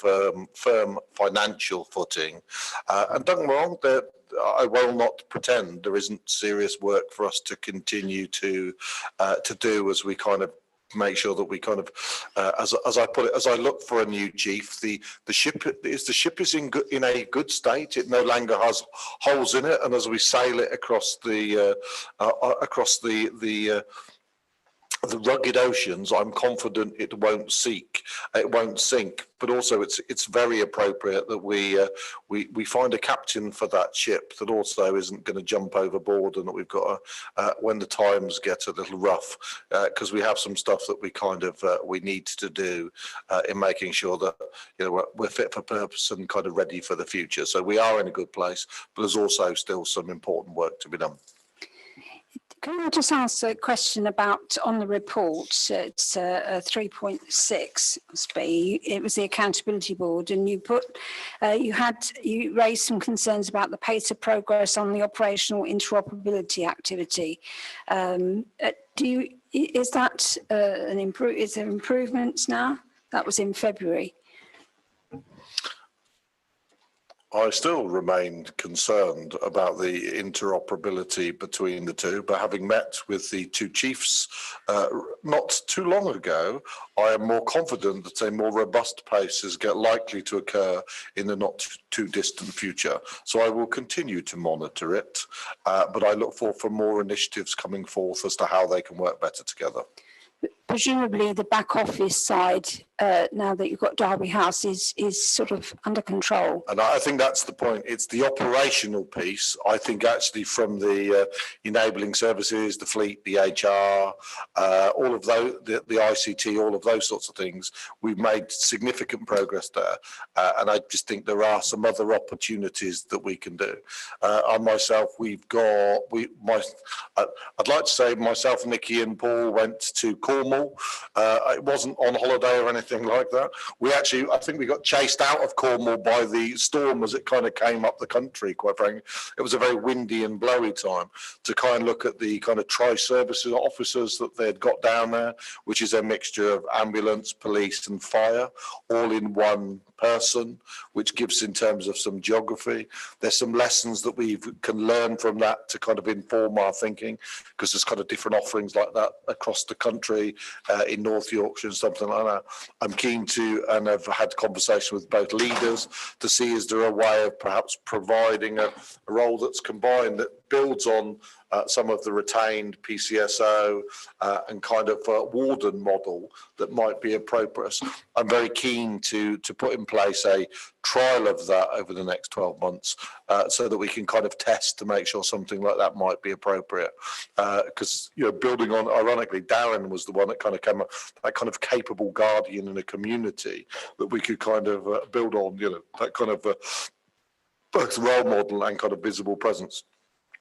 firm financial footing. And don't get me wrong, I will not pretend there isn't serious work for us to continue to do as we kind of make sure that we kind of, as I put it, as I look for a new chief, the ship is in a good state. It no longer has holes in it, and as we sail it across the rugged oceans, I'm confident it won't sink. But also, it's very appropriate that we find a captain for that ship that also isn't going to jump overboard, and that we've got when the times get a little rough, because we have some stuff that we kind of we need to do in making sure that, you know, we're fit for purpose and kind of ready for the future. So we are in a good place, but there's also still some important work to be done. Can I just ask a question about on the report? It's 3.6 must be. It was the accountability board, and you put you raised some concerns about the pace of progress on the operational interoperability activity. Is that is there improvements now? That was in February. I still remain concerned about the interoperability between the two, but having met with the two chiefs not too long ago, I am more confident that a more robust pace is likely to occur in the not too distant future. So I will continue to monitor it, but I look for more initiatives coming forth as to how they can work better together. Presumably the back office side, now that you've got Derby House, is sort of under control. And I think that's the point. It's the operational piece. I think actually from the enabling services, the fleet, the HR, all of those, the ICT, all of those sorts of things, we've made significant progress there. And I just think there are some other opportunities that we can do. On myself, I'd like to say myself, Nikki and Paul went to Cornwall. It wasn't on holiday or anything like that. I think we got chased out of Cornwall by the storm as it kind of came up the country, quite frankly. It was a very windy and blowy time to kind of look at the kind of tri-services officers that they'd got down there, which is a mixture of ambulance, police and fire, all in one person, which gives in terms of some geography. There's some lessons that we can learn from that to kind of inform our thinking, because there's kind of different offerings like that across the country, in North Yorkshire and something like that. I'm keen to, and I've had conversation with both leaders to see is there a way of perhaps providing a role that's combined that builds on some of the retained PCSO and kind of warden model that might be appropriate. I'm very keen to put in place a trial of that over the next 12 months so that we can kind of test to make sure something like that might be appropriate. Because, building on, ironically, Darren was the one that kind of came up, that kind of capable guardian in a community that we could kind of build on, that kind of both role model and kind of visible presence.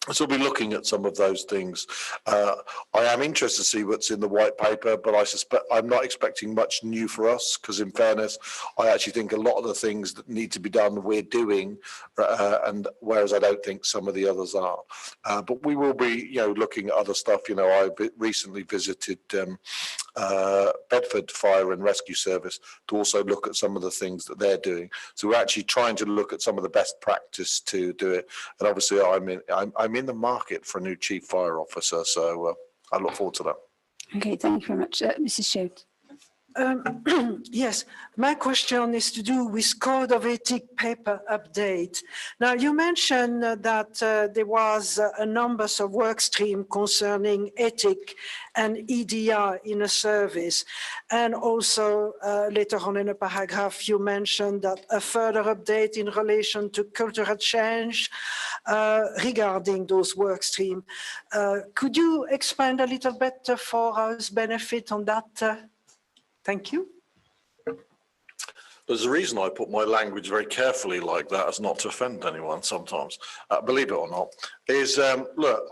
So we'll be looking at some of those things. I am interested to see what's in the white paper, but I suspect I'm not expecting much new for us because, in fairness, I actually think a lot of the things that need to be done we're doing, and whereas I don't think some of the others are. But we will be, looking at other stuff. I recently visited Bedford Fire and Rescue Service to also look at some of the things that they're doing. So we're actually trying to look at some of the best practice to do it. And obviously, I'm in the market for a new chief fire officer, so I look forward to that. Okay, thank you very much. Mrs. Shute. Yes, my question is to do with Code of Ethic paper update. Now, you mentioned that there was a number of work streams concerning ethic and EDI in a service. And also later on in a paragraph, you mentioned that a further update in relation to cultural change regarding those work streams. Could you expand a little bit for us benefit on that? Thank you. There's a reason I put my language very carefully like that, as not to offend anyone sometimes, believe it or not, is, look,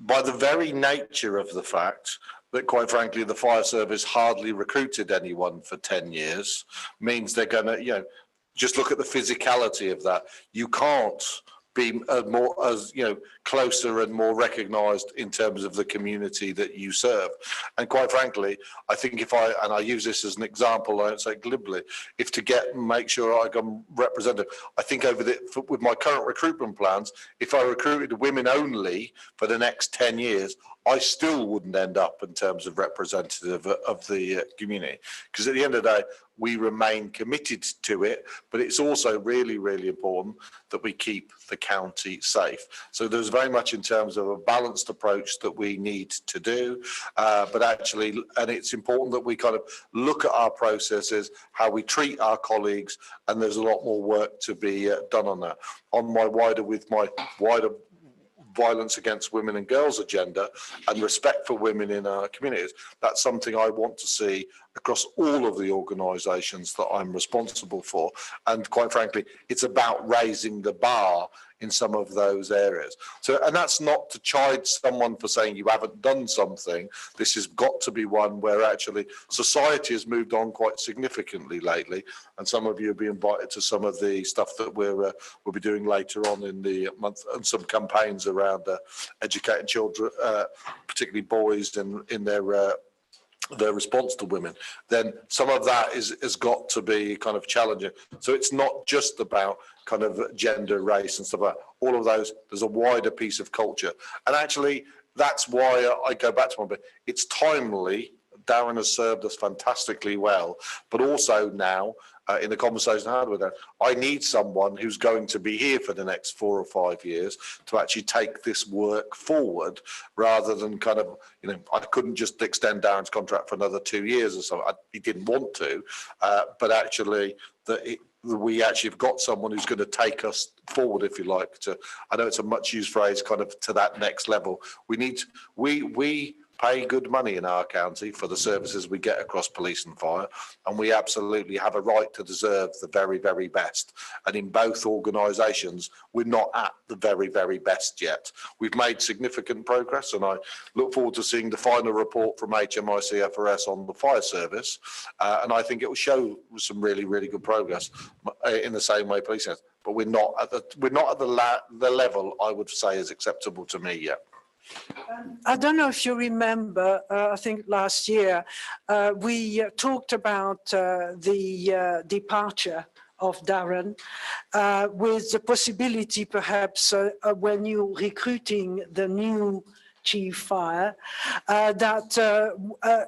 by the very nature of the fact that, quite frankly, the fire service hardly recruited anyone for 10 years, means they're going to, just look at the physicality of that. You can't be closer and more recognised in terms of the community that you serve. And quite frankly, I think and I use this as an example, I don't say glibly, if to make sure I become representative, I think with my current recruitment plans, if I recruited women only for the next 10 years, I still wouldn't end up in terms of representative of the community. Because at the end of the day, we remain committed to it, but it's also really, really important that we keep the county safe. So there's very much in terms of a balanced approach that we need to do, but actually, and it's important that we kind of look at our processes, how we treat our colleagues, and there's a lot more work to be done on that. With my wider violence against women and girls agenda and respect for women in our communities, that's something I want to see across all of the organisations that I'm responsible for. And quite frankly, it's about raising the bar in some of those areas. So, and that's not to chide someone for saying you haven't done something. This has got to be one where actually society has moved on quite significantly lately. And some of you will be invited to some of the stuff that we'll be doing later on in the month, and some campaigns around educating children, particularly boys, in their response to women. Then some of that has got to be kind of challenging. So it's not just about kind of gender, race and stuff like that. All of those, there's a wider piece of culture. And actually, that's why I go back to one bit. It's timely. Darren has served us fantastically well, but also now, in the conversation I had with her, I need someone who's going to be here for the next 4 or 5 years to actually take this work forward, rather than kind of, I couldn't just extend Darren's contract for another 2 years or so. He didn't want to, but actually we actually have got someone who's going to take us forward, if you like, I know it's a much used phrase, kind of to that next level. We pay good money in our county for the services we get across police and fire, and we absolutely have a right to deserve the very, very best. And in both organisations, we're not at the very, very best yet. We've made significant progress, and I look forward to seeing the final report from HMICFRS on the fire service, and I think it will show some really, really good progress in the same way police has. But we're not at the level I would say is acceptable to me yet. I don't know if you remember, I think last year, we talked about the departure of Darren with the possibility perhaps when you're recruiting the new chief fire, that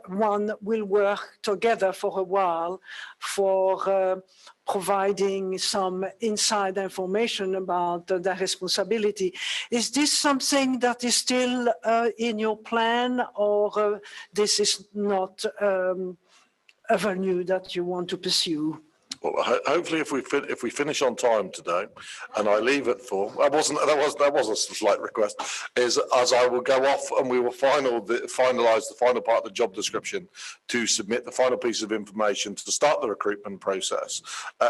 one will work together for a while for providing some inside information about their responsibility. Is this something that is still in your plan, or this is not avenue that you want to pursue? Well, hopefully, if we finish on time today, and I leave at 4, that was a slight request. Is as I will go off and we will finalise the final part of the job description to submit the final piece of information to start the recruitment process.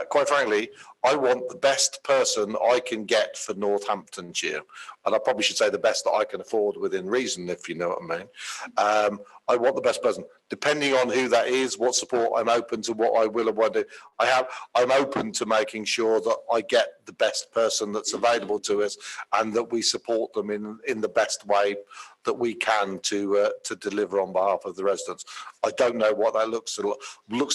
Quite frankly, I want the best person I can get for Northamptonshire, and I probably should say the best that I can afford within reason, if you know what I mean. I want the best person. Depending on who that is, what support I'm open to, what I will and won't do. I'm open to making sure that I get the best person that's available to us, and that we support them in the best way that we can to deliver on behalf of the residents. I don't know what that looks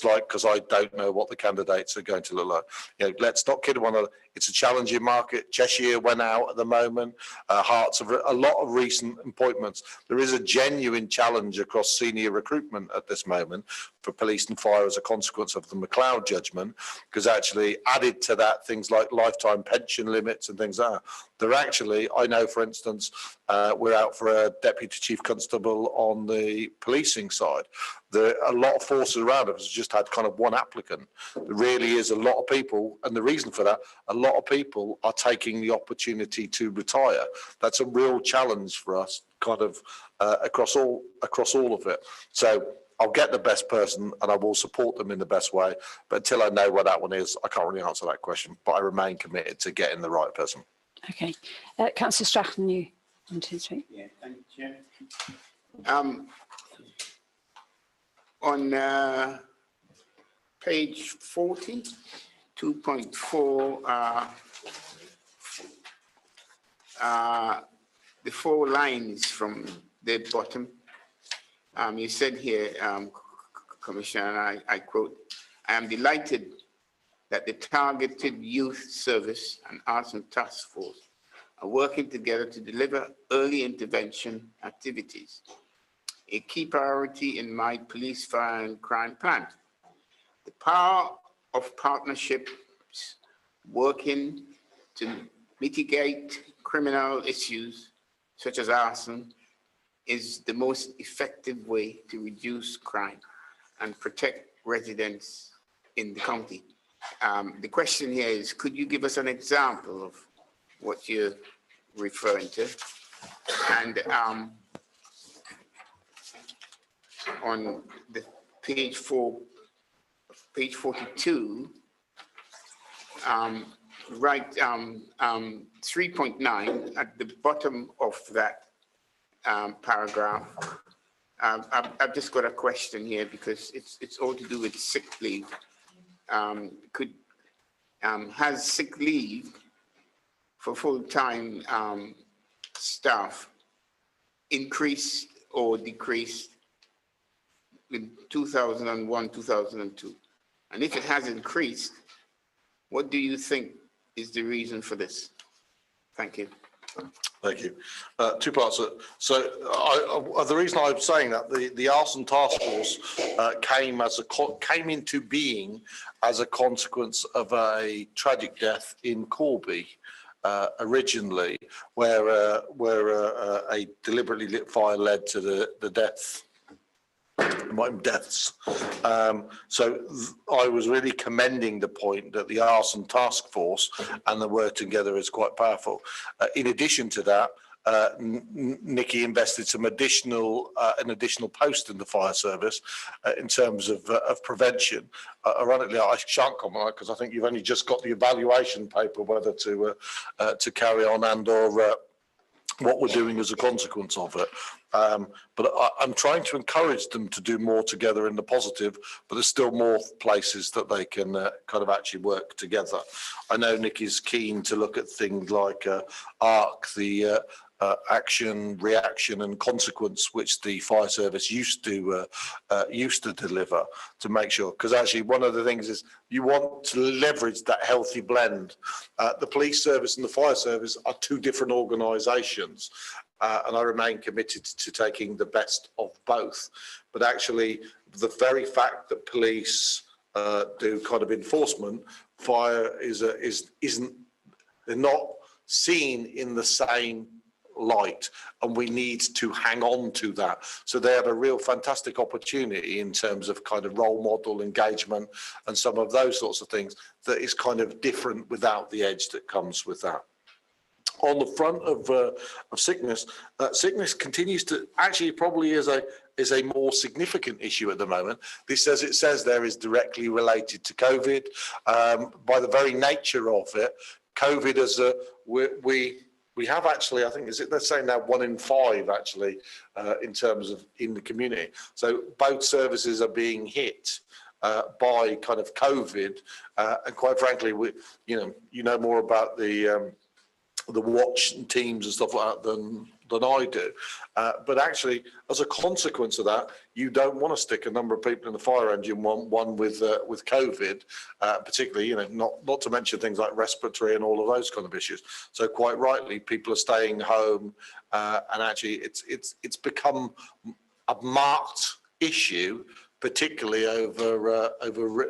like, because I don't know what the candidates are going to look like. You know, let's not kid one another. It's a challenging market. Cheshire went out at the moment. Hearts of a lot of recent appointments. There is a genuine challenge across senior recruitment at this moment for police and fire as a consequence of the McLeod judgment, because actually added to that things like lifetime pension limits and things like that. They're actually, I know for instance, we're out for a deputy chief constable on the policing side. There are a lot of forces around us. Just had kind of one applicant. There really is a lot of people, and the reason for that, a lot of people are taking the opportunity to retire. That's a real challenge for us, kind of across all of it. So I'll get the best person and I will support them in the best way. But until I know what that one is, I can't really answer that question. But I remain committed to getting the right person. Okay. Councillor Stratton, you want to speak? Yeah, thank you, Chair. On page 40, 2.4, the 4 lines from the bottom, you said here, Commissioner, and I quote, "I am delighted that the Targeted Youth Service and Arson Task Force are working together to deliver early intervention activities, a key priority in my police, fire and crime plan. The power of partnerships working to mitigate criminal issues such as arson is the most effective way to reduce crime and protect residents in the county." The question here is, could you give us an example of what you're referring to? And on the page 42, right, 3.9 at the bottom of that paragraph. I've just got a question here because it's all to do with sick leave. Has sick leave for full-time staff increased or decreased in 2001, 2002? And if it has increased, what do you think is the reason for this? Thank you. Thank you. 2 parts. So the reason I'm saying that the arson task force came into being as a consequence of a tragic death in Corby originally, where a deliberately lit fire led to the deaths. So I was really commending the point that the arson task force and the work together is quite powerful. In addition to that, Nikki invested some an additional post in the fire service in terms of prevention. Ironically, I shan't comment on it because I think you've only just got the evaluation paper whether to carry on and or what we're doing as a consequence of it. But I'm trying to encourage them to do more together in the positive, but there's still more places that they can kind of actually work together. I know Nikki's keen to look at things like ARC, the action, reaction and consequence, which the fire service used to deliver, to make sure, because actually one of the things is you want to leverage that healthy blend. The police service and the fire service are 2 different organisations, and I remain committed to taking the best of both. But actually, the very fact that police do kind of enforcement, fire isn't, they're not seen in the same light, and we need to hang on to that. So they have a real fantastic opportunity in terms of kind of role model engagement and some of those sorts of things that is kind of different without the edge that comes with that. On the front of sickness, sickness continues to actually probably is a more significant issue at the moment. This, as it says there, is directly related to COVID. By the very nature of it, COVID as a we have actually, I think, they're saying now 1 in 5 actually in terms of in the community. So both services are being hit by kind of COVID, and quite frankly, you know more about the watch and teams and stuff like that than I do. But actually, as a consequence of that, you don't want to stick a number of people in the fire engine, one with COVID, particularly, you know, not to mention things like respiratory and all of those kind of issues. So quite rightly, people are staying home, and actually it's become a marked issue, particularly over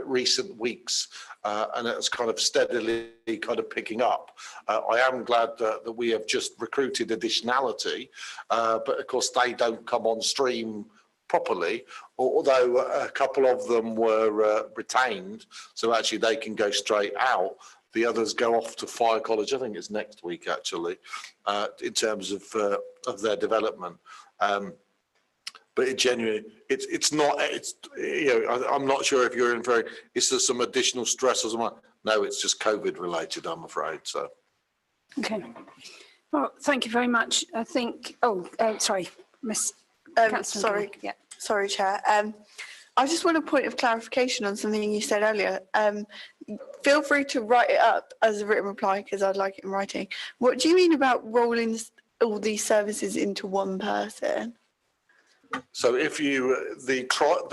recent weeks, and it's kind of steadily kind of picking up. I am glad that we have just recruited additionality, but of course they don't come on stream properly, although a couple of them were retained, so actually they can go straight out. The others go off to fire college, I think it's next week actually, in terms of their development. But it genuinely, you know, I'm not sure if you're inferring, is there some additional stress or something? No, it's just COVID related, I'm afraid, so. Okay. Well, thank you very much. I think, sorry, Miss. Sorry. Yeah. Sorry, Chair. I just want a point of clarification on something you said earlier. Feel free to write it up as a written reply because I'd like it in writing. What do you mean about rolling all these services into one person? So if you, the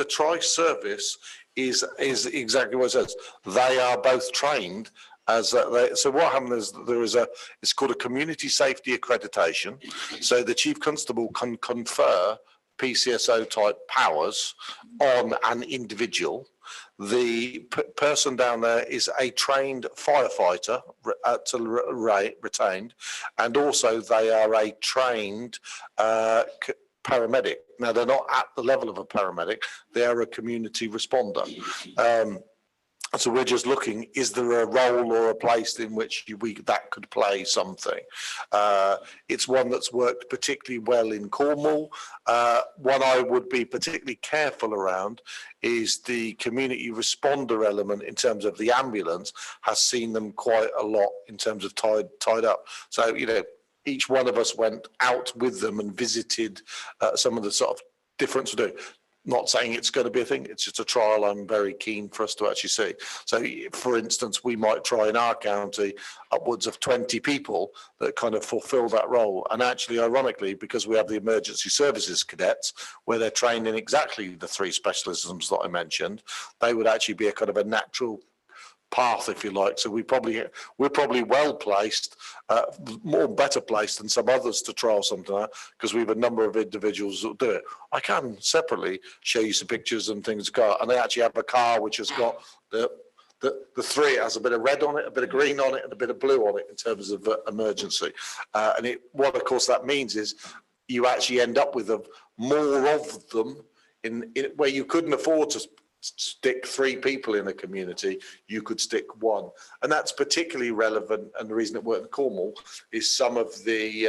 tri service is exactly what it says. They are both trained as, so what happens is it's called a community safety accreditation. So the Chief Constable can confer PCSO type powers on an individual. The person down there is a trained firefighter, retained, and also they are a trained paramedic. Now, they're not at the level of a paramedic, they are a community responder. So we're just looking, is there a role or a place in which that could play something? It's one that's worked particularly well in Cornwall. One I would be particularly careful around is the community responder element in terms of the ambulance has seen them quite a lot in terms of tied up. So, you know, each one of us went out with them and visited some of the sort of difference to do. Not saying it's going to be a thing, it's just a trial I'm very keen for us to actually see. So, for instance, we might try in our county upwards of 20 people that kind of fulfill that role. And actually, ironically, because we have the emergency services cadets, where they're trained in exactly the 3 specialisms that I mentioned, they would actually be a kind of a natural path, if you like. So we're probably well placed, better placed than some others to trial something like that, because we have a number of individuals that do it. I can separately show you some pictures and things, and they actually have a car which has got the 3, it has a bit of red on it, a bit of green on it, and a bit of blue on it in terms of emergency. And what of course that means is you actually end up with more of them in where you couldn't afford to stick 3 people in a community, you could stick 1. And that's particularly relevant, and the reason it worked in Cornwall is some of the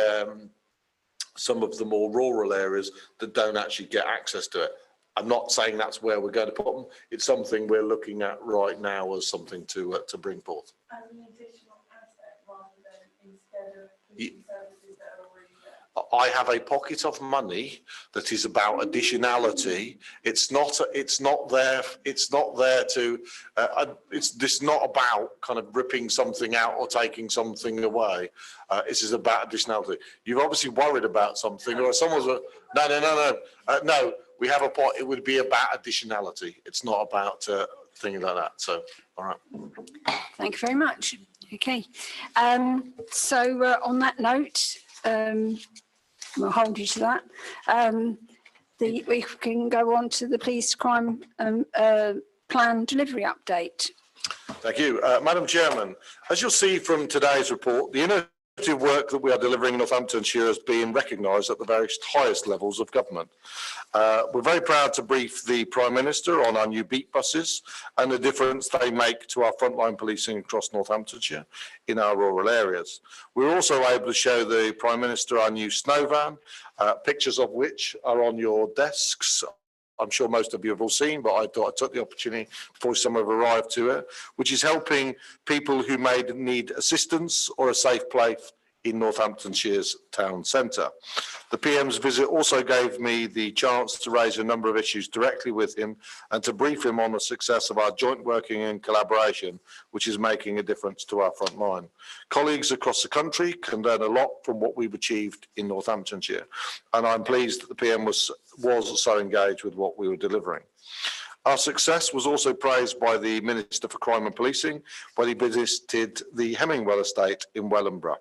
more rural areas that don't actually get access to it. I'm not saying that's where we're going to put them. It's something we're looking at right now as something to bring forth. As an additional asset rather than instead of services that are already there. I have a pocket of money that is about additionality. It's not there to. It's not about kind of ripping something out or taking something away. This is about additionality. You've obviously worried about something, or someone's no. We have a pot. It would be about additionality. It's not about things like that. So, all right. Thank you very much. Okay. So on that note. I'll hold you to that. We can go on to the police crime plan delivery update. Thank you. Madam Chairman, as you'll see from today's report, the innovative work that we are delivering in Northamptonshire is being recognised at the various highest levels of government. We're very proud to brief the Prime Minister on our new beat buses and the difference they make to our frontline policing across Northamptonshire in our rural areas. We're also able to show the Prime Minister our new snow van, pictures of which are on your desks. I'm sure most of you have all seen, but I thought I took the opportunity before some have arrived to it, which is helping people who may need assistance or a safe place in Northamptonshire's town centre. The PM's visit also gave me the chance to raise a number of issues directly with him and to brief him on the success of our joint working and collaboration, which is making a difference to our front line. Colleagues across the country can learn a lot from what we've achieved in Northamptonshire, and I'm pleased that the PM was so engaged with what we were delivering. Our success was also praised by the Minister for Crime and Policing when he visited the Hemmingwell estate in Wellingborough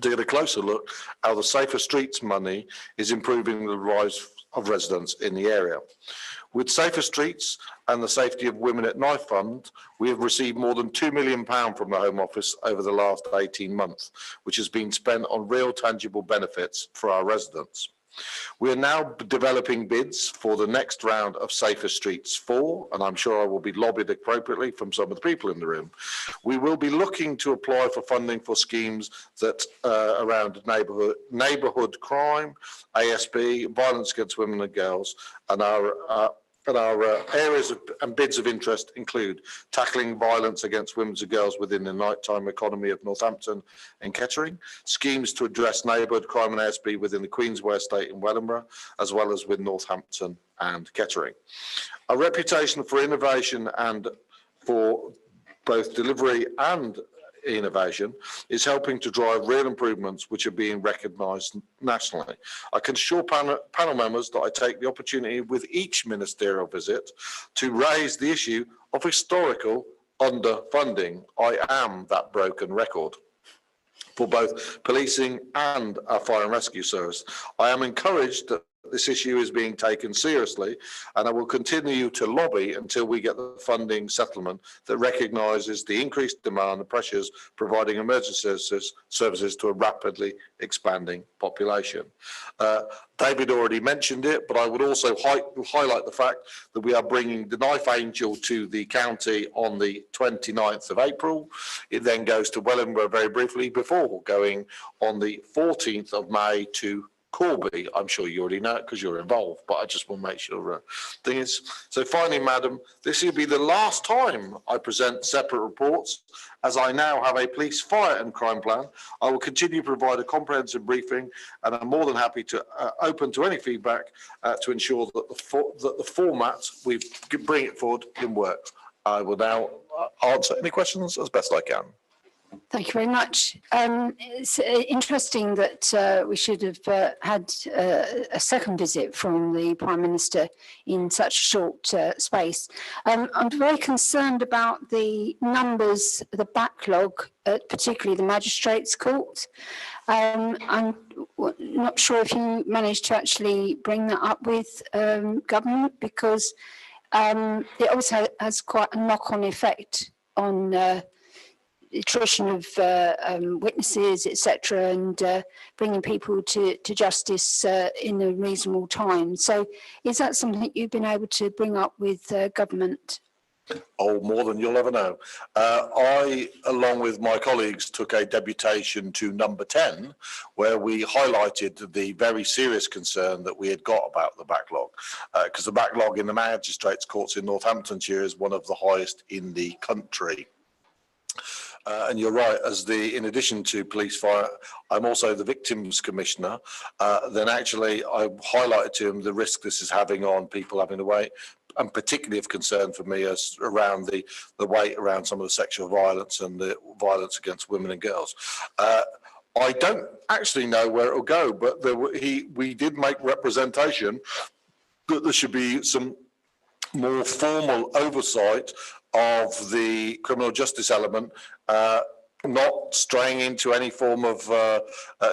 to get a closer look at how the Safer Streets money is improving the lives of residents in the area. With Safer Streets and the Safety of Women at Knife Fund, we have received more than £2 million from the Home Office over the last 18 months, which has been spent on real tangible benefits for our residents. We are now developing bids for the next round of Safer Streets 4, and I'm sure I will be lobbied appropriately from some of the people in the room. We will be looking to apply for funding for schemes that around neighbourhood crime, ASB, violence against women and girls, and our areas and bids of interest include tackling violence against women and girls within the nighttime economy of Northampton and Kettering, schemes to address neighbourhood crime and ASB within the Queensway estate in Wellingborough, as well as with Northampton and Kettering. Our reputation for innovation and for both delivery and innovation is helping to drive real improvements which are being recognised nationally. I can assure panel members that I take the opportunity with each ministerial visit to raise the issue of historical underfunding. I am that broken record for both policing and our fire and rescue service. I am encouraged that this issue is being taken seriously, and I will continue to lobby until we get the funding settlement that recognises the increased demand and pressures providing emergency services to a rapidly expanding population. David already mentioned it, but I would also highlight the fact that we are bringing the Knife Angel to the county on the 29th of April. It then goes to Wellingborough very briefly before going on the 14th of May to Corby. I'm sure you already know it because you're involved, but I just want to make sure thing is. So finally, Madam, this will be the last time I present separate reports, as I now have a police, fire and crime plan. I will continue to provide a comprehensive briefing, and I'm more than happy to open to any feedback to ensure that the format we bring it forward can work. I will now answer any questions as best I can. Thank you very much. It's interesting that we should have had a second visit from the Prime Minister in such a short space. I'm very concerned about the numbers, the backlog, particularly the Magistrates' Court. I'm not sure if you managed to actually bring that up with government, because it also has quite a knock-on effect on attrition of witnesses, etc., and bringing people to justice in a reasonable time. So is that something that you've been able to bring up with government? Oh, more than you'll ever know. I, along with my colleagues, took a deputation to number 10, where we highlighted the very serious concern that we had got about the backlog, because the backlog in the Magistrates' Courts in Northamptonshire is one of the highest in the country. And you're right, in addition to police fire, I'm also the victims commissioner. Then actually I highlighted to him the risk this is having on people having to wait, and particularly of concern for me is around the weight around some of the sexual violence and the violence against women and girls. I don't actually know where it will go, but we did make representation that there should be some more formal oversight of the criminal justice element not straying into any form of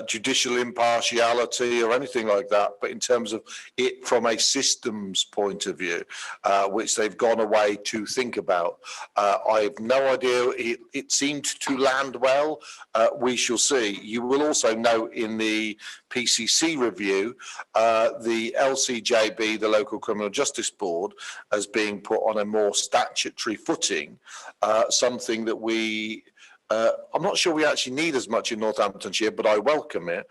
judicial impartiality or anything like that, but in terms of it from a systems point of view, which they've gone away to think about. I have no idea. It seemed to land well. We shall see. You will also note in the PCC review, the LCJB, the Local Criminal Justice Board, as being put on a more statutory footing, something that I'm not sure we actually need as much in Northamptonshire, but I welcome it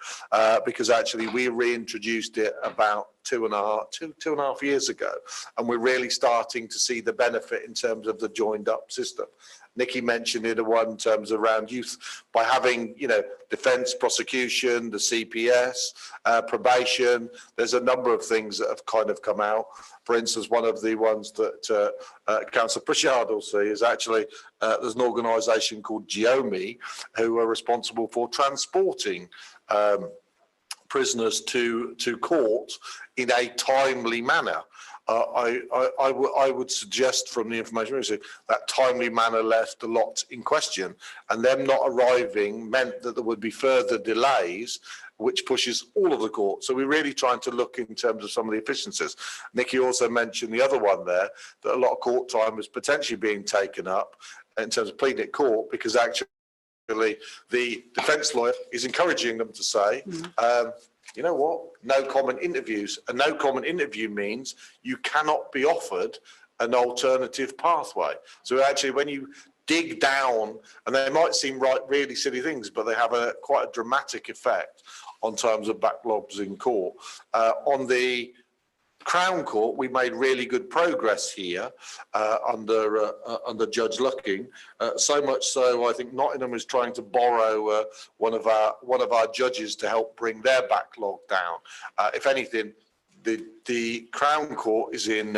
because actually we reintroduced it about two and a half years ago, and we're really starting to see the benefit in terms of the joined up system. Nikki mentioned it in terms around youth, by having, defence, prosecution, the CPS, probation. There's a number of things that have kind of come out. For instance, one of the ones that Councillor Pritchard will see is actually there's an organisation called GEOMI who are responsible for transporting prisoners to court in a timely manner. I would suggest from the information we received that timely manner left a lot in question, and them not arriving meant that there would be further delays, which pushes all of the court. So we're really trying to look in terms of some of the efficiencies. Nikki also mentioned the other one there, that a lot of court time was potentially being taken up in terms of pleading at court, because actually the defence lawyer is encouraging them to say, you know what, no comment interviews. A no comment interview means you cannot be offered an alternative pathway. So actually when you dig down, and they might seem really silly things, but they have quite a dramatic effect on terms of backlogs in court. On the Crown Court, we made really good progress here under Judge Lucking. So much so, I think Nottingham is trying to borrow one of our judges to help bring their backlog down. If anything, the Crown Court is in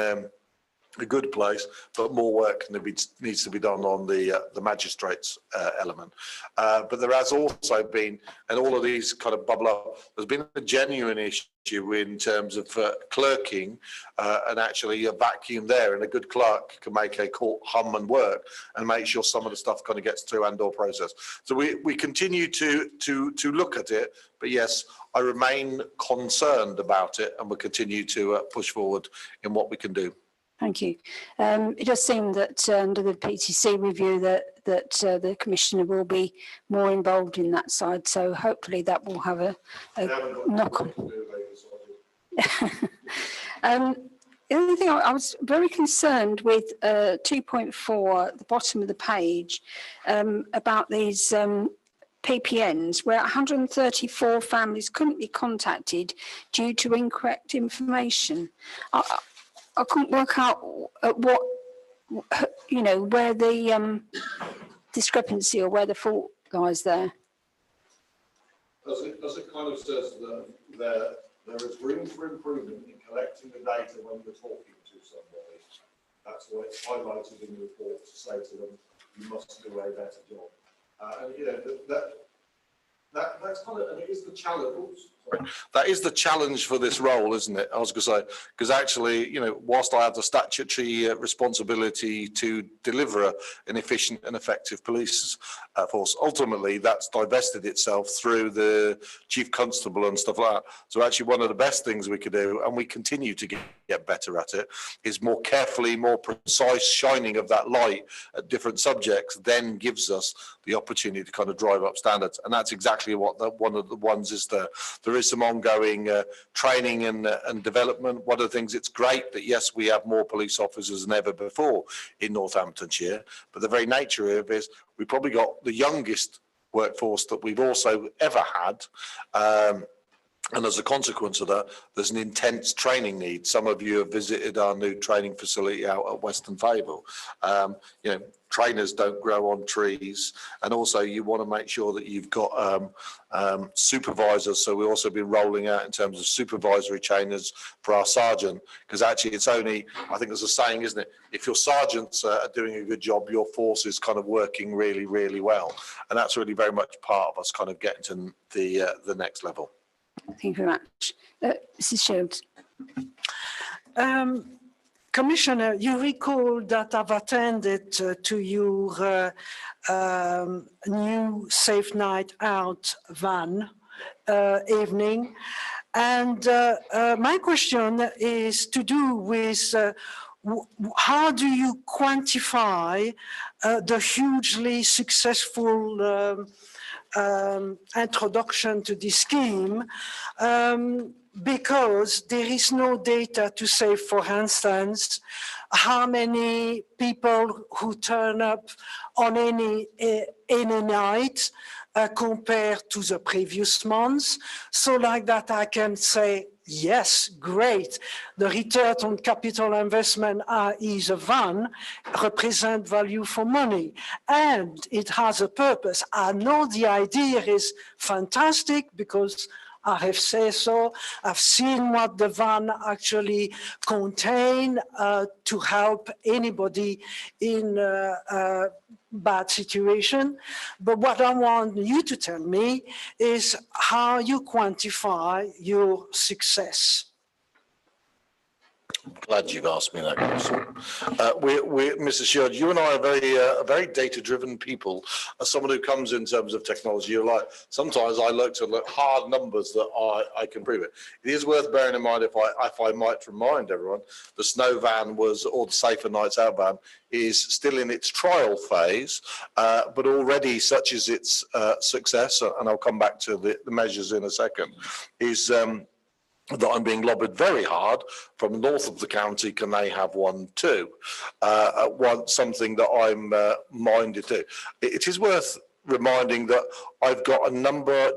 a good place, but more work needs to be done on the magistrates element. But there has also been, and all of these kind of bubble up, there's been a genuine issue in terms of clerking, and actually a vacuum there, and a good clerk can make a court hum and work and make sure some of the stuff kind of gets through and/or processed. So we continue to look at it, but yes, I remain concerned about it, and we'll continue to push forward in what we can do. Thank you. It does seem that under the PTC review that the Commissioner will be more involved in that side. So hopefully that will have a knock on. The other thing, I was very concerned with 2.4 at the bottom of the page about these PPNs, where 134 families couldn't be contacted due to incorrect information. I couldn't work out what, where the discrepancy or where the fault lies there. As it kind of says that there is room for improvement in collecting the data when you're talking to somebody. That's what it's highlighted in the report, to say to them, you must do a better job. And that's kind of, and it is the challenge. That is the challenge for this role, isn't it? I was going to say, because actually, whilst I have the statutory responsibility to deliver an efficient and effective police force, ultimately that's divested itself through the chief constable and stuff like that. So actually one of the best things we could do, and we continue to get better at it, is more carefully, more precise shining of that light at different subjects then gives us the opportunity to kind of drive up standards. And that's exactly what one of the ones is there. There is some ongoing training and development. One of the things, it's great that, yes, we have more police officers than ever before in Northamptonshire, but the very nature of it is we probably got the youngest workforce that we've also ever had. And as a consequence of that, there's an intense training need. Some of you have visited our new training facility out at Western Fable. Trainers don't grow on trees. And also you want to make sure that you've got supervisors. So we've also been rolling out in terms of supervisory trainers for our sergeant, because actually it's only, I think there's a saying, isn't it? If your sergeants are doing a good job, your force is kind of working really, really well. And that's really very much part of us kind of getting to the next level. Thank you very much. Mrs. Shields. Commissioner, you recall that I've attended to your new Safe Night Out van evening. And my question is to do with how do you quantify the hugely successful introduction to this scheme, because there is no data to say, for instance, how many people who turn up on any night compared to the previous months. So like that, I can say, yes, great. The return on capital investment, i.e. the van, represent value for money. And it has a purpose. I know the idea is fantastic because I have said so. I've seen what the van actually contain to help anybody in a bad situation. But what I want you to tell me is how you quantify your success. I'm glad you've asked me that question. Mrs. Sherd, you and I are very data-driven people. As someone who comes in terms of technology, you're like, sometimes I look to hard numbers that I can prove it. It is worth bearing in mind, if I might remind everyone, the snow van or the Safer Nights Out van is still in its trial phase, but already such is its success, and I'll come back to the measures in a second, is that I'm being lobbied very hard from north of the county. Can they have one too? Something that I'm minded to. It is worth reminding that I've got a number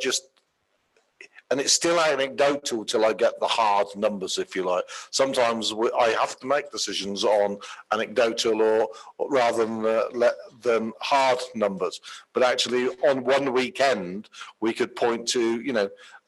and it's still anecdotal till I get the hard numbers, if you like. Sometimes I have to make decisions on anecdotal or rather than hard numbers. But actually, on one weekend, we could point to,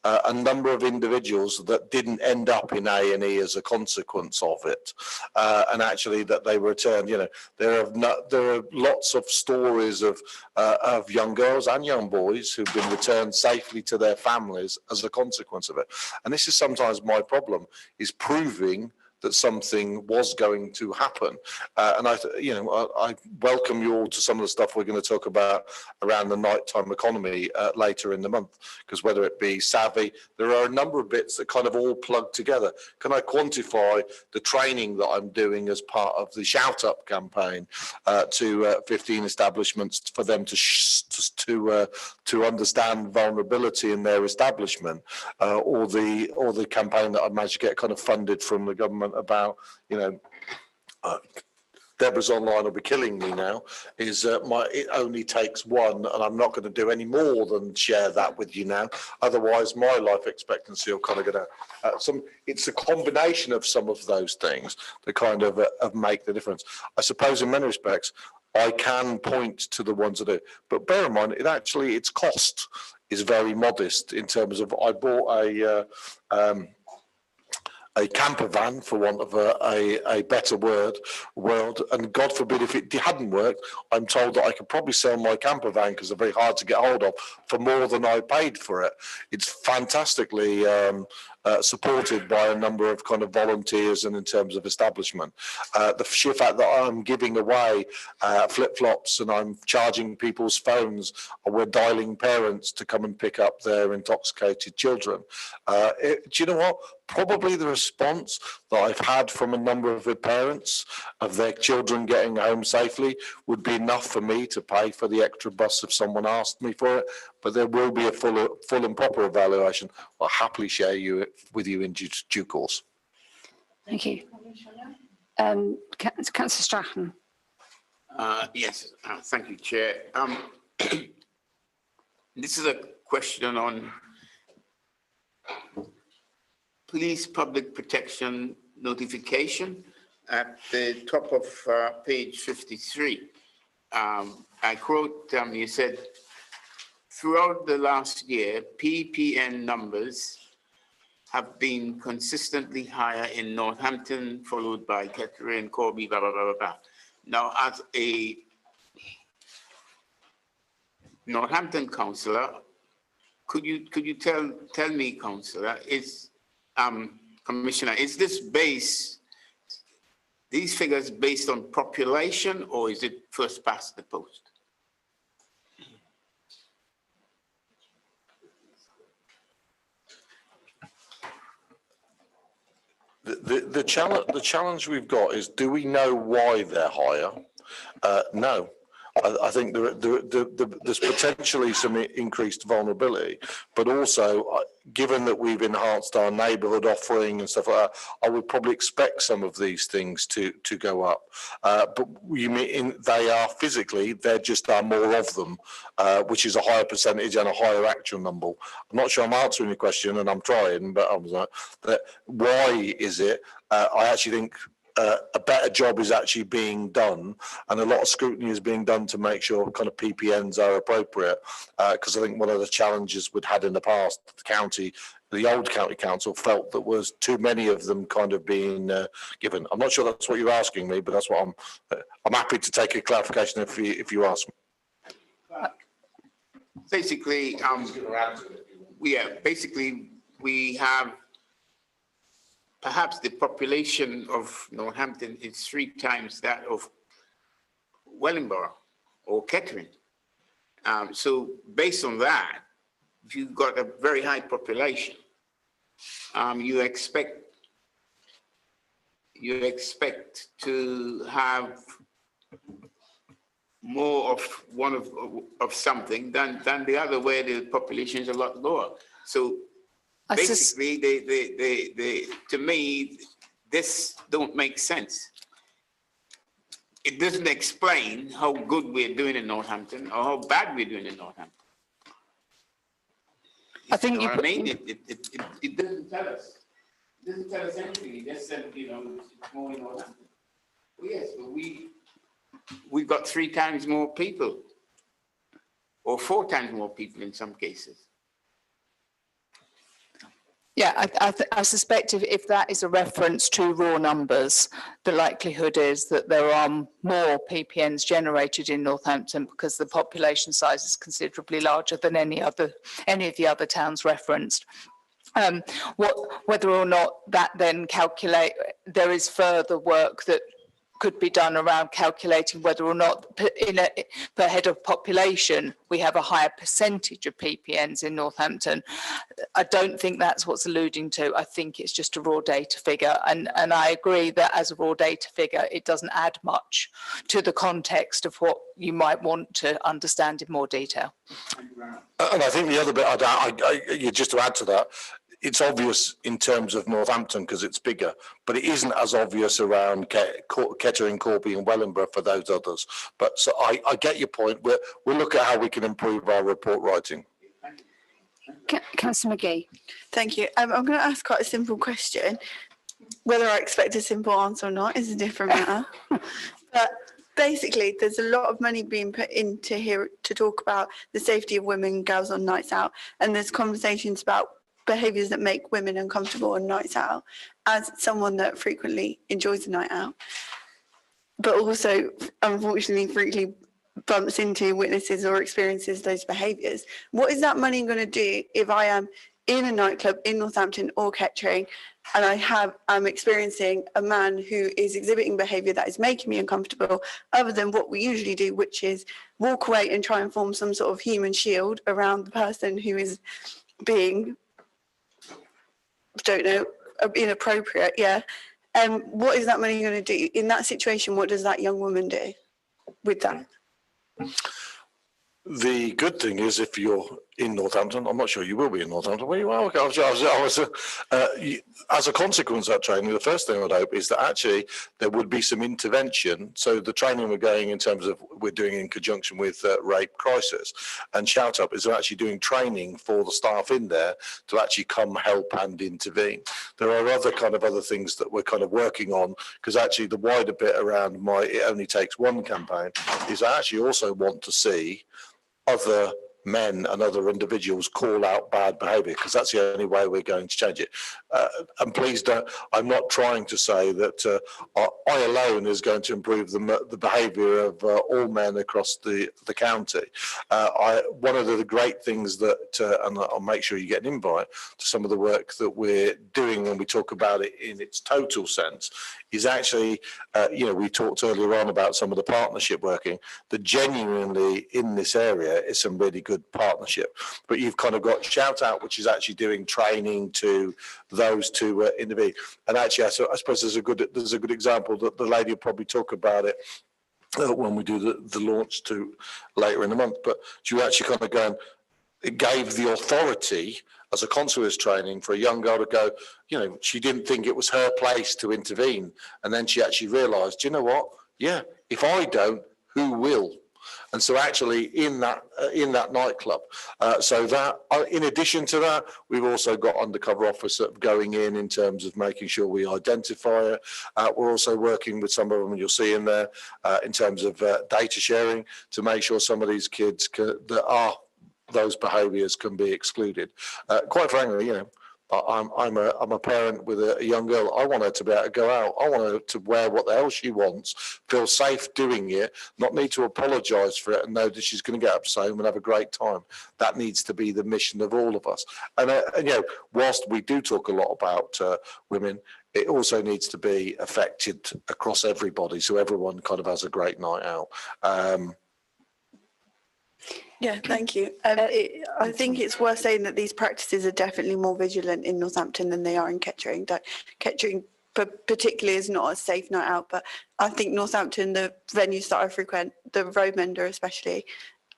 a number of individuals that didn't end up in A&E as a consequence of it, and actually that they returned. There are lots of stories of young girls and young boys who've been returned safely to their families as a consequence of it. And this is sometimes my problem, is proving that something was going to happen. And I welcome you all to some of the stuff we're going to talk about around the nighttime economy later in the month, because whether it be Savvy, there are a number of bits that kind of all plug together. Can I quantify the training that I'm doing as part of the Shout Up campaign to 15 establishments for them to understand vulnerability in their establishment, or the campaign that I managed to get kind of funded from the government about, Deborah's online will be killing me now, is it only takes one, and I'm not going to do any more than share that with you now. Otherwise, my life expectancy will kind of go down. It's a combination of some of those things that kind of make the difference. I suppose in many respects, I can point to the ones that do, but bear in mind, its cost is very modest in terms of, I bought a camper van, for want of a better word, and God forbid if it hadn't worked, I'm told that I could probably sell my camper van, because they're very hard to get hold of, for more than I paid for it. It's fantastically supported by a number of kind of volunteers and in terms of establishment. The sheer fact that I'm giving away flip-flops and I'm charging people's phones, or we're dialing parents to come and pick up their intoxicated children. Do you know what? Probably the response that I've had from a number of the parents of their children getting home safely would be enough for me to pay for the extra bus if someone asked me for it. But there will be a full and proper evaluation. I'll happily share with you in due course. Thank you. Councillor Strachan. Yes, thank you, Chair. This is a question on police public protection notification at the top of page 53. I quote, you said, throughout the last year, PPN numbers have been consistently higher in Northampton, followed by Kettering, Corby, blah, blah, blah, blah, blah. Now, as a Northampton councillor, could you tell me, councillor, Commissioner, is this based these figures based on population, or is it first past the post? The challenge we've got is, do we know why they're higher? No. I think there's potentially some increased vulnerability, but also, given that we've enhanced our neighbourhood offering and stuff like that, I would probably expect some of these things to go up. But you mean they are physically, there just are more of them, which is a higher percentage and a higher actual number. I'm not sure I'm answering your question, and I'm trying, but I was like, why is it? I actually think a better job is actually being done, and a lot of scrutiny is being done to make sure kind of PPNs are appropriate. Because I think one of the challenges we'd had in the past, the old county council felt that was too many of them kind of being given. I'm not sure that's what you're asking me, but that's what I'm happy to take a clarification if you ask me. Basically, basically we have. Perhaps the population of Northampton is 3 times that of Wellingborough or Kettering. So based on that, if you've got a very high population, you expect to have more of one of something than the other, where the population is a lot lower. So basically, to me, this don't make sense. It doesn't explain how good we're doing in Northampton or how bad we're doing in Northampton. I think you know what I mean? It doesn't tell us. It doesn't tell us anything. It just said, it's more in Northampton. Well, yes, but we've got 3 times more people, or 4 times more people in some cases. Yeah, I suspect if that is a reference to raw numbers, the likelihood is that there are more PPNs generated in Northampton because the population size is considerably larger than any of the other towns referenced. Whether or not that then there is further work that could be done around calculating whether or not per head of population we have a higher percentage of PPNs in Northampton. I don't think that's what's alluding to. I think it's just a raw data figure, and I agree that as a raw data figure it doesn't add much to the context of what you might want to understand in more detail. And I think the other bit, just to add to that, it's obvious in terms of Northampton because it's bigger, but it isn't as obvious around Kettering, Corby and Wellingborough for those others. But so I get your point. We'll look at how we can improve our report writing. Councillor McGee. Thank you. I'm going to ask quite a simple question. Whether I expect a simple answer or not is a different matter. But basically, there's a lot of money being put into here to talk about the safety of women and girls on nights out, and there's conversations about behaviours that make women uncomfortable on nights out, as someone that frequently enjoys a night out, but also unfortunately frequently bumps into, witnesses or experiences those behaviours. What is that money going to do if I am in a nightclub in Northampton or Kettering and I'm experiencing a man who is exhibiting behaviour that is making me uncomfortable, other than what we usually do, which is walk away and try and form some sort of human shield around the person who is being, inappropriate, yeah. What is that money going to do? In that situation, what does that young woman do with that? The good thing is, if you're in Northampton, I'm not sure you will be in Northampton, where you are. As a consequence of that training, the first thing I'd hope is that actually there would be some intervention. So the training we're doing in conjunction with Rape Crisis and Shout Up is actually doing training for the staff in there to actually come help and intervene. There are other things that we're kind of working on, because actually the wider bit around my It Only Takes One campaign is I actually also want to see other men and other individuals call out bad behaviour, because that's the only way we're going to change it. And please don't, I'm not trying to say that I alone is going to improve the behaviour of all men across the county. One of the great things that, and I'll make sure you get an invite to some of the work that we're doing when we talk about it in its total sense, is actually, we talked earlier on about some of the partnership working, that genuinely in this area is some really good partnership. But you've kind of got Shout Out, which is actually doing training to those to intervene. And actually, I suppose there's a good example that the lady will probably talk about it when we do the launch to later in the month. But you actually kind of go and it gave the authority as a consular's training for a young girl to go, she didn't think it was her place to intervene. And then she actually realised, you know what? Yeah, if I don't, who will? And so actually in that nightclub, so that in addition to that, we've also got undercover officer going in terms of making sure we identify it. We're also working with some of them, you'll see in there, in terms of data sharing to make sure some of these kids that are those behaviours can be excluded. Quite frankly, I'm a parent with a young girl. I want her to be able to go out. I want her to wear what the hell she wants, feel safe doing it, not need to apologise for it, and know that she's going to get up home and have a great time. That needs to be the mission of all of us. And whilst we do talk a lot about women, it also needs to be affected across everybody, so everyone kind of has a great night out. Yeah, thank you. I think it's worth saying that these practices are definitely more vigilant in Northampton than they are in Kettering. Kettering particularly is not a safe night out, but I think Northampton, the venues that I frequent, the Roadmender especially,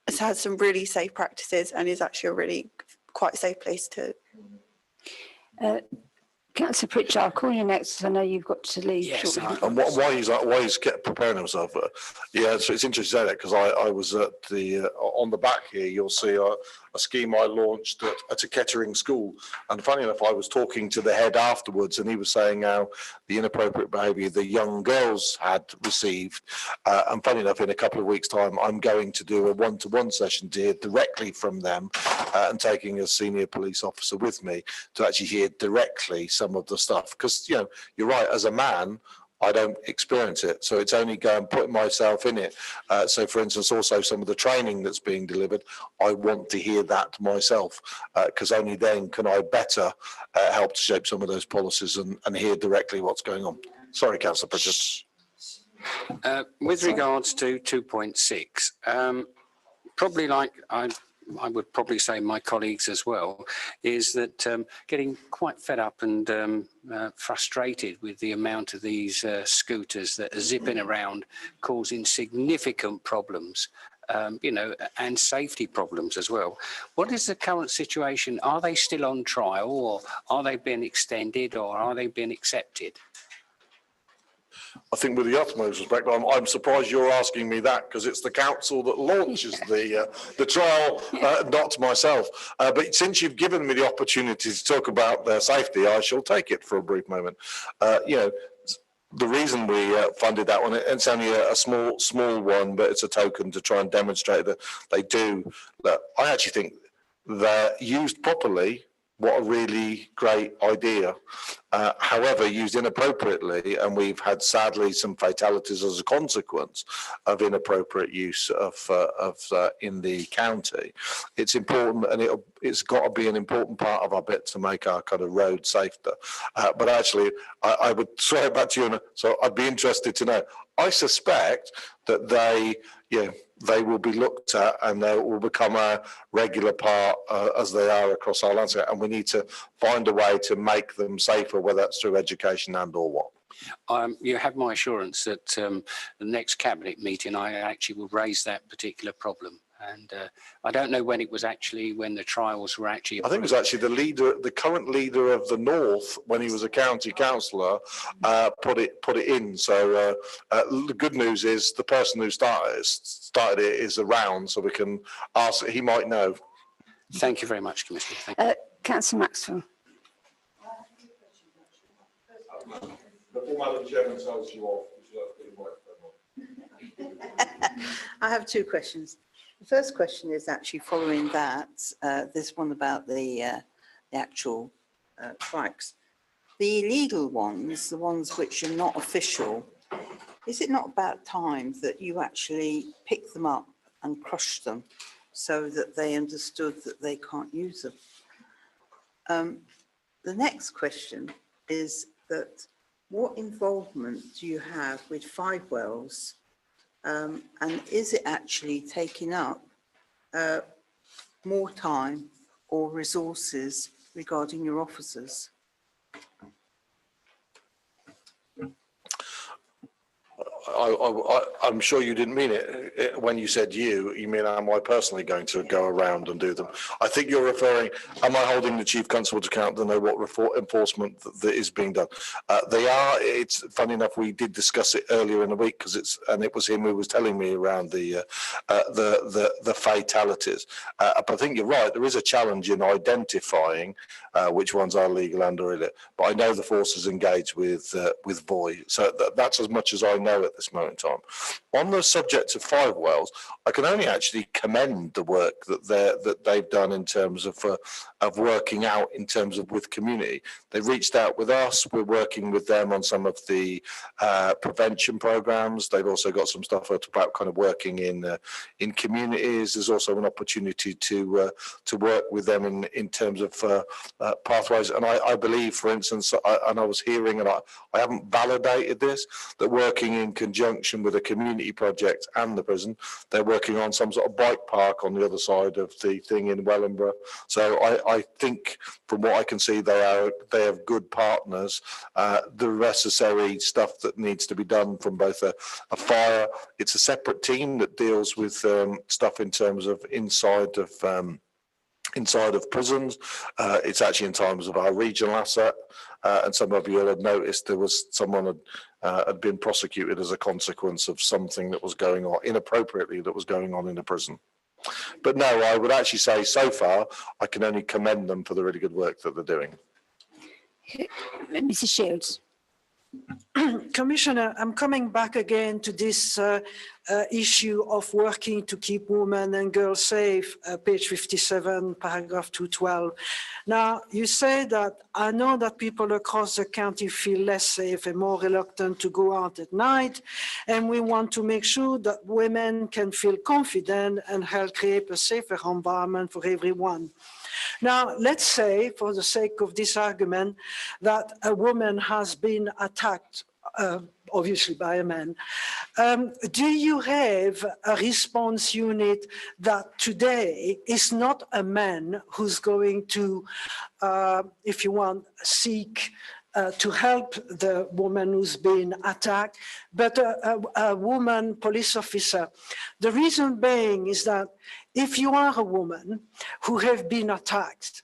has had some really safe practices and is actually a really quite safe place to. Councillor Pritchard, I'll call you next. I know you've got to leave. Yes, and while he's preparing himself, so it's interesting to say that, because I was at the on the back here. You'll see a scheme I launched at a Kettering school, and funny enough, I was talking to the head afterwards, and he was saying how the inappropriate behaviour the young girls had received. And funny enough, in a couple of weeks' time, I'm going to do a one-to-one session to hear directly from them, and taking a senior police officer with me to actually hear directly some of the stuff, because you're right, as a man I don't experience it, so it's only going putting myself in it. So for instance, also some of the training that's being delivered, I want to hear that myself, because only then can I better help to shape some of those policies and hear directly what's going on. Sorry, Councillor Pritchard. With regards to 2.6, probably like I would probably say my colleagues as well, is that getting quite fed up and frustrated with the amount of these scooters that are zipping around, causing significant problems, and safety problems as well. What is the current situation? Are they still on trial, or are they being extended, or are they being accepted? I think with the utmost respect, I'm surprised you're asking me that, because it's the council that launches the trial, not myself. But since you've given me the opportunity to talk about their safety, I shall take it for a brief moment. The reason we funded that one, it's only a small one, but it's a token to try and demonstrate that they do. I actually think they're used properly. What a really great idea. However, used inappropriately, and we've had sadly some fatalities as a consequence of inappropriate use of in the county. It's important, and it's got to be an important part of our bit to make our kind of road safer. But actually, I would throw it back to you. So I'd be interested to know. I suspect that they will be looked at, and they will become a regular part as they are across our landscape. And we need to find a way to make them safer, whether that's through education and or what. You have my assurance that the next cabinet meeting, I actually will raise that particular problem. And I don't know when it was actually, when the trials were actually. I think it was actually the current leader of the North, when he was a county councillor, put it in. So the good news is the person who started it is around, so we can ask. He might know. Thank you very much, Commissioner. Thank you. Councillor Maxwell. Before Madam Chairman tells you off, I have two questions. The first question is actually following that, this one about the actual strikes. The illegal ones, the ones which are not official, is it not about time that you actually pick them up and crush them so that they understood that they can't use them? The next question is that what involvement do you have with 5 wells, and is it actually taking up more time or resources regarding your officers? I'm sure you didn't mean it when you said you mean am I personally going to go around and do them? I think you're referring, am I holding the Chief Constable to account to know what enforcement that is being done? They are, it's funny enough, we did discuss it earlier in the week because it was him who was telling me around the fatalities. But I think you're right, there is a challenge in identifying which ones are legal and or illegal. But I know the force is engaged with Boy, so that's as much as I know at this moment in time. On the subject of 5 wells, I can only actually commend the work that they've done in terms of working out in terms of with community. They've reached out with us. We're working with them on some of the prevention programs. They've also got some stuff about kind of working in communities. There's also an opportunity to work with them in terms of pathways. And I believe, for instance, I was hearing, and I haven't validated this, that working in conjunction with a community project and the prison, they're working on some sort of bike park on the other side of the thing in Wellingborough. So I think from what I can see, they have good partners. The necessary stuff that needs to be done from both a fire, it's a separate team that deals with stuff in terms of inside of prisons. It's actually in terms of our regional asset. And some of you will have noticed there was someone had been prosecuted as a consequence of something that was going on inappropriately that was going on in the prison. But no, I would actually say so far, I can only commend them for the really good work that they're doing. Mrs. Shields. Commissioner, I'm coming back again to this issue of working to keep women and girls safe, page 57, paragraph 212. Now, you say that I know that people across the county feel less safe and more reluctant to go out at night, and we want to make sure that women can feel confident and help create a safer environment for everyone. Now, let's say, for the sake of this argument, that a woman has been attacked, obviously by a man. Do you have a response unit that today is not a man who's going to, if you want, seek to help the woman who's been attacked, but a woman police officer? The reason being is that if you are a woman who have been attacked,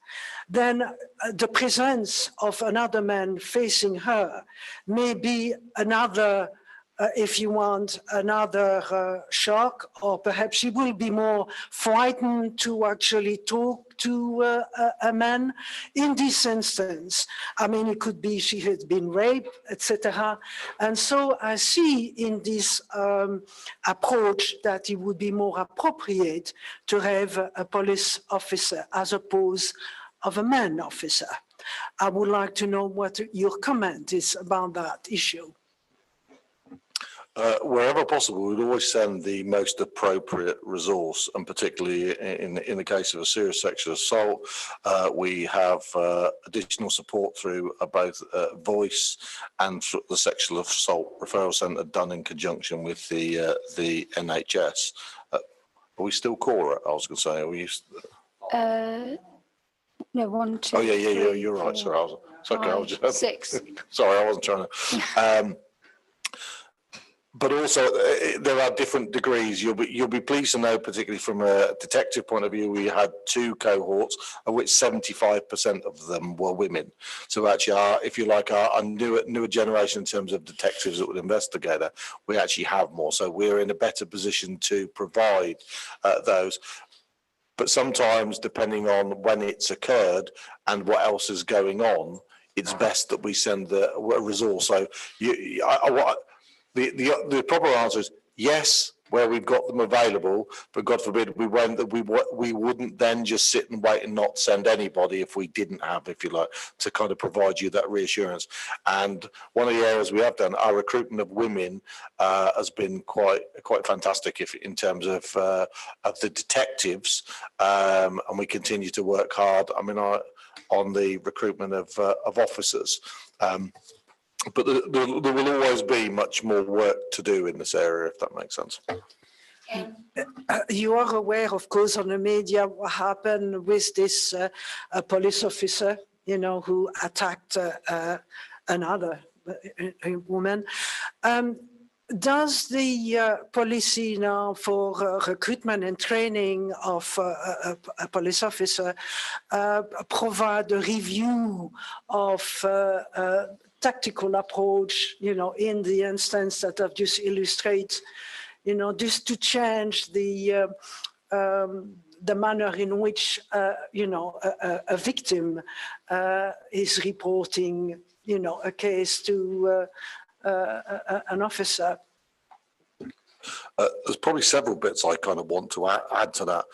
then the presence of another man facing her may be another, if you want, another shock, or perhaps she will be more frightened to actually talk to a man. In this instance, I mean, it could be she has been raped, etc. And so I see in this approach that it would be more appropriate to have a police officer as opposed of a man officer. I would like to know what your comment is about that issue. Wherever possible, we'd always send the most appropriate resource, and particularly in the case of a serious sexual assault, we have additional support through both voice and the sexual assault referral centre done in conjunction with the NHS. Are we still core? I was going to say, are we? No, 1, 2. Oh yeah, three, you're right. 4, Sorry, it's okay. 5, I was just 6. Sorry, I wasn't trying to. But also, there are different degrees. You'll be pleased to know, particularly from a detective point of view, we had 2 cohorts, of which 75% of them were women. So actually, if you like, our newer generation in terms of detectives that would investigate it, we actually have more. So we're in a better position to provide those. But sometimes, depending on when it's occurred and what else is going on, it's best that we send a resource. So the proper answer is yes, where we've got them available, but God forbid we wouldn't then just sit and wait and not send anybody if we didn't have, if you like, to kind of provide you that reassurance. And one of the areas we have done, our recruitment of women has been quite fantastic in terms of the detectives, and we continue to work hard. I mean, on the recruitment of officers. But there will always be much more work to do in this area, if that makes sense. You are aware, of course, on the media what happened with this police officer, you know, who attacked another woman. Does the policy now for recruitment and training of a police officer provide a review of tactical approach, you know, in the instance that I've just illustrated, you know, just to change the manner in which, you know, a victim is reporting, you know, a case to an officer? There's probably several bits I kind of want to add to that.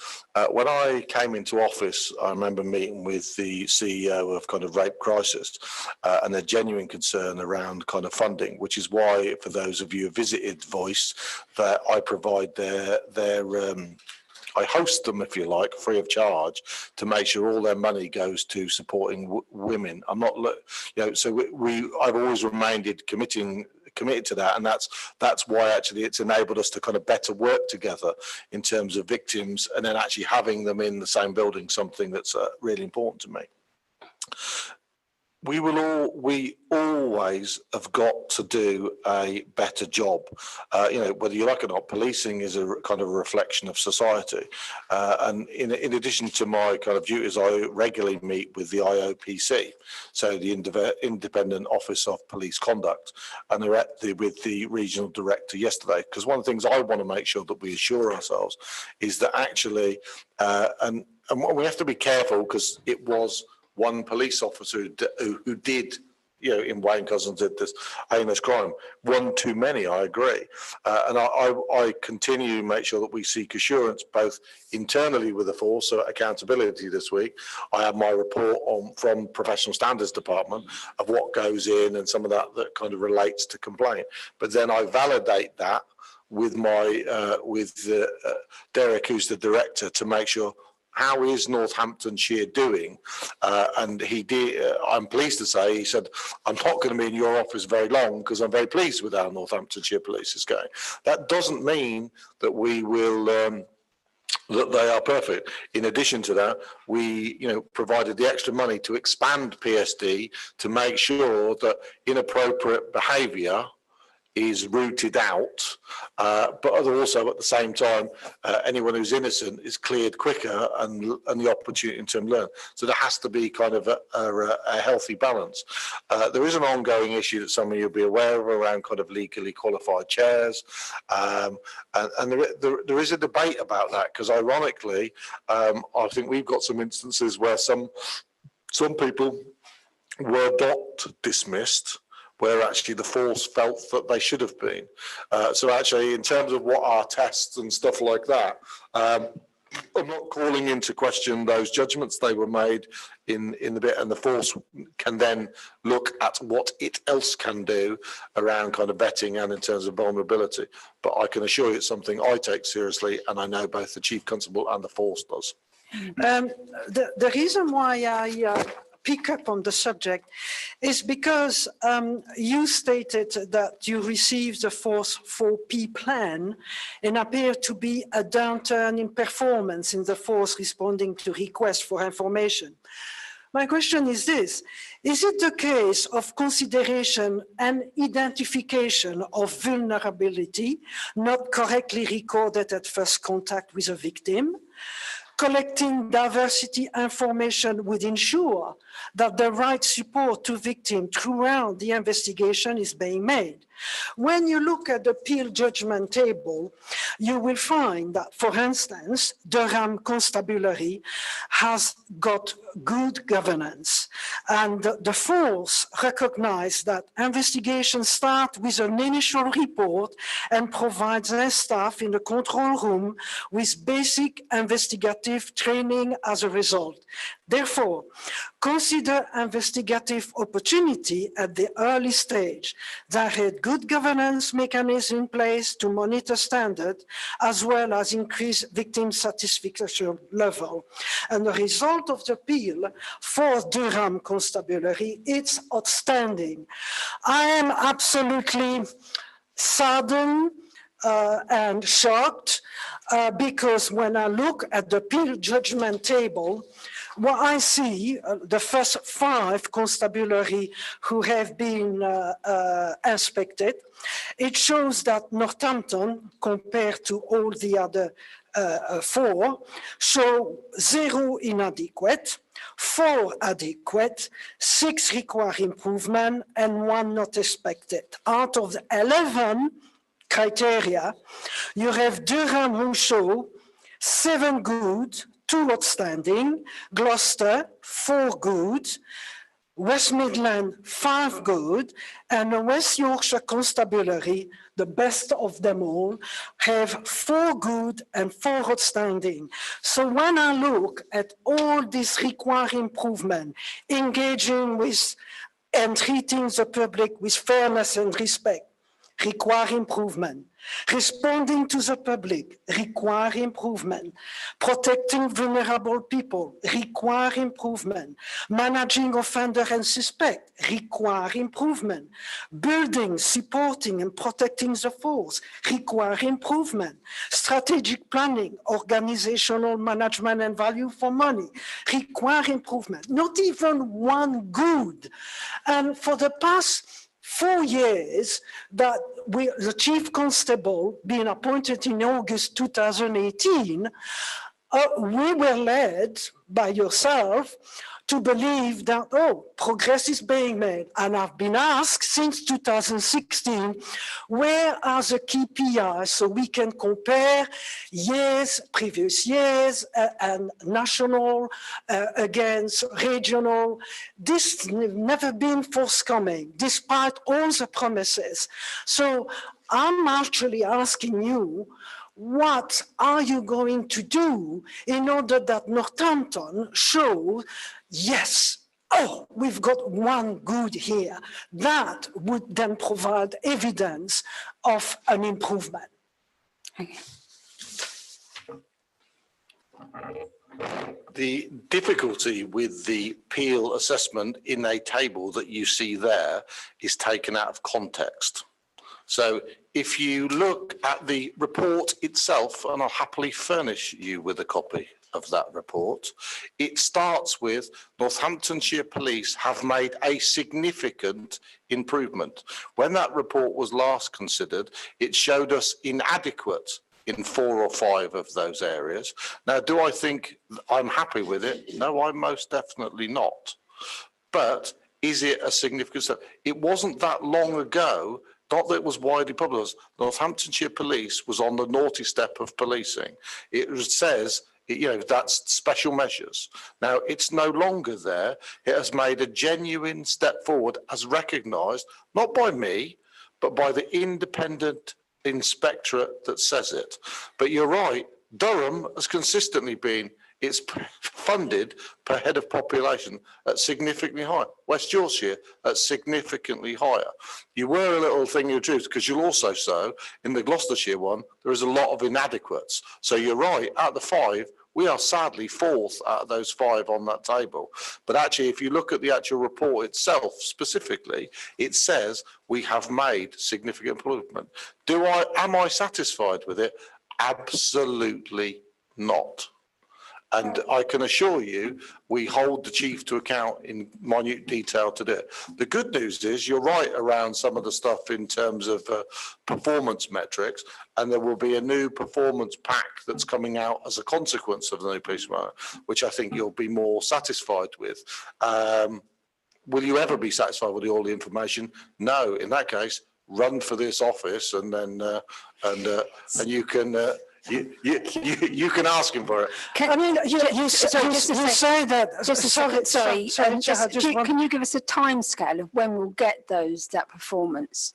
When I came into office, I remember meeting with the CEO of kind of Rape Crisis and their genuine concern around kind of funding, which is why, for those of you who visited Voice, that I provide I host them, if you like, free of charge, to make sure all their money goes to supporting women. I'm not, you know, so I've always remained committed to that, and that's why actually it's enabled us to kind of better work together in terms of victims, and then actually having them in the same building, something that's really important to me. We always have got to do a better job. You know, whether you like it or not, policing is a kind of a reflection of society. And in addition to my kind of duties, I regularly meet with the IOPC, so the Independent Office of Police Conduct, and with the regional director yesterday. Because one of the things I want to make sure that we assure ourselves is that actually, and we have to be careful, because it was one police officer who did, you know, in Wayne Couzens did this heinous crime. One too many, I agree. And I continue to make sure that we seek assurance both internally with the force, so accountability this week. I have my report from Professional Standards Department of what goes in and some of that kind of relates to complaint. But then I validate that with Derek, who's the director, to make sure, how is Northamptonshire doing? And he did, I'm pleased to say, he said, I'm not going to be in your office very long because I'm very pleased with how Northamptonshire Police is going. That doesn't mean that we will, that they are perfect. In addition to that, we, you know, provided the extra money to expand PSD to make sure that inappropriate behaviour is rooted out, but also at the same time, anyone who's innocent is cleared quicker and the opportunity to learn. So there has to be kind of a healthy balance. There is an ongoing issue that some of you will be aware of around kind of legally qualified chairs, and there is a debate about that, because ironically, I think we've got some instances where some people were not dismissed, where actually the force felt that they should have been. So actually, in terms of what are tests and stuff like that, I'm not calling into question those judgments. They were made in the bit, and the force can then look at what it else can do around kind of vetting and in terms of vulnerability. But I can assure you it's something I take seriously, and I know both the Chief Constable and the force does. The reason why I pick up on the subject is because you stated that you received the Force 4P plan and appear to be a downturn in performance in the force responding to requests for information. My question is this: is it the case of consideration and identification of vulnerability not correctly recorded at first contact with a victim? Collecting diversity information would ensure that the right support to victims throughout the investigation is being made. When you look at the appeal judgment table, you will find that, for instance, Durham Constabulary has got good governance. And the force recognize that investigations start with an initial report and provides their staff in the control room with basic investigative training as a result. Therefore, consider investigative opportunity at the early stage. There had good governance mechanisms in place to monitor standard as well as increase victim satisfaction level. And the result of the appeal for Durham Constabulary, it's outstanding. I am absolutely saddened and shocked because when I look at the appeal judgment table, what I see, the first 5 constabulary who have been inspected, it shows that Northampton, compared to all the other 4, show 0 inadequate, 4 adequate, 6 require improvement, and 1 not expected. Out of the 11 criteria, you have Durham who show 7 good, 2 outstanding, Gloucester 4 good, West Midland 5 good, and the West Yorkshire Constabulary, the best of them all, have 4 good and 4 outstanding. So when I look at all this require improvement, engaging with and treating the public with fairness and respect, require improvement. Responding to the public, require improvement. Protecting vulnerable people, require improvement. Managing offender and suspect, require improvement. Building, supporting, and protecting the force, require improvement. Strategic planning, organizational management, and value for money, require improvement. Not even 1 good. And for the past 4 years that the chief constable being appointed in August 2018, we were led by yourself to believe that, oh, progress is being made. And I've been asked since 2016, where are the KPIs so we can compare years, previous years, and national against regional. This never been forthcoming, despite all the promises. So I'm actually asking you, what are you going to do in order that Northampton shows, yes, oh, we've got 1 good here. That would then provide evidence of an improvement. Okay. The difficulty with the Peel assessment in a table that you see there is taken out of context. So if you look at the report itself, and I'll happily furnish you with a copy of that report, it starts with Northamptonshire Police have made a significant improvement. When that report was last considered, it showed us inadequate in 4 or 5 of those areas. Now, do I think I'm happy with it? No, I'm most definitely not. But is it a significant step? It wasn't that long ago, not that it was widely published, Northamptonshire Police was on the naughty step of policing. It says, you know, that's special measures. Now, it's no longer there. It has made a genuine step forward as recognised, not by me, but by the independent inspectorate that says it. But you're right, Durham has consistently been, it's funded per head of population at significantly higher. West Yorkshire at significantly higher. You were a little thing of truth because you'll also say in the Gloucestershire one, there is a lot of inadequates. So you're right, at the 5, we are sadly 4th out of those 5 on that table. But actually, if you look at the actual report itself specifically, it says we have made significant improvement. Am I satisfied with it? Absolutely not. And I can assure you, we hold the chief to account in minute detail to do it. The good news is you're right around some of the stuff in terms of performance metrics, and there will be a new performance pack that's coming out as a consequence of the new police manual, which I think you'll be more satisfied with. Will you ever be satisfied with all the information? No. In that case, run for this office, and then and you can you can ask him for it. I mean, you say that. Just a second, sorry. Can you give us a timescale of when we'll get that performance?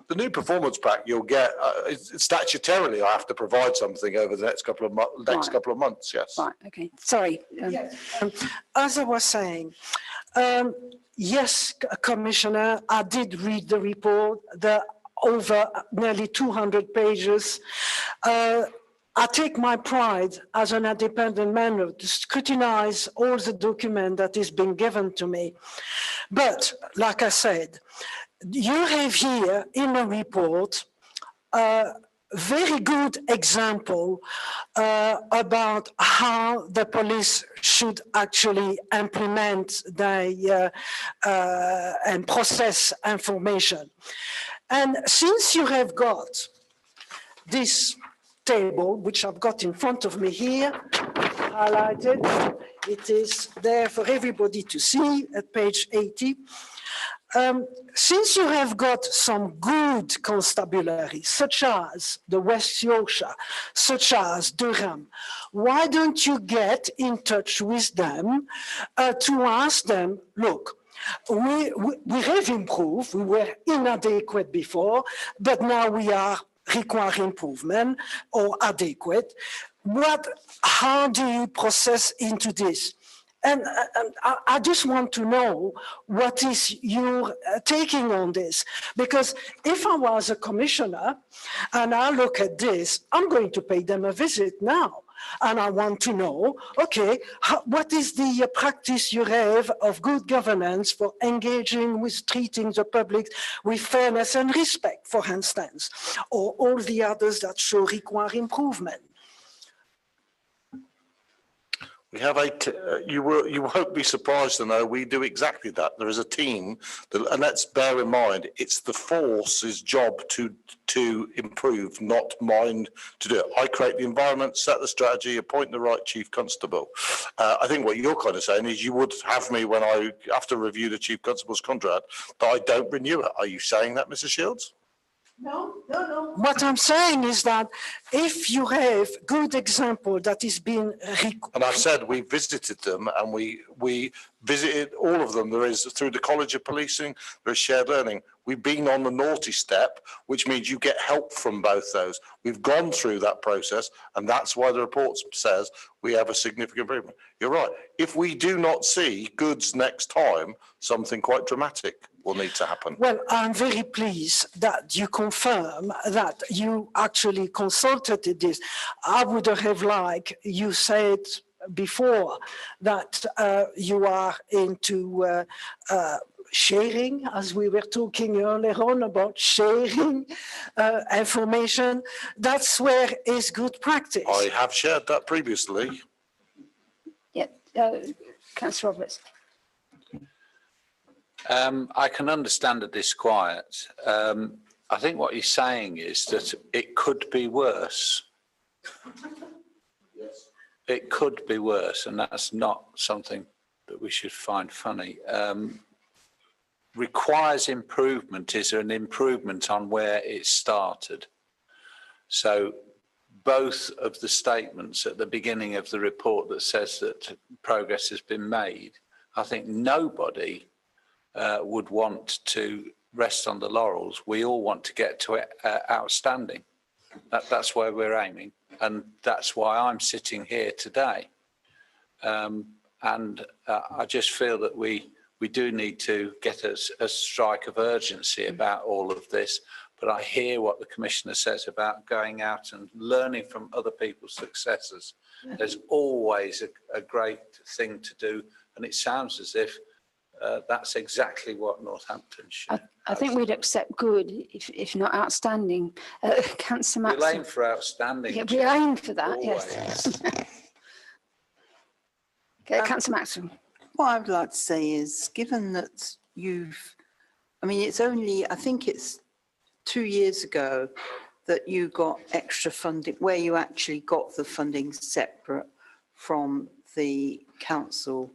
The new performance pack you'll get, statutorily, I have to provide something over the next couple of months, yes. Right, okay, sorry. Yes. As I was saying, yes, Commissioner, I did read the report, the over nearly 200 pages. I take my pride as an independent member to scrutinize all the document that is being given to me. But, like I said, you have here in the report a very good example about how the police should actually implement and process information. And since you have got this table, which I've got in front of me here, highlighted, it is there for everybody to see at page 80. Since you have got some good constabulary, such as the West Yorkshire, such as Durham, why don't you get in touch with them to ask them, look, we have improved, we were inadequate before, but now we are require improvement or adequate. How do you process into this? And I just want to know what is your taking on this, because if I was a commissioner and I look at this, I'm going to pay them a visit now. And I want to know, okay, what is the practice you have of good governance for engaging with treating the public with fairness and respect, for instance, or all the others that should require improvement? We have you won't be surprised to know we do exactly that. There is a team, and let's bear in mind, it's the force's job to improve, not mine to do it. I create the environment, set the strategy, appoint the right chief constable. I think what you're kind of saying is you would have me when I have to review the chief constable's contract, that I don't renew it. Are you saying that, Mrs. Shields? No. What I'm saying is that if you have good example that is being... And I've said we visited them, and we visited all of them. There is, through the College of Policing, there is shared learning. We've been on the naughty step, which means you get help from both those. We've gone through that process, and that's why the report says we have a significant improvement. You're right. If we do not see goods next time, something quite dramatic will need to happen. Well, I'm very pleased that you confirm that you actually consulted this. I would have liked, you said before that you are into sharing, as we were talking earlier on about sharing information. That's where is good practice. I have shared that previously. Yeah, Councillor Roberts. I can understand the disquiet. I think what you're saying is that it could be worse. Yes. It could be worse, and that's not something that we should find funny. Requires improvement is an improvement on where it started. So both of the statements at the beginning of the report that says that progress has been made, I think nobody would want to rest on the laurels. We all want to get to outstanding. That's where we're aiming, and that's why I'm sitting here today. And I just feel that we do need to get a strike of urgency about all of this. But I hear what the Commissioner says about going out and learning from other people's successes. There's always a great thing to do, and it sounds as if that's exactly what Northamptonshire. I think we'd accept good, if not outstanding. Councillor Maxwell. We'll aim for outstanding. Yeah, we aim for that, always. yes. Okay, Councillor Maxwell. What I would like to say is, given that it's only, I think it's 2 years ago that you got extra funding, where you actually got the funding separate from the council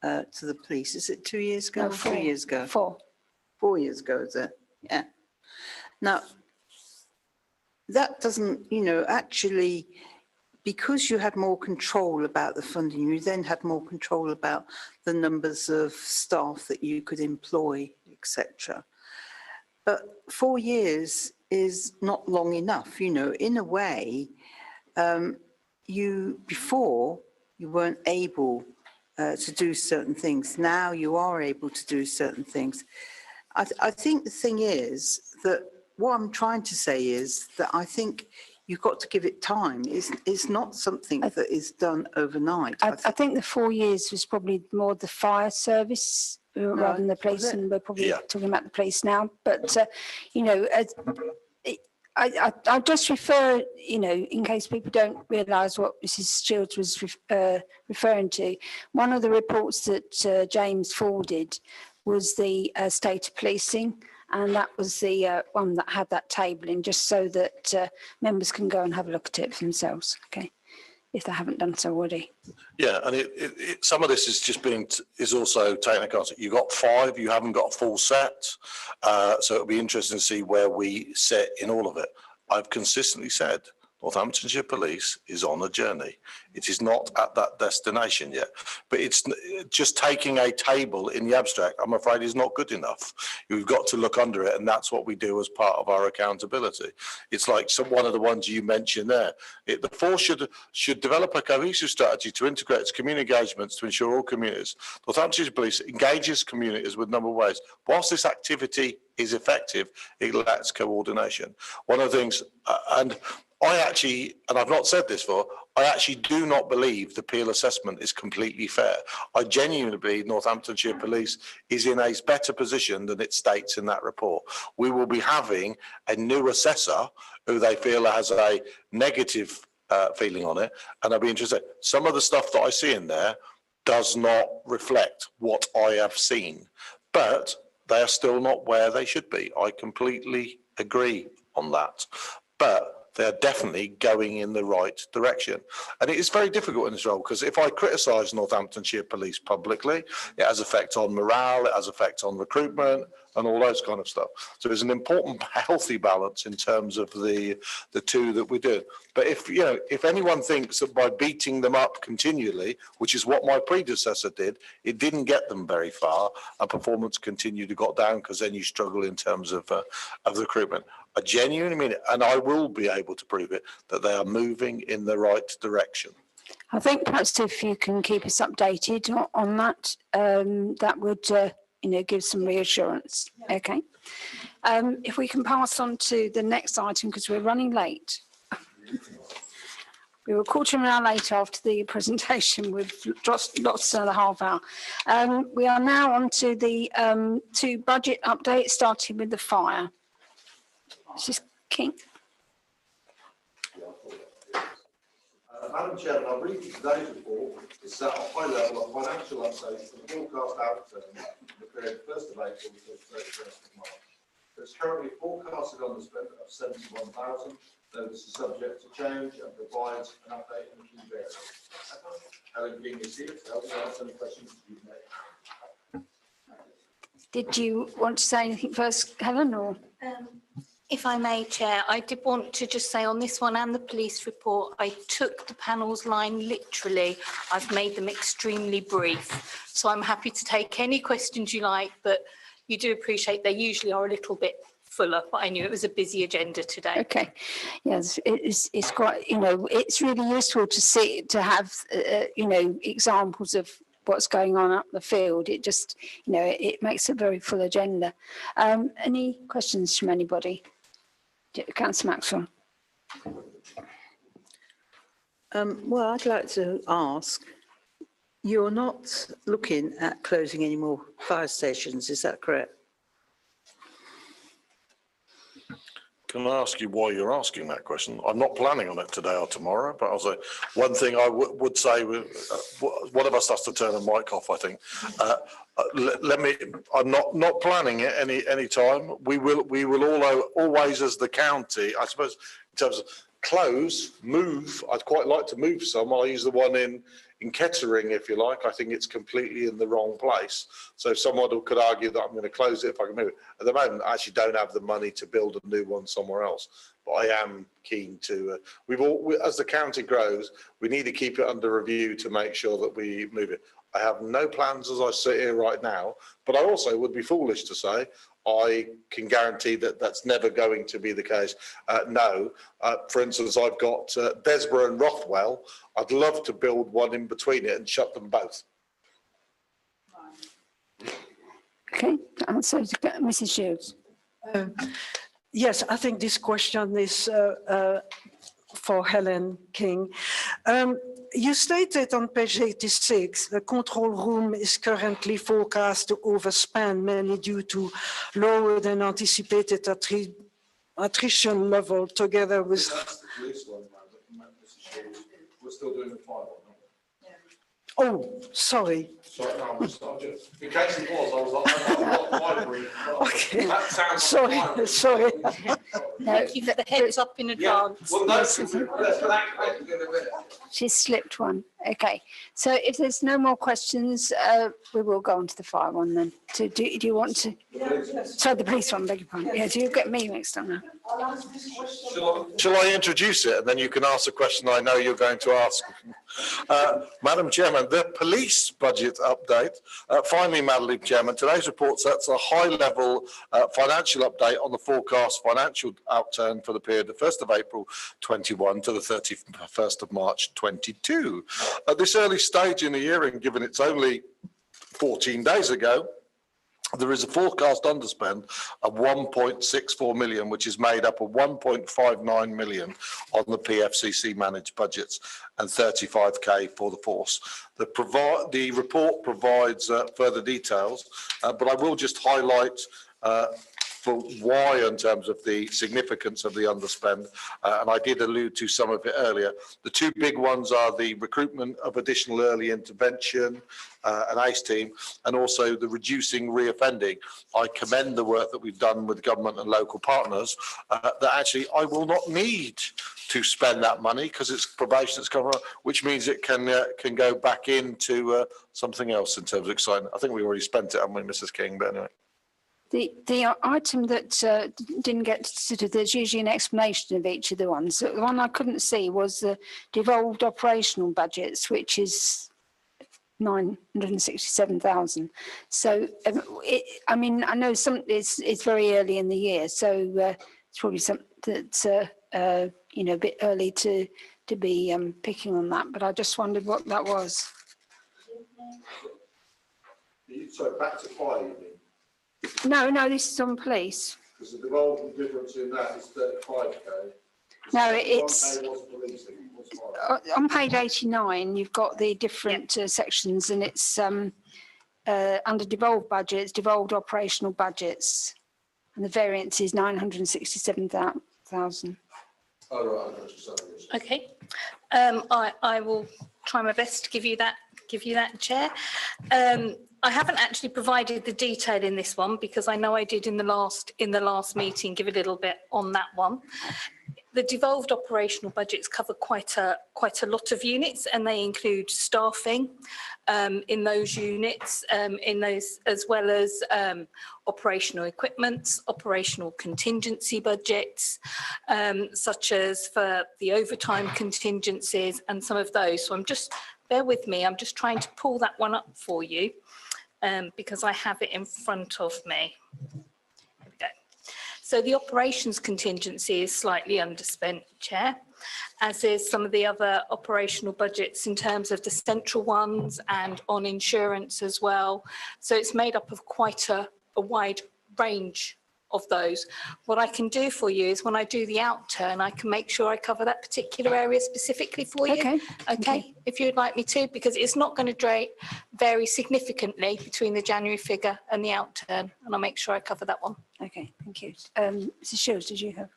to the police. Is it 2 years ago? No, or 3 years ago? 4. 4 years ago, is it? Yeah. Now, that doesn't, actually, because you had more control about the funding, you then had more control about the numbers of staff that you could employ, etc. But 4 years is not long enough, in a way. Before you weren't able to do certain things. Now you are able to do certain things. I think the thing is that what I'm trying to say is that I think you've got to give it time. It's not something that is done overnight. I think the 4 years was probably more the fire service rather than the police, and we're probably talking about the police now. But, I'll just refer, in case people don't realise what Mrs. Shields was referring to. One of the reports that James forwarded was the state of policing, and that was the one that had that tabling, just so that members can go and have a look at it for themselves, okay, if they haven't done so already. Yeah, and some of this is just is also taken account. You've got 5, you haven't got a full set. So it'll be interesting to see where we sit in all of it. I've consistently said Northamptonshire Police is on a journey. It is not at that destination yet, but it's just taking a table in the abstract, I'm afraid, is not good enough. You've got to look under it, and that's what we do as part of our accountability. It's like one of the ones you mentioned there. The force should develop a cohesive strategy to integrate its community engagements to ensure all communities. Northamptonshire Police engages communities with a number of ways. Whilst this activity is effective, it lacks coordination. One of the things, and I actually, and I've not said this before, I actually do not believe the Peel assessment is completely fair. I genuinely believe Northamptonshire Police is in a better position than it states in that report. We will be having a new assessor who they feel has a negative feeling on it, and I'll be interested. Some of the stuff that I see in there does not reflect what I have seen, but they are still not where they should be. I completely agree on that, but they're definitely going in the right direction. And it is very difficult in this role, because if I criticise Northamptonshire Police publicly, it has effect on morale, it has effect on recruitment and all those kind of stuff. So there's an important healthy balance in terms of the two that we do. But if anyone thinks that by beating them up continually, which is what my predecessor did, it didn't get them very far, and performance continued to go down, because then you struggle in terms of recruitment. I genuinely mean it, and I will be able to prove it, that they are moving in the right direction. I think perhaps if you can keep us updated on that, that would, give some reassurance. Okay. If we can pass on to the next item, because we're running late. We were a quarter of an hour late after the presentation. We've just lost another half hour. We are now on to the 2 budget updates, starting with the fire. Mrs. King. Madam Chairman, I'll read you today's report. It's set at a high level of financial updates for the forecast outturn in the period 1st of April to 31st of March. There's currently forecasted on the spend of 71,000, though this is subject to change and provides an update on the key variables. Helen King is here to help answer any questions you may have. Did you want to say anything first, Helen, or? If I may, Chair, I did want to just say on this one and the police report, I took the panel's line literally. I've made them extremely brief. So I'm happy to take any questions you like, but you do appreciate they usually are a little bit fuller, but I knew it was a busy agenda today. Okay. Yes, it's quite, it's really useful to have, examples of what's going on up the field. It just, it makes a very full agenda. Any questions from anybody? Councillor Maxwell. Well, I'd like to ask, you're not looking at closing any more fire stations, is that correct? Can I ask you why you're asking that question? I'm not planning on it today or tomorrow, but I'll say one thing I would say, one of us has to turn the mic off, I think. I'm not planning it any time. We will always, as the county, I suppose, in terms of move. I'd quite like to move some. I'll use the one in Kettering, if you like. I think it's completely in the wrong place. So someone could argue that I'm going to close it if I can move it. At the moment, I actually don't have the money to build a new one somewhere else. But I am keen to, as the county grows, we need to keep it under review to make sure that we move it. I have no plans as I sit here right now, but I also would be foolish to say I can guarantee that that's never going to be the case. No, for instance, I've got Desborough and Rothwell. I'd love to build one in between it and shut them both. Okay, so Mrs. Shields. Yes, I think this question is for Helen King. You stated on page 86, the control room is currently forecast to overspend mainly due to lower than anticipated attrition level together with... That's the police one, Mrs. Shields. We're still doing the fire one, Oh, sorry. Sorry, no, I'm just, in case it was, I was like, okay. That sounds sorry. Thank you for the heads up in advance. Well, no, She's slipped one. Okay, so if there's no more questions, we will go on to the fire one then. So do you want to? Sorry, the police one, beg your pardon. Yeah, do you get me mixed up now? Shall I introduce it and then you can ask the question I know you're going to ask? Madam Chairman, the police budget update. Finally, Madam Chairman, today's report sets a high-level financial update on the forecast financial outturn for the period the 1st of April 21 to the 31st of March 22. At this early stage in the year, and given it's only 14 days ago, there is a forecast underspend of 1.64 million, which is made up of 1.59 million on the PFCC managed budgets and 35k for the force. The report provides further details, but I will just highlight for why in terms of the significance of the underspend, and I did allude to some of it earlier. The two big ones are the recruitment of additional early intervention, an ACE team, and also the reducing reoffending. I commend the work that we've done with government and local partners, that actually I will not need to spend that money because it's probation that's covered, which means it can go back into something else in terms of excitement. I think we already spent it, haven't we, Mrs. King? But anyway. The item that didn't get considered, there's usually an explanation of each of the ones. The one I couldn't see was the devolved operational budgets, which is 967,000. So, I mean, I know it's very early in the year, so it's probably something that's, you know, a bit early to be picking on that, but I just wondered what that was. So back to fire, you mean? No, this is on police. Because the devolved difference in that is 35k. No, it's on page 89. You've got the different sections, and it's under devolved budgets, devolved operational budgets, and the variance is 967,000. Oh, right, Okay, I will try my best to give you that, Chair. I haven't actually provided the detail in this one because I know I did in the last meeting give a little bit on that one. The devolved operational budgets cover quite a lot of units, and they include staffing in those units, as well as operational equipment, operational contingency budgets, such as for the overtime contingencies and some of those. So bear with me, I'm just trying to pull that one up for you because I have it in front of me. There we go. So the operations contingency is slightly underspent, Chair, as is some of the other operational budgets in terms of the central ones and on insurance as well. So it's made up of quite a wide range of those. What I can do for you is when I do the outturn, I can make sure I cover that particular area specifically for you. Okay. If you'd like me to, because it's not going to vary significantly between the January figure and the outturn, and I'll make sure I cover that one. Okay, thank you. Mrs. Shields, did you have?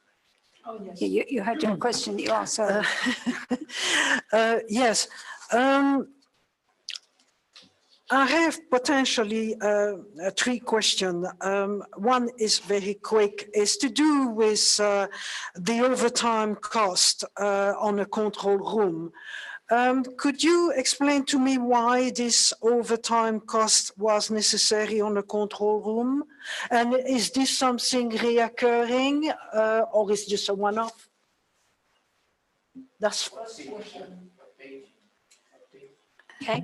Oh, yes. Yeah, you had your question that you asked. Sorry. Yes. I have potentially three questions. One is very quick, is to do with the overtime cost on a control room. Could you explain to me why this overtime cost was necessary on a control room? And is this something reoccurring or is just a one-off? That's Okay.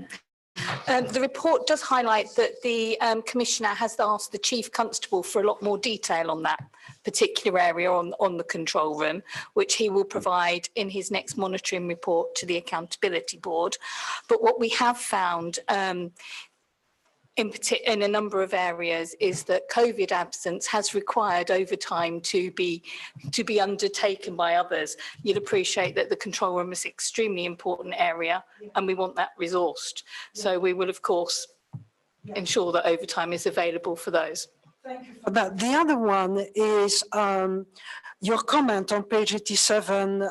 The report does highlight that the Commissioner has asked the Chief Constable for a lot more detail on that particular area on the control room, which he will provide in his next monitoring report to the Accountability Board. But what we have found in a number of areas is that COVID absence has required overtime to be undertaken by others. You'll appreciate that the control room is an extremely important area and we want that resourced. So we will, of course, ensure that overtime is available for those. Thank you for that. The other one is your comment on page 87,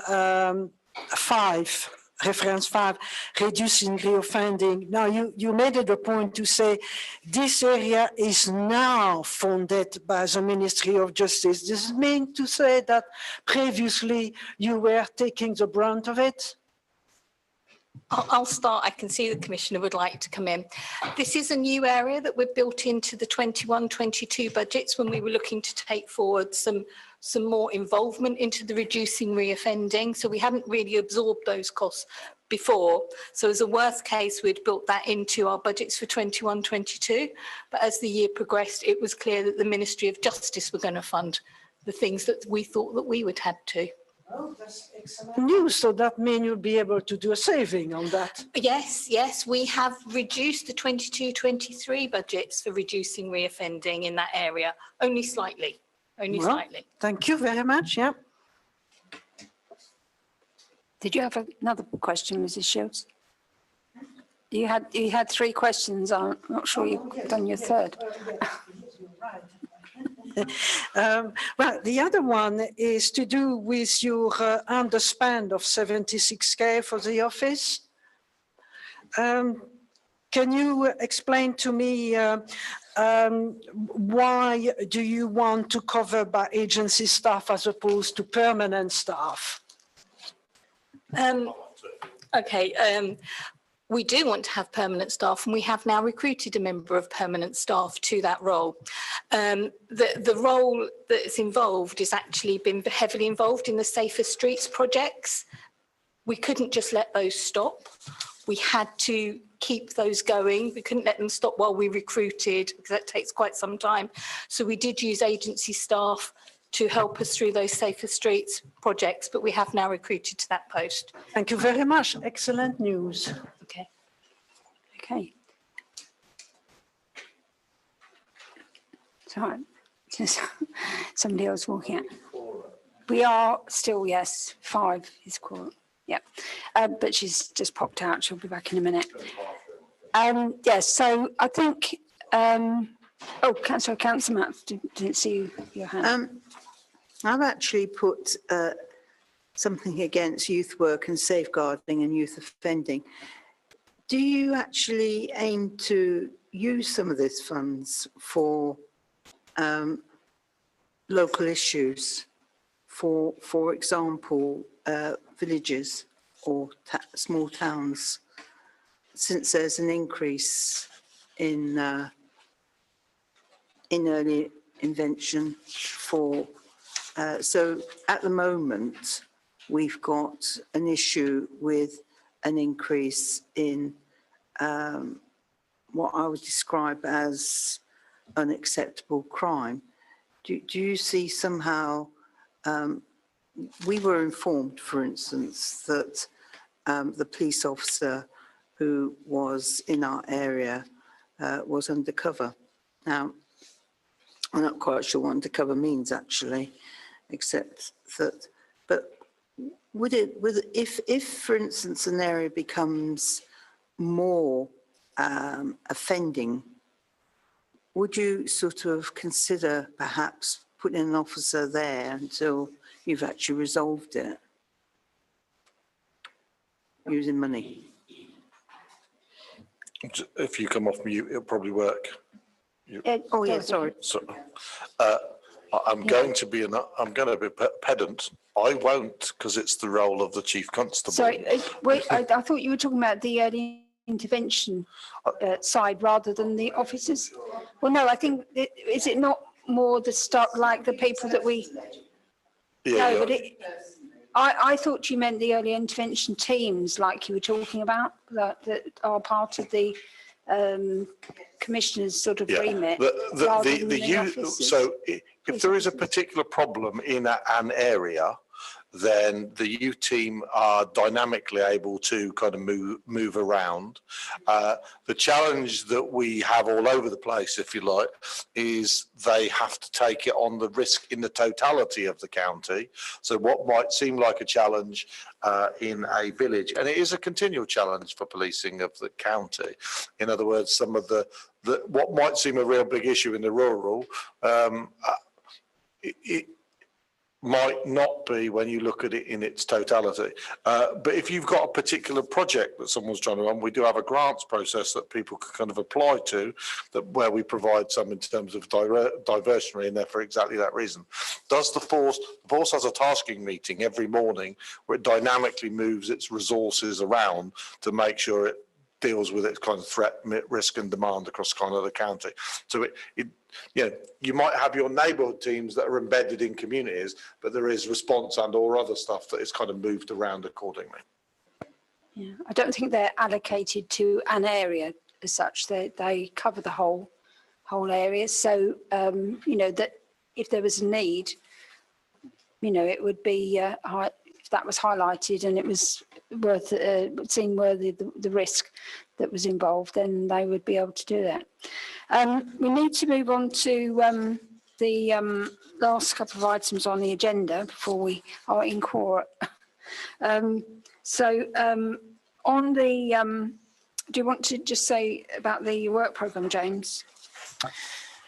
5. Reference 5, reducing reoffending. Now, you made it a point to say this area is now funded by the Ministry of Justice. Does it mean to say that previously you were taking the brunt of it? I'll start. I can see the Commissioner would like to come in. This is a new area that we've built into the 21-22 budgets when we were looking to take forward some more involvement into the reducing reoffending. So we hadn't really absorbed those costs before. So as a worst case, we'd built that into our budgets for 21-22. But as the year progressed, it was clear that the Ministry of Justice were going to fund the things that we thought that we would have to. Oh, that's excellent news. So that means you'll be able to do a saving on that. Yes, we have reduced the 22-23 budgets for reducing reoffending in that area, only slightly. Slightly. Thank you very much. Yeah. Did you have another question, Mrs. Shields? You had three questions. I'm not sure you've done your third. Well, the other one is to do with your underspend of 76k for the office. Can you explain to me why do you want to cover by agency staff as opposed to permanent staff? We do want to have permanent staff, and we have now recruited a member of permanent staff to that role. The role that's involved is actually been heavily involved in the Safer Streets projects. We couldn't just let those stop. We had to keep those going. We couldn't let them stop while we recruited, because that takes quite some time. So we did use agency staff to help us through those Safer Streets projects, but we have now recruited to that post. Thank you very much. Excellent news. Okay. Sorry, just somebody else walking out. We are still, yes, 5 is quorum. Yeah, but she's just popped out. She'll be back in a minute. Yes, so I think, Councillor Matt, didn't see your hand. I've actually put something against youth work and safeguarding and youth offending. Do you actually aim to use some of these funds for local issues, for example, villages or small towns, since there's an increase in early intervention for, so at the moment, we've got an issue with an increase in what I would describe as unacceptable crime. Do you see somehow, we were informed, for instance, that the police officer who was in our area was undercover. Now, I'm not quite sure what undercover means actually, except that, but if for instance an area becomes more offending, would you sort of consider perhaps putting an officer there until you've actually resolved it using money? If you come off mute, it'll probably work. Oh, yeah, sorry. So, I'm going to be pedant. I won't, because it's the role of the chief constable. Sorry, I thought you were talking about the early intervention side rather than the officers. Well, no, I think, is it not more the stuff like the people that we... Yeah, no, but I thought you meant the early intervention teams like you were talking about that are part of the commissioner's sort of remit. So if there is a particular problem in an area, then the youth team are dynamically able to kind of move around. The challenge that we have all over the place, if you like, is they have to take it on the risk in the totality of the county. So what might seem like a challenge in a village, and it is a continual challenge for policing of the county. In other words, some of the what might seem a real big issue in the rural, it might not be when you look at it in its totality. But if you've got a particular project that someone's trying to run, we do have a grants process that people can kind of apply to, where we provide some in terms of diversionary in there for exactly that reason. Does the force has a tasking meeting every morning where it dynamically moves its resources around to make sure it deals with its kind of threat, risk and demand across kind of the county. So you might have your neighbourhood teams that are embedded in communities, but there is response and or other stuff that is kind of moved around accordingly. Yeah, I don't think they're allocated to an area as such. They cover the whole area. So, that if there was a need, it would be, if that was highlighted and it was seemed worthy the risk that was involved, then they would be able to do that. We need to move on to the last couple of items on the agenda before we are in court. On the, do you want to just say about the work programme, James?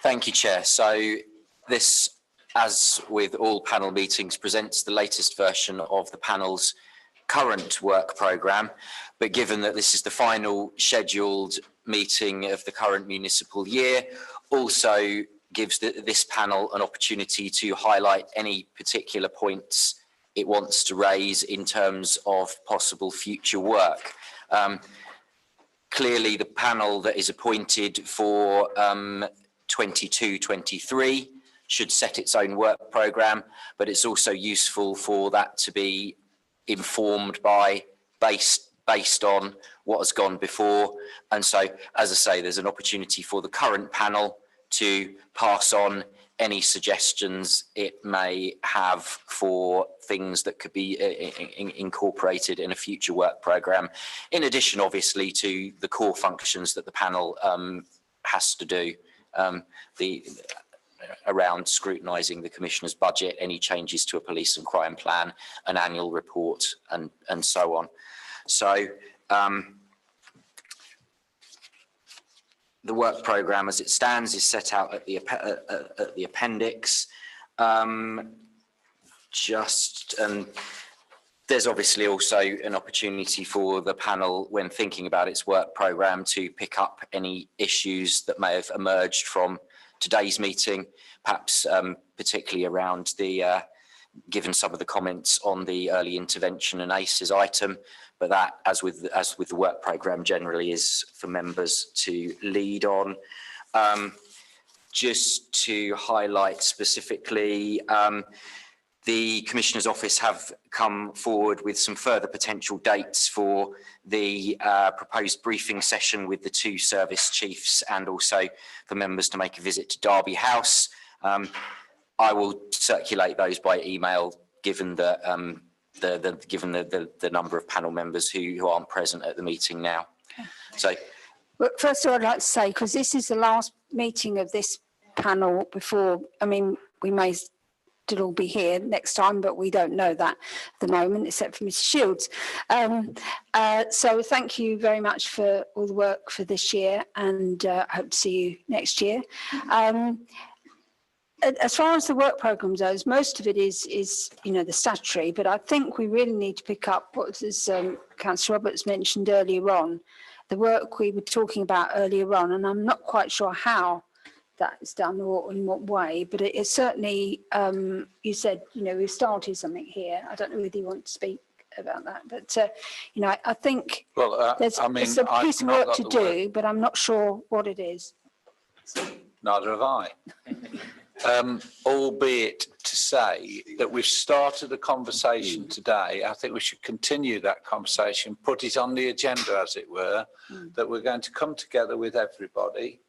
Thank you, Chair. So this, as with all panel meetings, presents the latest version of the panel's current work programme, but given that this is the final scheduled meeting of the current municipal year, also gives this panel an opportunity to highlight any particular points it wants to raise in terms of possible future work. Clearly, the panel that is appointed for 22-23 should set its own work programme, but it's also useful for that to be informed by, based on what has gone before. And so, as I say, there's an opportunity for the current panel to pass on any suggestions it may have for things that could be incorporated in a future work programme, in addition, obviously, to the core functions that the panel has to do, around scrutinising the Commissioner's budget, any changes to a police and crime plan, an annual report, and so on. So the work programme as it stands is set out at the appendix. There's obviously also an opportunity for the panel, when thinking about its work programme, to pick up any issues that may have emerged from today's meeting, perhaps particularly around given some of the comments on the early intervention and ACEs item, but that, as with the work programme generally, is for members to lead on. Just to highlight specifically, the Commissioner's Office have come forward with some further potential dates for the proposed briefing session with the two service chiefs, and also for members to make a visit to Derby House. I will circulate those by email, given the number of panel members who aren't present at the meeting now. Okay. So, well, first of all, I'd like to say, because this is the last meeting of this panel before, we may still all be here next time, but we don't know that at the moment, except for Mr. Shields. So thank you very much for all the work for this year, and I hope to see you next year. As far as the work programme goes, most of it is the statutory, but I think we really need to pick up what Councillor Roberts mentioned earlier on, the work we were talking about earlier on, and I'm not quite sure how that is done or in what way, but it is certainly, you said, we've started something here. I don't know whether you want to speak about that, but, I think there's a piece of work to do, but I'm not sure what it is. Neither have I. Albeit to say that we've started a conversation today. I think we should continue that conversation, put it on the agenda, as it were, that we're going to come together with everybody.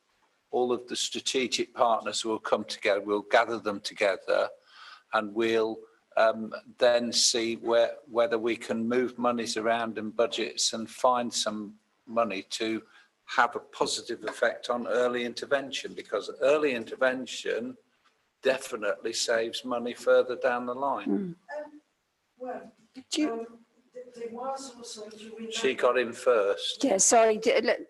All of the strategic partners will come together, we'll gather them together, and we'll then see whether we can move monies around in budgets and find some money to have a positive effect on early intervention, because early intervention definitely saves money further down the line. She got in first. Yeah, sorry.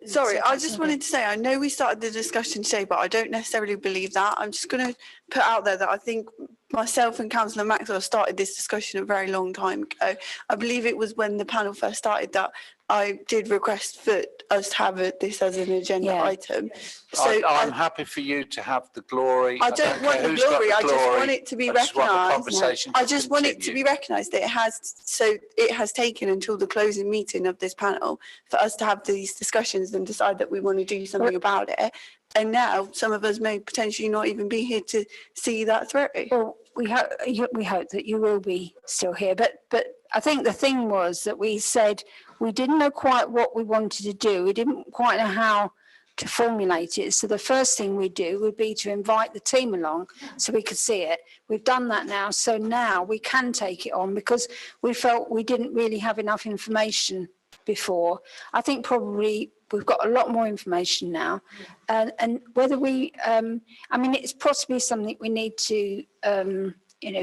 Sorry, I just wanted to say, I know we started the discussion today, but I don't necessarily believe that. I'm just going to put out there that I think myself and Councillor Maxwell started this discussion a very long time ago. I believe it was when the panel first started that I did request for us to have this as an agenda item. So I'm happy for you to have the glory. I don't want the glory. I just want it to be recognised. I just want it to be recognised that it has taken until the closing meeting of this panel for us to have these discussions and decide that we want to do something about it. And now some of us may potentially not even be here to see that through. Well, we hope that you will be still here. But I think the thing was that we said we didn't know quite what we wanted to do. We didn't quite know how to formulate it. So the first thing we do would be to invite the team along so we could see it. We've done that now. So now we can take it on because we felt we didn't really have enough information before. I think probably we've got a lot more information now. And whether we, it's possibly something we need to,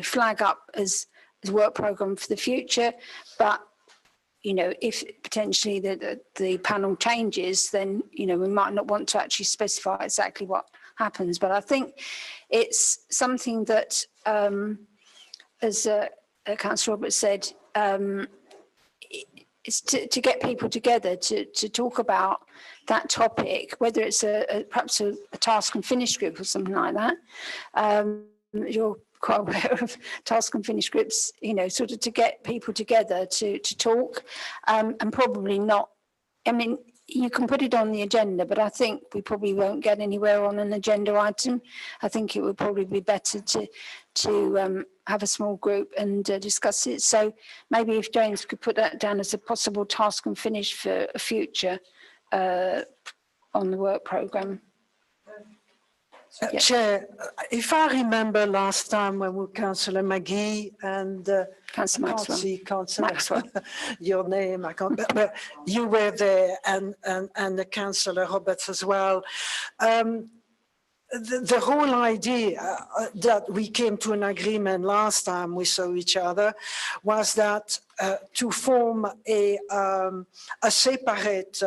flag up as work programme for the future. But, if potentially the panel changes, then, we might not want to actually specify exactly what happens. But I think it's something that, as Councillor Roberts said, is to get people together to talk about that topic, whether it's perhaps a task and finish group or something like that. You're quite aware of task and finish groups, sort of to get people together to talk, and probably not, you can put it on the agenda, but I think we probably won't get anywhere on an agenda item. I think it would probably be better to have a small group and discuss it. So maybe if James could put that down as a possible task and finish for a future on the work programme. Chair, if I remember last time when we were Councillor McGee and Councillor Maxwell, your name, I can't, but you were there and the Councillor Roberts as well. The whole idea that we came to an agreement last time we saw each other was that to form a separate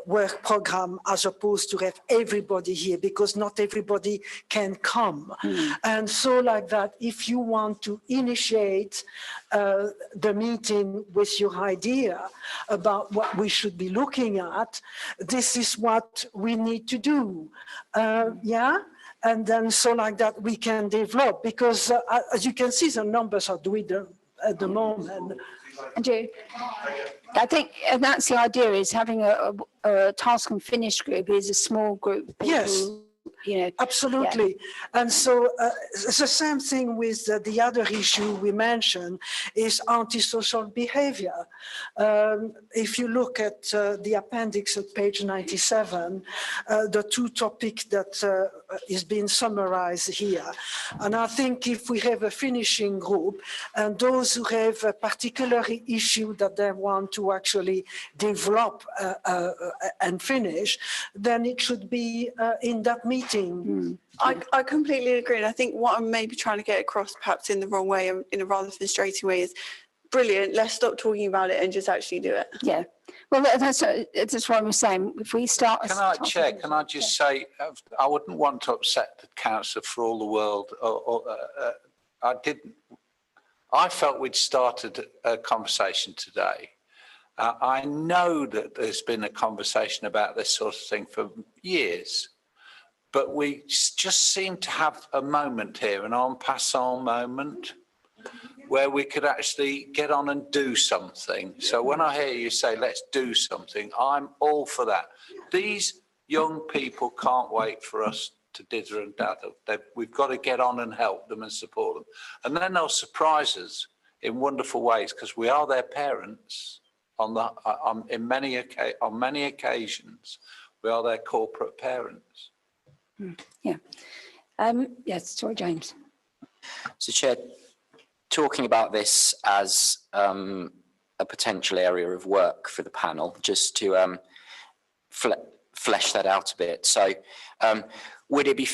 work program as opposed to have everybody here, because not everybody can come. And so like that, if you want to initiate the meeting with your idea about what we should be looking at, this is what we need to do. And then so like that we can develop, because as you can see, the numbers are dwindling at the moment. I think, and that's the idea, is having a task and finish group is a small group of people. Yes. Absolutely. Yeah. And so it's the same thing with the other issue we mentioned is antisocial behavior. If you look at the appendix at page 97, the two topics that is being summarized here. And I think if we have a finishing group and those who have a particular issue that they want to actually develop and finish, then it should be in that meeting. I completely agree. And I think what I'm maybe trying to get across, perhaps in the wrong way, in a rather frustrating way, is brilliant. Let's stop talking about it and just actually do it. Yeah. Well, that's what I'm saying. If we start... Can I just say, I wouldn't want to upset the council for all the world. I felt we'd started a conversation today. I know that there's been a conversation about this sort of thing for years, but we just seem to have a moment here, an en passant moment, where we could actually get on and do something. So when I hear you say, let's do something, I'm all for that. These young people can't wait for us to dither and dather. We've got to get on and help them and support them. And then they'll surprise us in wonderful ways, because we are their parents on many occasions. We are their corporate parents. Yeah. Yes, sorry, James. So, Chair, talking about this as a potential area of work for the panel, just to flesh that out a bit. So, would it be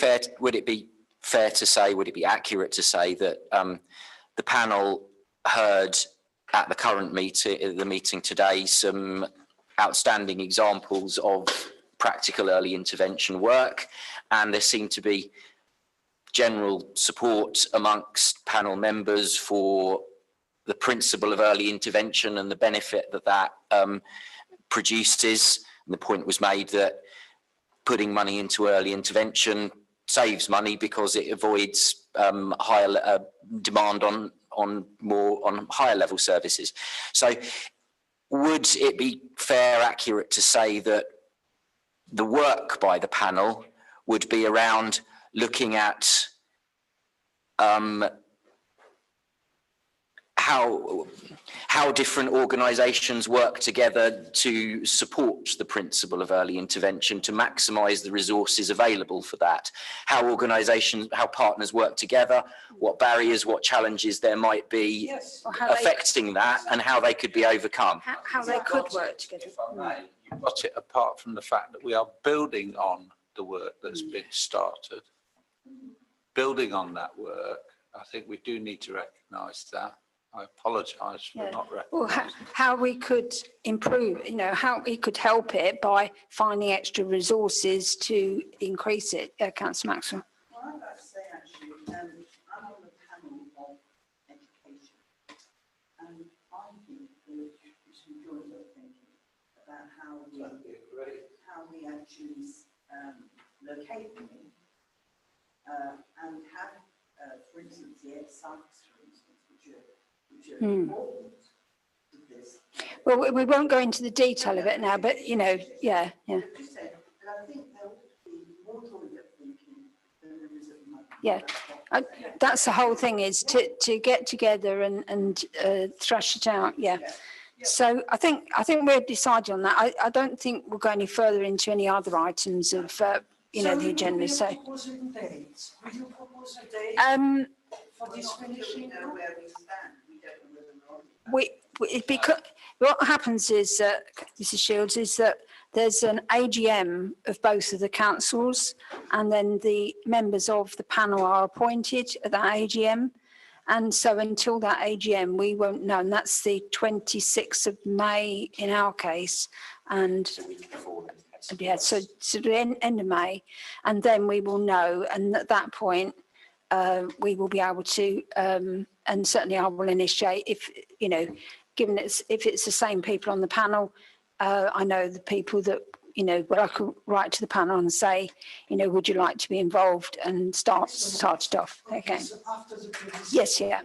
accurate to say that the panel heard at the current meeting today some outstanding examples of practical early intervention work, and there seemed to be general support amongst panel members for the principle of early intervention and the benefit that produces. And the point was made that putting money into early intervention saves money because it avoids higher demand on higher level services. So would it be accurate to say that the work by the panel would be around looking at how different organisations work together to support the principle of early intervention, to maximise the resources available for that, how partners work together, what barriers, what challenges there might be affecting that, and how they could be overcome. How they could work together. You've got it apart from the fact that we are building on the work that's been started. Building on that work, I think we do need to recognise that. I apologise for not recognising. Well, how we could improve, how we could help it by finding extra resources to increase it. Councillor Maxwell. Well, I'd like to say actually, I'm on the panel of education, and I think that we should join up thinking about how we actually locate them and have, for instance, the sites, for instance, which are important to this. Well, we won't go into the detail of it now, but yeah. But I think there ought to be more joined-up thinking than there is at the moment. Yeah, that's the whole thing, is to get together and thrash it out. Yeah. So I think we've decided on that. I don't think we'll go any further into any other items of the agenda. So Will you propose a date for this finishing? Where we stand, we don't know whether because what happens is, Mrs. Shields, is that there's an AGM of both of the councils, and then the members of the panel are appointed at that AGM. And so until that AGM, we won't know. And that's the 26th of May in our case. And yeah, so the end of May. And then we will know. And at that point, we will be able to, and certainly I will initiate if it's the same people on the panel. I know the people that, where I could write to the panel and say, would you like to be involved, and start it off. Okay. So after the Yes, yeah.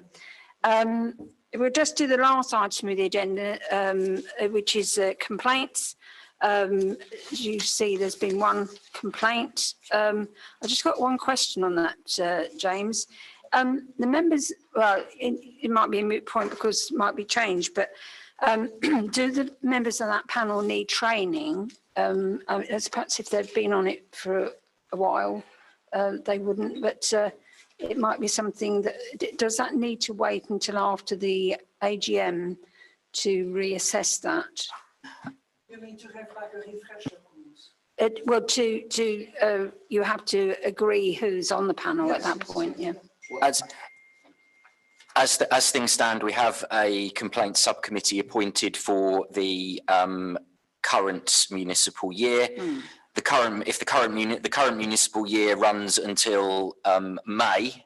We'll just do the last item of the agenda, which is complaints. As you see, there's been one complaint. I just got one question on that, James. The members, well, it might be a moot point because it might be changed, but do the members of that panel need training? As perhaps if they've been on it for a while, they wouldn't, but it might be something that, does that need to wait until after the AGM to reassess that? You mean to have like a refresher course? Well, you have to agree who's on the panel at that point, yeah. As things stand, we have a complaints subcommittee appointed for the current municipal year. The current municipal year runs until May,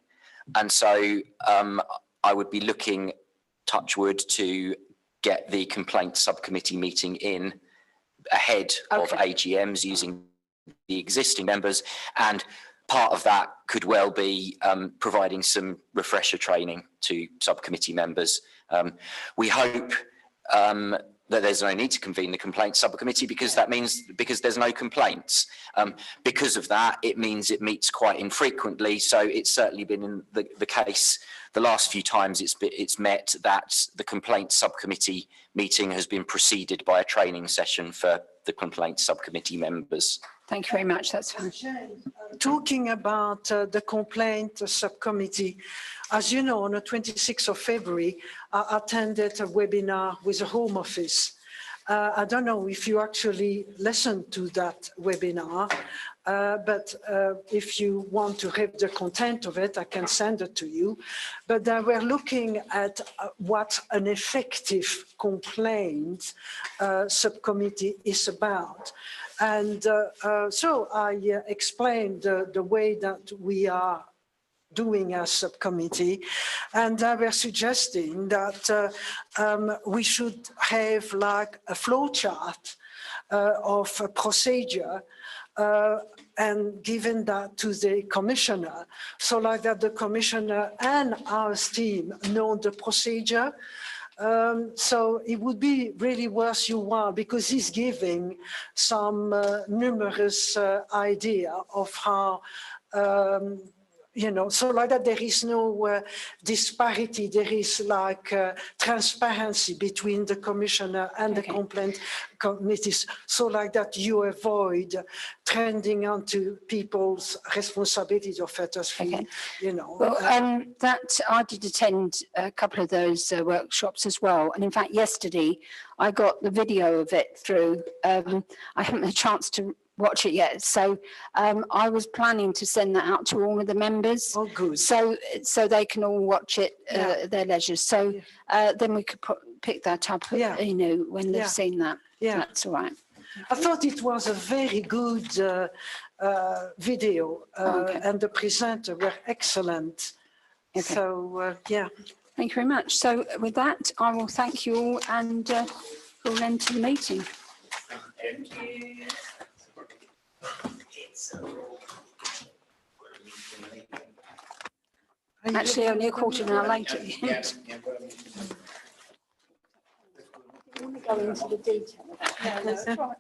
and so I would be looking, touch wood, to get the complaint subcommittee meeting in ahead of AGMs using the existing members, and part of that could well be providing some refresher training to subcommittee members. We hope that there's no need to convene the complaints subcommittee because there's no complaints. Because of that, it means it meets quite infrequently. So it's certainly been in the case the last few times it's met that the complaints subcommittee meeting has been preceded by a training session for the complaints subcommittee members. Thank you very much. That's fine. Talking about the complaint subcommittee, as you know, on the 26th of February, I attended a webinar with the Home Office. I don't know if you actually listened to that webinar, but if you want to read the content of it, I can send it to you. But they were looking at what an effective complaint subcommittee is about. And so I explained the way that we are doing a subcommittee, and they were suggesting that we should have like a flow chart of a procedure and given that to the commissioner, so like that the commissioner and our team know the procedure. So it would be really worth your while because he's giving some numerous idea of how you know, so like that there is no disparity, there is like transparency between the commissioner and the complaint committees, so like that you avoid trending onto people's responsibilities of it as you know. Well, that I did attend a couple of those workshops as well, and in fact yesterday I got the video of it through. I haven't had a chance to watch it yet, so I was planning to send that out to all of the members. Oh, good. So they can all watch it at their leisure. So then we could pick that up, you know, when they've seen that. Yeah, that's all right. I thought it was a very good video, and the presenter were excellent. So yeah. Thank you very much. So with that, I will thank you all, and we'll end to the meeting. Thank you. Actually, only a quarter of an hour later. I want to go into the detail.